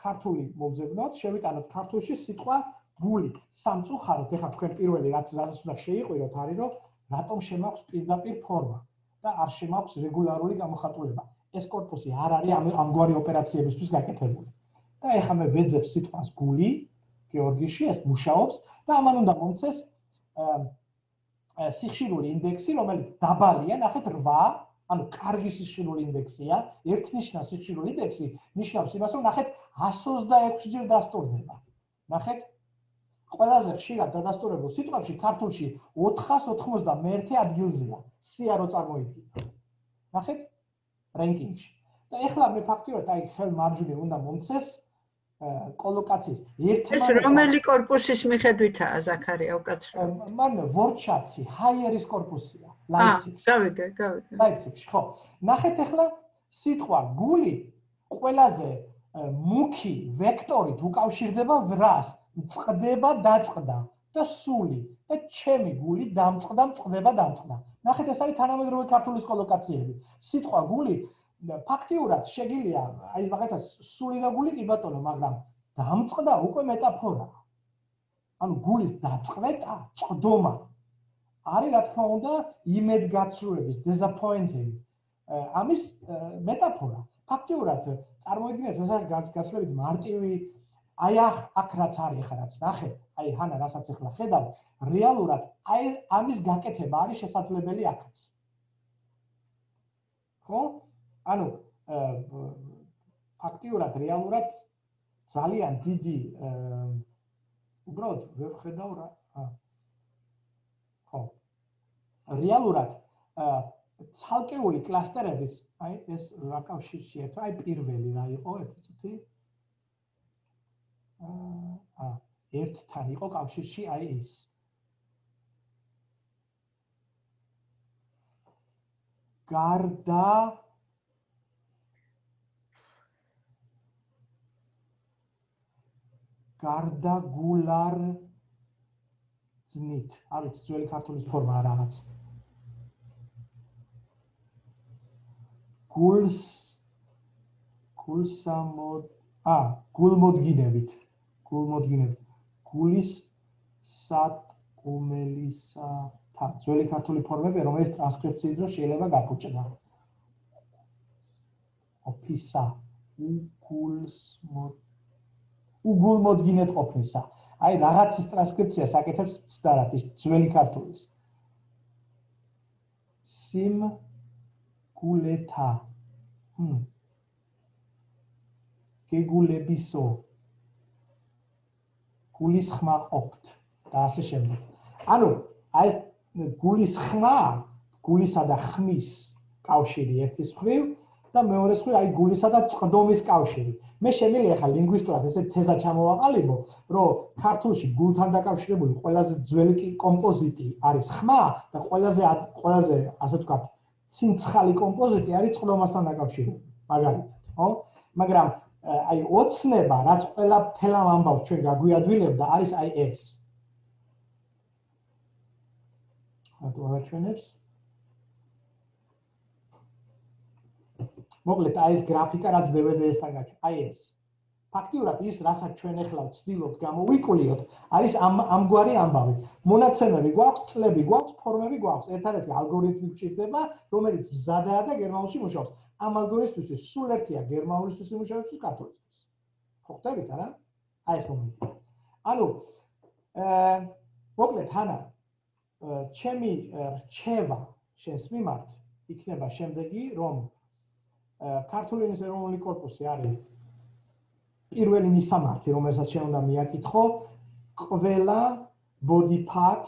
ქართული მოვძებნოთ, შევიტანოთ ქართულში სიტყვა გული, სამწუხაროდ, ეხლა თქვენ პირველი რაც უნდა შეიყვიროთ არის, რომ რატომ შემაქვს პირდაპირ ფორმა და არ შემაქვს რეგულარული გამოხატულება. ეს კორპუსი არ არის ამგვარი ოპერაციებისთვის გაკეთებული. და ეხლა მე ვეძებ სიტყვას გული, გეორგიში ეს მუშაობს და ამან უნდა მომცეს სიხშირული ინდექსი, რომელიც დაბალია, ნახეთ 8, ანუ კარგი სიხშირული ინდექსია, ერთნიშნა სიხშირული ინდექსი ნიშნავს იმას, რომ ნახეთ 126 ჯერ დასტურდება. ნახეთ? ყველაზე ხშირად დადასტურებულ სიტყვებში ქართულში 491 ადგილზეა, სია რო წარმოიდგინე. ნახეთ? რენკინგში. და ეხლა მე ფაქტიურად აი ხელ მარჯვნივ უნდა მომცეს კოლოკაციის ერთმანეთთან. ეს რომელი კორპუსის მიხედვითაა ზაქარია უკაცრავ? მან ვორჩაცი, ჰაიერის კორპუსია, ლაიფციგში. გავიგე. ლაიფციგში, ხო. ნახეთ ეხლა სიტყვა გული ყველაზე მუქი ვექტორით უკავშირდება ვრას, წყდება დაწყდა და სული და ჩემი გული დამწყდა, წყდება დამწყდა. ნახეთ ეს არის თანამედროვე ქართულის კოლოკაციები. სიტყვა გული ფაქტიურად შეგიძლია, აი მაგალითად სული და გული კი ბატონო, მაგრამ დამწყდა უკვე მეტაფორაა. ანუ გულის დაწყვეტა, წვდომა არის რა თქმა უნდა იმედგაცრუების disappointing ამის მეტაფორა. ფაქტიურად წარმოიდგინეთ, ეს არის გაცილებით მარტივი აი აქ რაც არის ახლა რაც ნახეთ, აი ჰანა რასაც ახლა ხედავ, რეალურად აი ამის გაკეთება არის შესაძლებელი აქაც. ხო? ანუ ფაქტიურად რეალურად ძალიან დიდი უბრალოდ ვერ ხედავ რა. ხო. რეალურად ცალკეული კლასტერების აი ეს რა კავშირშია თუ აი პირველი რა იყო ერთი წუთი ერთთან იყო კავშირში აი ეს გარდა გულარ ძნით არის ძველი ქართულის ფორმა რაღაც გულმოდგინებით გულის სატყუმელისათა ძველი ქართული ფორმები რომელიც ტრანსკრიფციის დროს შეიძლება გაფუჭდა ოფისა უგულმოდგინეთ ყოფნისა აი რაღაცის ტრანსკრიფციას აკეთებს ცდარად ის ძველი ქართულის სიმ გულეთა გეგულებისო გულის ხმა ყოფთ და ასე შემდეგ. ანუ აი გულის ხმა, გულისა და ხმის კავშირი ერთის მხრივ და მეორე მხრივ აი გულისა და წვდომის კავშირი. მე შემიძლია ახლა ლინგვისტურად ესე თეზა ჩამოვაყალიბო, რომ ქართულში გულთან დაკავშირებული ყველაზე ძველი კომპოზიტი არის ხმა და ყველაზე ასე ვთქვათ, ცინცხალი კომპოზიტი არის წვდომასთან დაკავშირებული. მაგალითად, ხო? მაგრამ აი ოცნება, რაც ყველა თელამ ამბავს ჩვენ გაგვიადვილებდა, არის აი ეს. რატო აღჩვენებს? მოკლედ აი ეს გრაფიკა, რაც DVD-სთან გაჩვენე, აი ეს. ფაქტიურად ის, რასაც ჩვენ ახლა ვცდილობთ გამოვიკვლიოთ, არის ამგვარი ამბავი. მონაცემები გვაქვს, წლები გვაქვს, ფორმები გვაქვს. ერთადერთი ალგორითმი გვჭირდება, რომელიც მზადაა და გერმანულში მუშაობს. ამ ალგორითმისთვის სულ ერთია გერმანულისთვის იმუშავებს თუ ქართულისთვის. ხო ხდებით არა? აი ეს მომენტი. ანუ მოკლედ ჰანა ჩემი რჩევა შენს მიმართ იქნება შემდეგი, რომ ქართული ენის ეროვნული კორპუსი არის პირველი მისამართი, რომელსაც შენ უნდა მიაკითხო, ყველა body part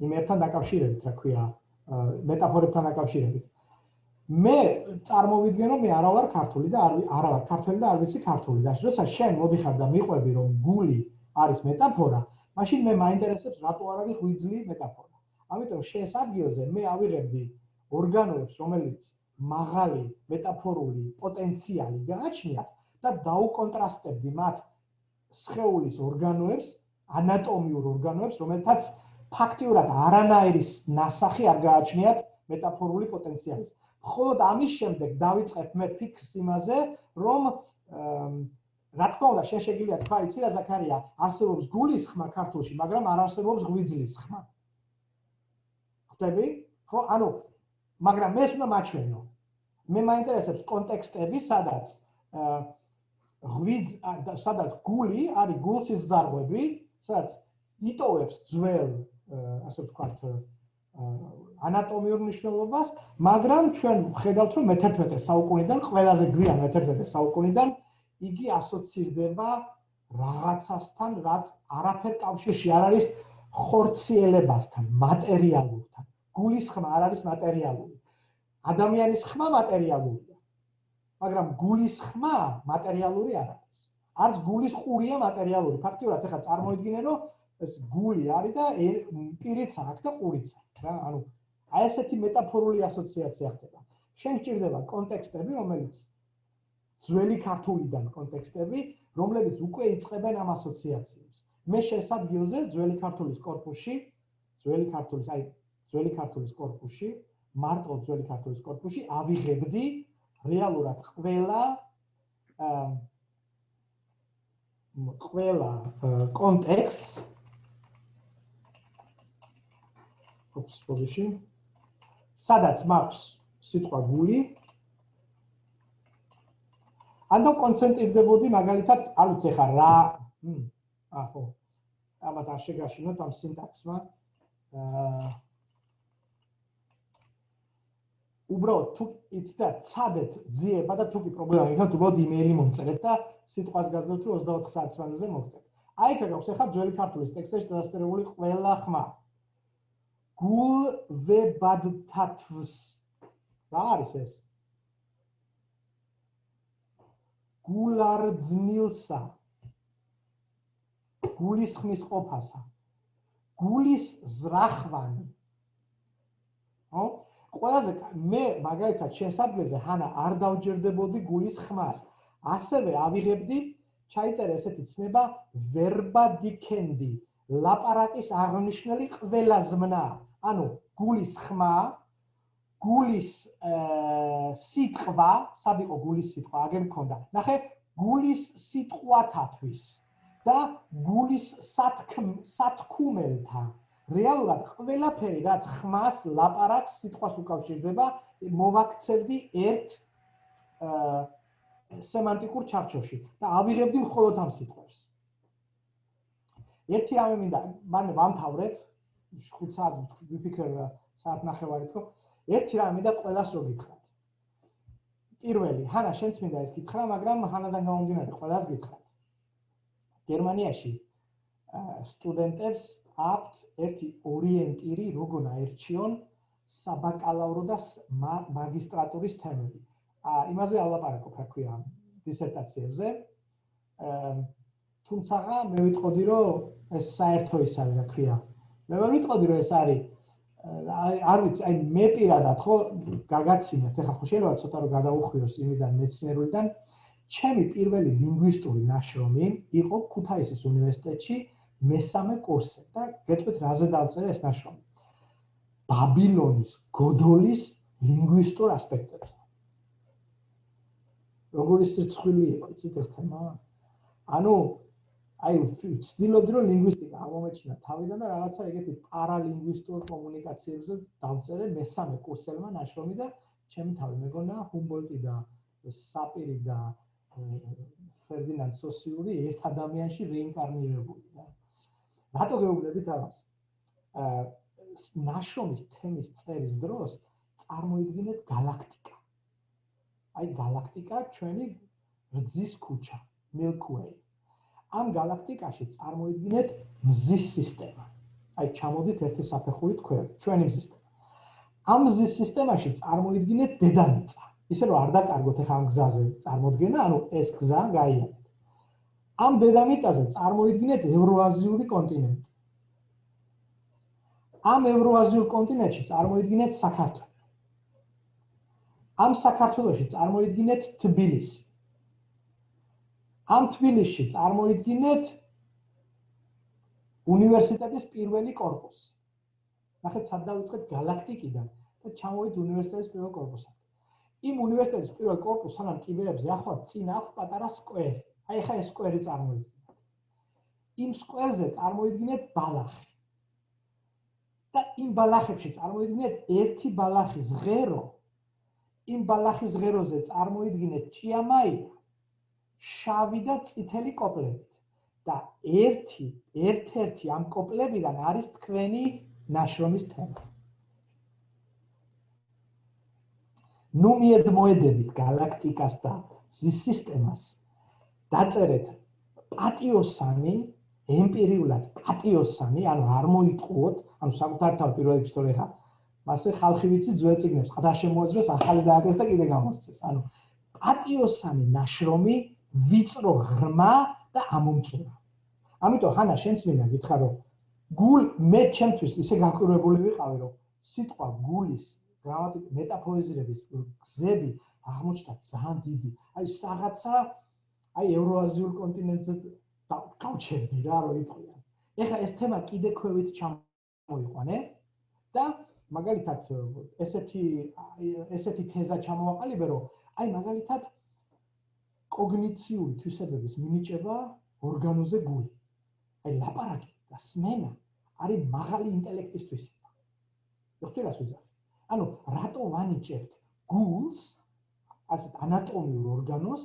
იმერთან დაკავშირებით, რა ქვია, მეტაფორებთან დაკავშირებით. მე წარმოვიდგენ, რომ მე არა ვარ ქართული და არა ვარ ქართველი და არ ვიცი ქართული. და როცა შენ მოდიხარ და მიყვები, რომ გული არის მეტაფორა, მაშინ მე მაინტერესებს, რატო არ არის ღვიძლი მეტაფორა. ამიტომ შენს ადგილზე მე ავიღებდი ორგანოებს, რომელიც მაღალი მეტაფორული პოტენციალი გააჩნიათ და დაუკონტრასტებდი მათ სხეულის ორგანოებს, ანატომიურ ორგანოებს, რომელთაც ფაქტიურად არანაირი ნასახი არ გააჩნიათ მეტაფორული პოტენციალის. მხოლოდ ამის შემდეგ დავიწყებ მე ფიქრს იმაზე, რომ რა თქმა უნდა, შენ შეგიძლია თქვა, იცი რა ზაქარია, არსებობს გულის ხმა ქართულში, მაგრამ არ არსებობს ღვიძლის ხმა. ხვდები? ხო, ანუ მაგრამ მე უნდა მაჩვენო. მე მაინტერესებს კონტექსტები, სადაც გული არის გულსის ძარღვები, სადაც იტოვებს ძველ, ასე ვთქვათ, ანატომიურ მნიშვნელობას, მაგრამ ჩვენ ხედავთ, რომ მე-11 საუკუნიდან, ყველაზე გვიან მე-11 საუკუნიდან იგი ასოცირდება რაღაცასთან, რაც არაფერ კავშირში არ არის ხორციელებასთან, მატერიალურთან. გულის ხმა არ არის მატერიალური. ადამიანის ხმა მატერიალურია. მაგრამ გულის ხმა მატერიალური არ არის. არც გულის ყურია მატერიალური. ფაქტიურად ეხლა წარმოიდგინე, რომ ეს გული არის და პირიც აქვს და ყურიც აქვს, რა. ანუ აი ესეთი მეტაფორული ასოციაცია ხდება. შენ გჭირდება კონტექსტები, რომელიც ძველი ქართულიდან კონტექსტები, რომლებიც უკვე იწყებენ ამ ასოციაციებს. მე შენს ადგილზე ძველი ქართულის კორპუსში, მარტო ძველი ქართულის კორპუსში ავიღებდი რეალურად ყველა კონტექსტს სადაც მაქვს სიტყვა გული, ანუ კონცენტრირდებოდი მაგალითად, არ ვიცი ხა რა, ხო, ამათ არ შეგაშინოთ ამ სინტაქსმა. უბრალოდ თუ იცდა ცადეთ ძიება და თუკი პრობლემა იქნება, უბრალოდ იმეილი მომწერეთ და სიტყვას გაძლევთ, რომ 24 საათის მანძილზე მოგწერთ. აი ეგ გაქვს ახლა ძველი ქართულის ტექსტებში დადასტურებული ყველა ხმა. გულვებადთათვს. რა არის ეს? გულარძნილსა. გულის ხმის ყოფასა. გულის ზრახვანი. ხო? ყველაზე მე მაგალითად შენს ადგილზე ჰანა არ დავჯერდებოდი გულის ხმას. ასევე ავიღებდი, ჩაიწერე ესეთი ცნება verba dicendi, ლაპარაკის აღნიშნული ყველა ზმნა. ანუ გულის ხმა, გულის სიტყვა, სად იყო გულის სიტყვა, აგერ მქონდა. ნახე, გულის სიტყვათათვის და გულის სათქმელთა. რეალურად ყველაფერი, რაც ხმას, ლაპარაკს, სიტყვას უკავშირდება, მოვაქცევდი ერთ სემანტიკურ ჩარჩოში და ავიღებდი მხოლოდ ამ სიტყვებს. ერთი რამე მინდა, მაგრამ ვამთავრებ, 5 საათი ვიფიქრე საათნახევარი თქო. ერთი რამე მინდა ყველას რო გითხრათ. პირველი, ჰანა, შენც მინდა ეს გითხრა, მაგრამ ჰანადან გამომდინარე ყველას გითხრათ. გერმანიაში სტუდენტებს აქვთ ერთი ორიენტირი, როგორ აერჩიონ საბაკალავრო და მაგისტრატურის თემები. იმაზე ალაპარაკობ, რა ქვია, დისერტაციებზე. თუმცა მე ვიტყოდი, რომ ეს საერთო ის არის, რა ქვია. მე ვერ ვიტყოდი, რომ ეს არის არ ვიცი, აი მე პირადად ხო გაგაცინებთ, ეხლა ხო შეიძლება ცოტა რომ გადაუხვიოს იმიდან მეცნიერულიდან. ჩემი პირველი ლინგვისტური ნაშრომი იყო ქუთაისის უნივერსიტეტში მესამე კურსზე და გეტყვით რაზე დავწერე ეს ნაშრომი. ბაბილონის გოდოლის ლინგვისტურ ასპექტებზე. როგორი სირცხვილი იყო, იცით ეს თემა? ანუ აი ვცდილობდი რომ ლინგვისტიკა აღმოჩნდა თავიდან და რაღაცა ეგეთი პარალინგვისტურ კომუნიკაციებზე დავწერე მესამე კურსელმა ნაშრომი და ჩემი თავი მეგონა ჰუმბოლტი და საპირი და ფერდინანდ სოსიური ერთ ადამიანში რეინკარნირებული და რატო გეუბნებით ამას? ნაშრომის თემის წერის დროს წარმოიდგინეთ გალაქტიკა. აი გალაქტიკა ჩვენი რძის ქუჩა, Milky Way. ამ galaktikაში წარმოიდგინეთ მზის სისტემა. აი ჩამოდით ერთი საფეხურით ქვევით, ჩვენი მზის სისტემა. ამ მზის სისტემაში წარმოიდგინეთ დედამიწა. ისე რომ არ დაკარგოთ ახლა ამ გზაზე წარმოდგენა, ანუ ეს გზა გაიარეთ. ამ დედამიწაზე წარმოიდგინეთ ევროაზიული კონტინენტი. ამ ევროაზიულ კონტინენტში წარმოიდგინეთ საქართველო. ამ საქართველოში წარმოიდგინეთ თბილისი. ამ თბილისში წარმოიდგინეთ უნივერსიტეტის პირველი კორპუსი. ნახეთ, სად დავიწყეთ galaktikიდან და ჩამოვიდეთ უნივერსიტეტის პირველ კორპუსამდე. იმ უნივერსიტეტის პირველ კორპუსს სანამ კიბეებზე ახლა წინ აქვს პატარა სკვერი. აი ხა ეს სკვერი წარმოიდგინეთ. იმ სკვერზე წარმოიდგინეთ ბალახი. და იმ ბალახებში წარმოიდგინეთ ერთი ბალახის ღერო. იმ ბალახის ღეროზე წარმოიდგინეთ ჭიამაია, შავი და წითელი კოპლებით. და ერთ-ერთი ამ კოპლებიდან არის თქვენი ნაშრომის თემა. ნუ მიედმოედებით galaktikas და მზის სისტემას. დაწერეთ პატიოსანი, ემპირიულად პატიოსანი, ანუ არ მოიტყუოთ, ანუ საკუთარ თავ პირველ რიგში თორე ხა მასე ხალხი ვიცი ძველ წიგნებს ხდა შემოაძრეს, ახალი დააკრეს და კიდე გამოსცეს. ანუ პატიოსანი ნაშრომი, ვიწრო ღრმა და ამომწურა. ამიტომ ხანა შენც მინდა გითხრა რომ მე ჩემთვის ისე გაკვირვებული ვიყავი რომ სიტყვა გულის გრამატიკა მეტაფორიზირების გზები აღმოჩნდა ძალიან დიდი. აი რაღაცა აი ევროაზიულ კონტინენტზე გავჩერდი რა რომ იტყვიან. ეხლა ეს თემა კიდე ქვევით ჩამოიყვანე და მაგალითად ესეთი თეზა ჩამოვაყალიბე რომ აი მაგალითად კოგნიციული თვისებების მინიჭება ორგანოზე გული. აი ლაპარაკი და სმენა არის მაღალი ინტელექტის თვისება. ხოთი რას ვიზარდე? ანუ რატო ვანიჭებთ გულს, ასეთ ანატომიურ ორგანოს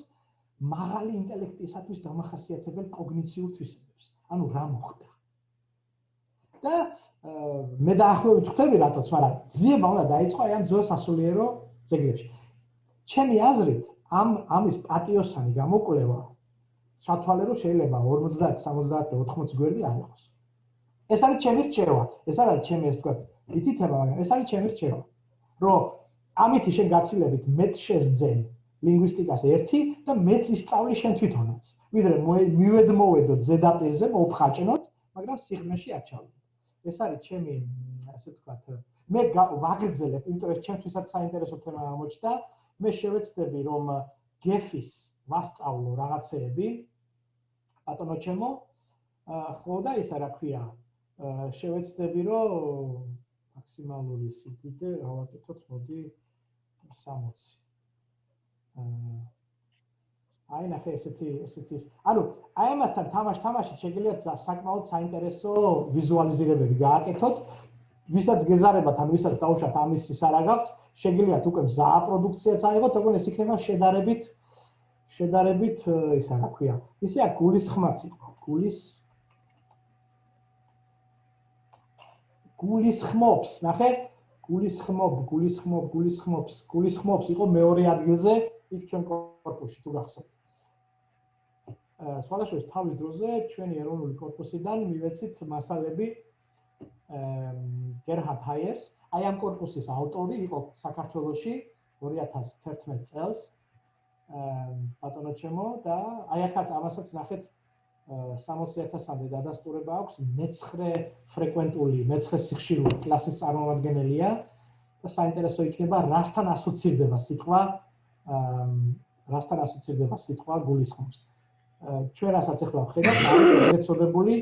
მაღალი ინტელექტისათვის დამახასიათებელ კოგნიციურ თვისებებს? ანუ რა მოხდა? და მე დაახლოებით ხვდები რატოც, მაგრამ ძიება უნდა დაიწყო აი ამ ძველ სასულიერო ძეგლებში. ჩემი აზრით ამის პატიოსანი გამოკვლევა სათვალე რომ შეიძლება 50, 70 და 80 გვერდი არ იყოს. ეს არის ჩემი რჩევა, ეს არ არის ჩემი ეს თქვა ითითება, მაგრამ ეს არის ჩემი რჩევა. რომ ამითი შენ გაცილებით მეც შეძენ ლინგვისტიკას ერთი და მეც ისწავლი შენ თვითონაც. ვიდრე მივედმოვედოთ ზედაპირზე, მოვხაჭნოთ, მაგრამ სიღრმეში არ ჩავიდეთ. ეს არის ჩემი ასე ვთქვათ, მე ვაგრძელებ, იმიტომ რომ ჩემთვისაც საინტერესო თემა აღმოჩნდა, მე შევეცდები რომ გეფის ვასწავლო რაღაცეები, ბატონო ჩემო, ხო და ის რა ქვია, შევეცდები რომ მაქსიმალური სიდიდე ავაკეთოთ, მოდი 60. აი ნახე ესეთი ანუ აი ამასთან თამაშით შეგიძლიათ საკმაოდ საინტერესო ვიზუალიზირებები გააკეთოთ, ვისაც გეზარებათ, ან ვისაც დაუშვათ ამის ის არ აგაქვთ, შეგიძლიათ უკვე მზაა პროდუქციაც აიღოთ, თქო ეს იქნება შედარებით ის რა ქვია. ისე აქ გულისხმაც იყო, გულისხმობს, ნახე? გულისხმობს იყო მეორე ადგილზე იქ ჩვენ კორპუსში თუ გახსოვთ. სხვადასხვა თავის დროზე ჩვენი ეროვნული კორპუსიდან მივეცით მასალები გერჰარდ ჰაიერს, აი ამ კორპუსის ავტორი იყო საქართველოში 2011 წელს. ბატონო ჩემო და აი ახაც ამასაც ნახეთ 60,000-მდე დადასტურება აქვს, მე-9 ფრეკვენტული, მე-9 სიხშირული კლასის წარმომადგენელია და საინტერესო იქნება რასთან ასოცირდება სიტყვა გულისხმობს. ჩვენ რასაც ახლა ვხედავთ, არის ეგრეთ წოდებული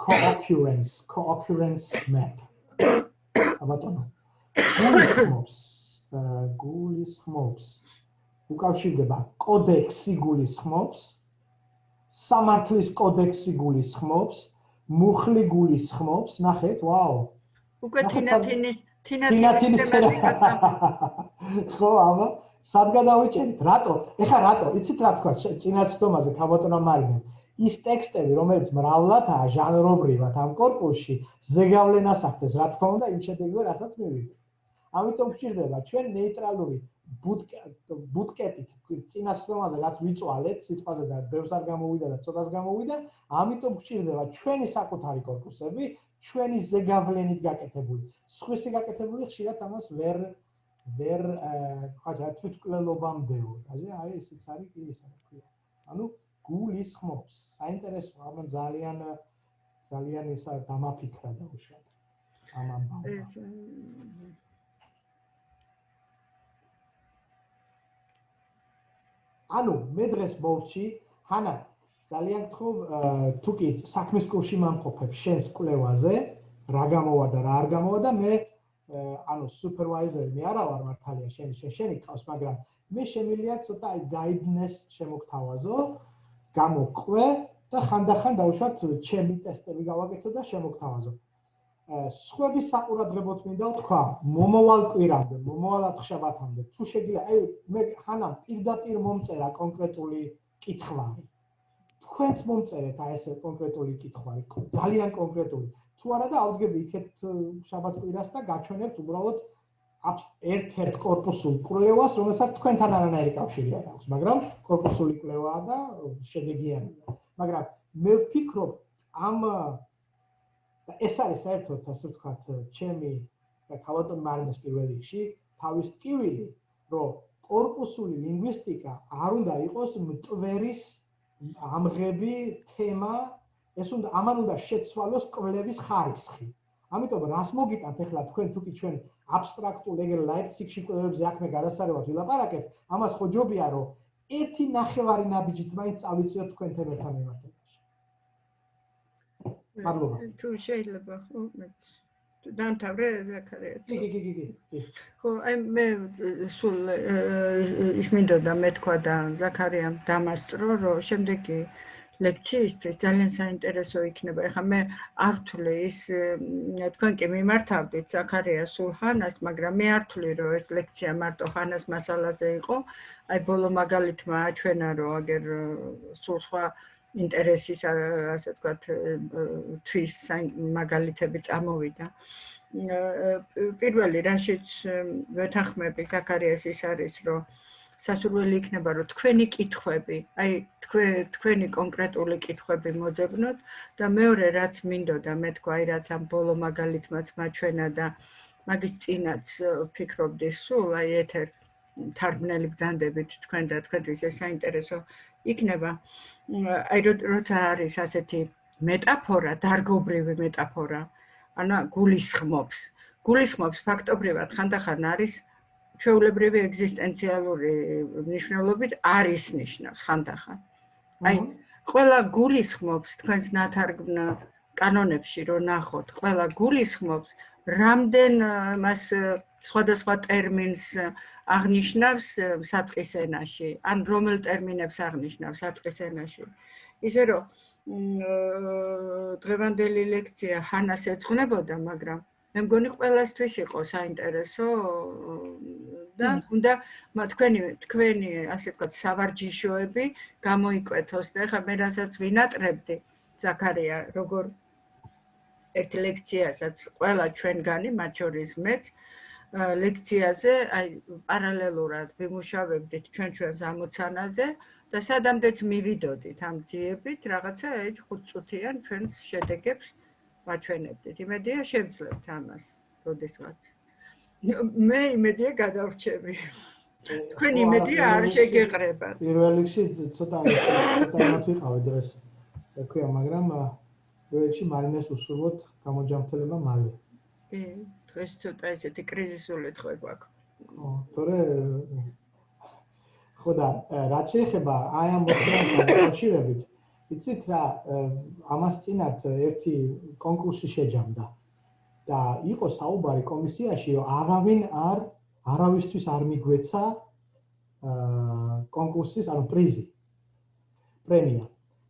co-occurrence map. ბატონო, გულისხმობს უკავშირდება კოდექსი გულისხმობს, სამართლის კოდექსი გულისხმობს, მუხლი გულისხმობს, ნახეთ, ვაუ. უკვე თინათინის ხო, ამა სად გადავიჭერით? რატო? ეხლა რატო? იცით რა თქვა წინაცდომაზე ქაბატონო მარინო? ის ტექსტები, რომელიც მრავლადაა ჟანრობრივად ამ კორპუსში, ზეგავლენას ახდენს, რა თქმა უნდა, იმ შედეგზე, რასაც მივიღეთ. ამიტომ გვჭირდება ჩვენ ნეიტრალური ბუტკეტით წინასწარმაზე რაც ვიწვალეთ სიტყვაზე და ბევრს არ გამოვიდა და ცოტას გამოვიდა, ამიტომ გვჭირდება ჩვენი საკუთარი корпуსები, ჩვენი ზეგავლენით გაკეთებული. სხვისი გაკეთებული ხშირად ამას ვერ ხაჭა თვითკვლელობამდეო. აი ესეც არის კი ისა რა ქვია. ანუ გულისხმობს. საინტერესო ამან ძალიან ისა დამაფიქრა და უშუალოდ ამ ამბავს. ანუ მე დღეს მოვჭი, ჰანა, ძალიან გთხოვ, თუ კი საქმის კურსში მომყოფებ შენს კვლევაზე, რა გამოვა და რა არ გამოვა და მე ანუ სუპერვაიზერი მე არა ვარ მართალია შენი ყავს, მაგრამ მე შემიძლია ცოტა აი გაიდნეს შემოგთავაზო, გამოყვე და ხანდახან დავუშვათ ჩემი ტესტები გავაკეთო და შემოგთავაზო. სხვების საყურადღებოდ მინდა თქვა, მომავალ კვირამდე, მომავალ ათშაბათამდე, თუ შეგიძლია, აი მე ხანამ პირდაპირ მომწერა კონკრეტული კითხვარი. თქვენც მომწერეთ აი ეს კონკრეტული კითხვარი, ძალიან კონკრეტული. თუ არა და ავდგები იქეთ შაბათ-კვირას და გაჩვენებთ უბრალოდ ერთ-ერთ корпуსულ კვლევას, რომელსაც თქვენთან არანაირი კავშირი არ აქვს, მაგრამ корпуსული კვლევაა და შედეგიანია. მაგრამ მე ვფიქრობ, ეს არის საერთოდ ასე ვთქვათ, ჩემი ქალბატონ მარინოს პირველ რიგში თავის ტკივილი, რომ корпуსული ლინგვისტიკა არ უნდა იყოს მტვერის ამღები თემა, ამან უნდა შეცვალოს კვლევის ხარისხი. ამიტომ რას მოგიტანთ ახლა თქვენ თუ კი ჩვენ აბსტრაქტულ ეგრე ლაიფციგში კვლევებზე აქ მე გადასარევად ვილაპარაკებ, ამას ხო ჯობია რომ ერთი ნახევარი ნაბიჯით მაინც წავიწიოთ თქვენ თემებთან მიმართებაში. მადლობა. თუ შეიძლება ხო დამთავრე ზაქარია. კი. ხო, აი მე სულ ის მინდოდა მეთქვა და ზაქარიამ დამასწრო, რომ შემდეგი ლექციისთვის ძალიან საინტერესო იქნება. ეხლა მე არ ვთვლი ის თქვენ კი მიმართავდით ზაქარია სულ ხანას, მაგრამ მე არ ვთვლი რომ ეს ლექცია მარტო ხანას მასალაზე იყო. აი ბოლო მაგალითმა აჩვენა რომ აგერ სულ სხვა ინტერესის ასე ვთქვათ თვის მაგალითები წამოვიდა. პირველი რაშიც ვეთანხმები ზაქარიას ის არის რომ სასურველი იქნება რომ თქვენი კითხვები, აი თქვენი კონკრეტული კითხვები მოძებნოთ და მეორე რაც მინდოდა მეთქვა, აი რაც ამ ბოლო მაგალითმაც მაჩვენა და მაგის წინაც ვფიქრობდი სულ, აი ეთერ თარგმნელი ბრძანდებით თქვენ და თქვენთვის ეს საინტერესო იქნება. აი როცა არის ასეთი მეტაფორა, დარგობრივი მეტაფორა, ანუ გულისხმობს ფაქტობრივად ხანდახან არის ჩვეულებრივი ეგზისტენციალური მნიშვნელობით არის ნიშნავს ხანდახან. აი ყველა გულისხმობს თქვენს ნათარგმნ კანონებში რო ნახოთ, ყველა გულისხმობს რამდენ მას სხვადასხვა ტერმინს აღნიშნავს საწყის ენაში, ან რომელ ტერმინებს აღნიშნავს საწყის ენაში. ისე რომ დღევანდელი ლექცია ჰანას ეძღვნებოდა, მაგრამ მე მგონი ყველასთვის იყო საინტერესო და უნდა თქვენი ასე ვთქვათ სავარჯიშოები გამოიკვეთოს და ეხლა მე რასაც ვინატრებდი ზაქარია როგორ ერთ ლექციასაც ყველა ჩვენგანი მათ შორის მეც ლექციაზე აი პარალელურად ვიმუშავებდით ჩვენს ამოცანაზე და სადამდეც მივიდოდით ამ ძიებით რაღაცა 5 წუთიან ჩვენს შედეგებს ვაჩვენებდით. იმედია შევძლებთ ამას, როდესღაც. მე იმედია გადავრჩები. თქვენ იმედია არ შეგეყრებათ. პირველ რიგში ცოტა ვიყავი დღეს. თქვია, მაგრამ პირველ რიგში მარინეს უსურვოთ გამოჯანმრთელება მალე. კი, დღეს ცოტა ესეთი კრიზისული დღე გვაქვს. თორე ხო და რაც შეეხება აი ამ მოთხრობასთან დაკავშირებით, იცით რა, ამას წინათ ერთი კონკურსი შეჯამდა და იყო საუბარი კომისიაში, რომ არავისთვის არ მიგვეცა კონკურსის, ანუ პრიზი, პრემია.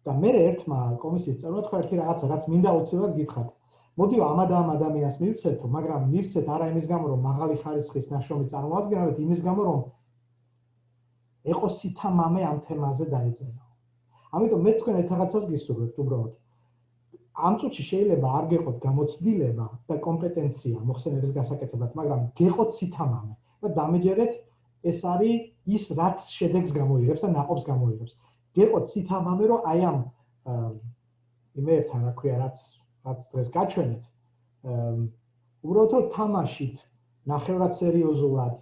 და მე ერთმა კომისიის წევრმა თქვა ერთი რაღაცა, რაც მინდა აუცილებლად გითხრათ. მოდიო ამ ადამიანს მივცეთო, მაგრამ მივცეთ არა იმის გამო, რომ მაღალი ხარისხის ნაშრომი წარმოადგენავთ, იმის გამო, რომ ეყო სითამამე ამ თემაზე დაეწერა. ამიტომ მე თქვენ ერთ რაღაცას გისურვებთ უბრალოდ. ამ წუთში შეიძლება არ გეყოთ გამოცდილება და კომპეტენცია მოხსენების გასაკეთებად, მაგრამ გეყოთ სითამამე და დამეჯერეთ ეს არის ის რაც შედეგს გამოიღებს და ნაყოფს გამოიღებს. გეყოთ სითამამე რომ აი ამ იმერთან რა ქვია რაც დღეს გაჩვენეთ უბრალოდ რომ თამაშით ნახევრად სერიოზულად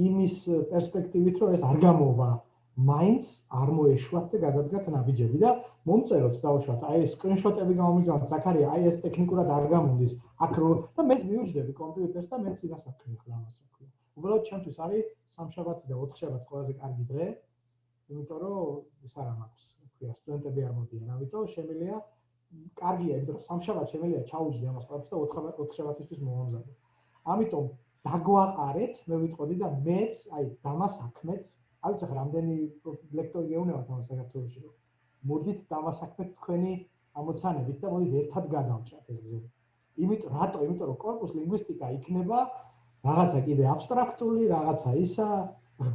იმის პერსპექტივით რომ ეს არ გამოვა მაინც არ მოეშვათ და გადადგათ ნაბიჯები და მომწეროთ დავუშვათ აი ეს სკრინშოტები გამომიგზავნოთ ზაქარია აი ეს ტექნიკურად არ გამოდის აქ რო და მე მივიჯდები კომპიუტერს და მეც იმას ვქნი ხოლმე ამას ვქნი უბრალოდ ჩემთვის არის სამშაბათი და ოთხშაბათი ყველაზე კარგი დღე იმიტომ რომ ის არ მაქვს თქვია სტუდენტები არ მოდიან ამიტომ შემიძლია კარგია იმიტომ რომ სამშაბათს შემიძლია ჩაუჯდე ამას ყველაფერს და ოთხშაბათისთვის მომამზადო ამიტომ დაგვაყარეთ მე ვიტყოდი და მეც აი დამასაქმეთ არ ვიცი რამდენი ლექტორი გეუნებათ ამ საქართველოში რომ მოდით დამასაქმეთ თქვენი ამოცანებით და მოდით ერთად გადავჭრათ ეს გზები. იმიტომ რომ კორპუს ლინგვისტიკა იქნება რაღაცა კიდე აბსტრაქტული, რაღაცა ისა,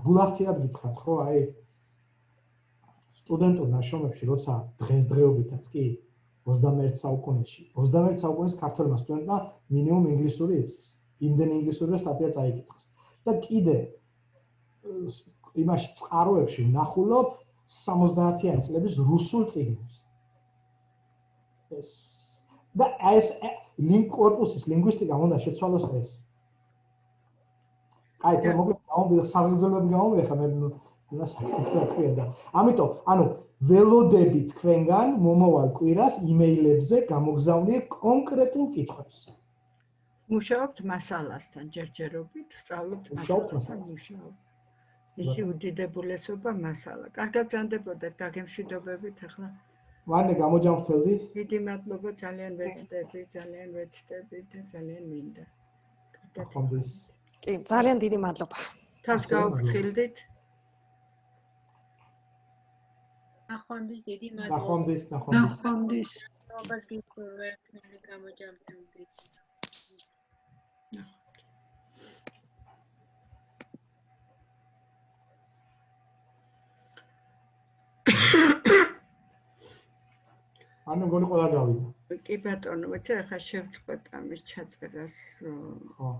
გულახდიად გითხრათ, ხო, აი სტუდენტურ ნაშრომებში როცა დღესდღეობითაც კი 21 საუკუნეში, 21 საუკუნის ქართველმა სტუდენტმა მინიმუმ ინგლისური იცის. იმდენი ინგლისური სტატია წაიკითხოს. და კიდე იმაში წყაროებში ვნახულობ 70-იანი წლების რუსულ წიგნებს. და ეს კორპუსის ლინგვისტიკა უნდა შეცვალოს ეს. აი, თუ მოკლედ გამომივიღე საგრძელოები გამომივიღე, მე იმას აკვირდა და ამიტომ, ანუ ველოდები თქვენგან მომავალ კვირას იმეილებზე გამოგზავნიე კონკრეტულ კითხვებს. მუშაობთ მასალასთან ჯერჯერობით, სწავლობთ მასალასთან მუშაობთ. ისი უდიდებულესობა მასალა. კარგად განდებოდეთ დაგემშვიდობებით ახლა. ვანე გამოჯამრთელდი? დიდი მადლობა, ძალიან ვეცდები და ძალიან მინდა. ახონდის. კი, ძალიან დიდი მადლობა. თავს გავფრთხილდით. ახონდის დიდი მადლობა. ახონდის. მადლობას გიქვევთ, მე გამოჯამრთელდით. ანუ გონი ყველა გავიდა. კი ბატონო, ვიცი ახლა შევწყვეტ ამის ჩაწერას. ხო.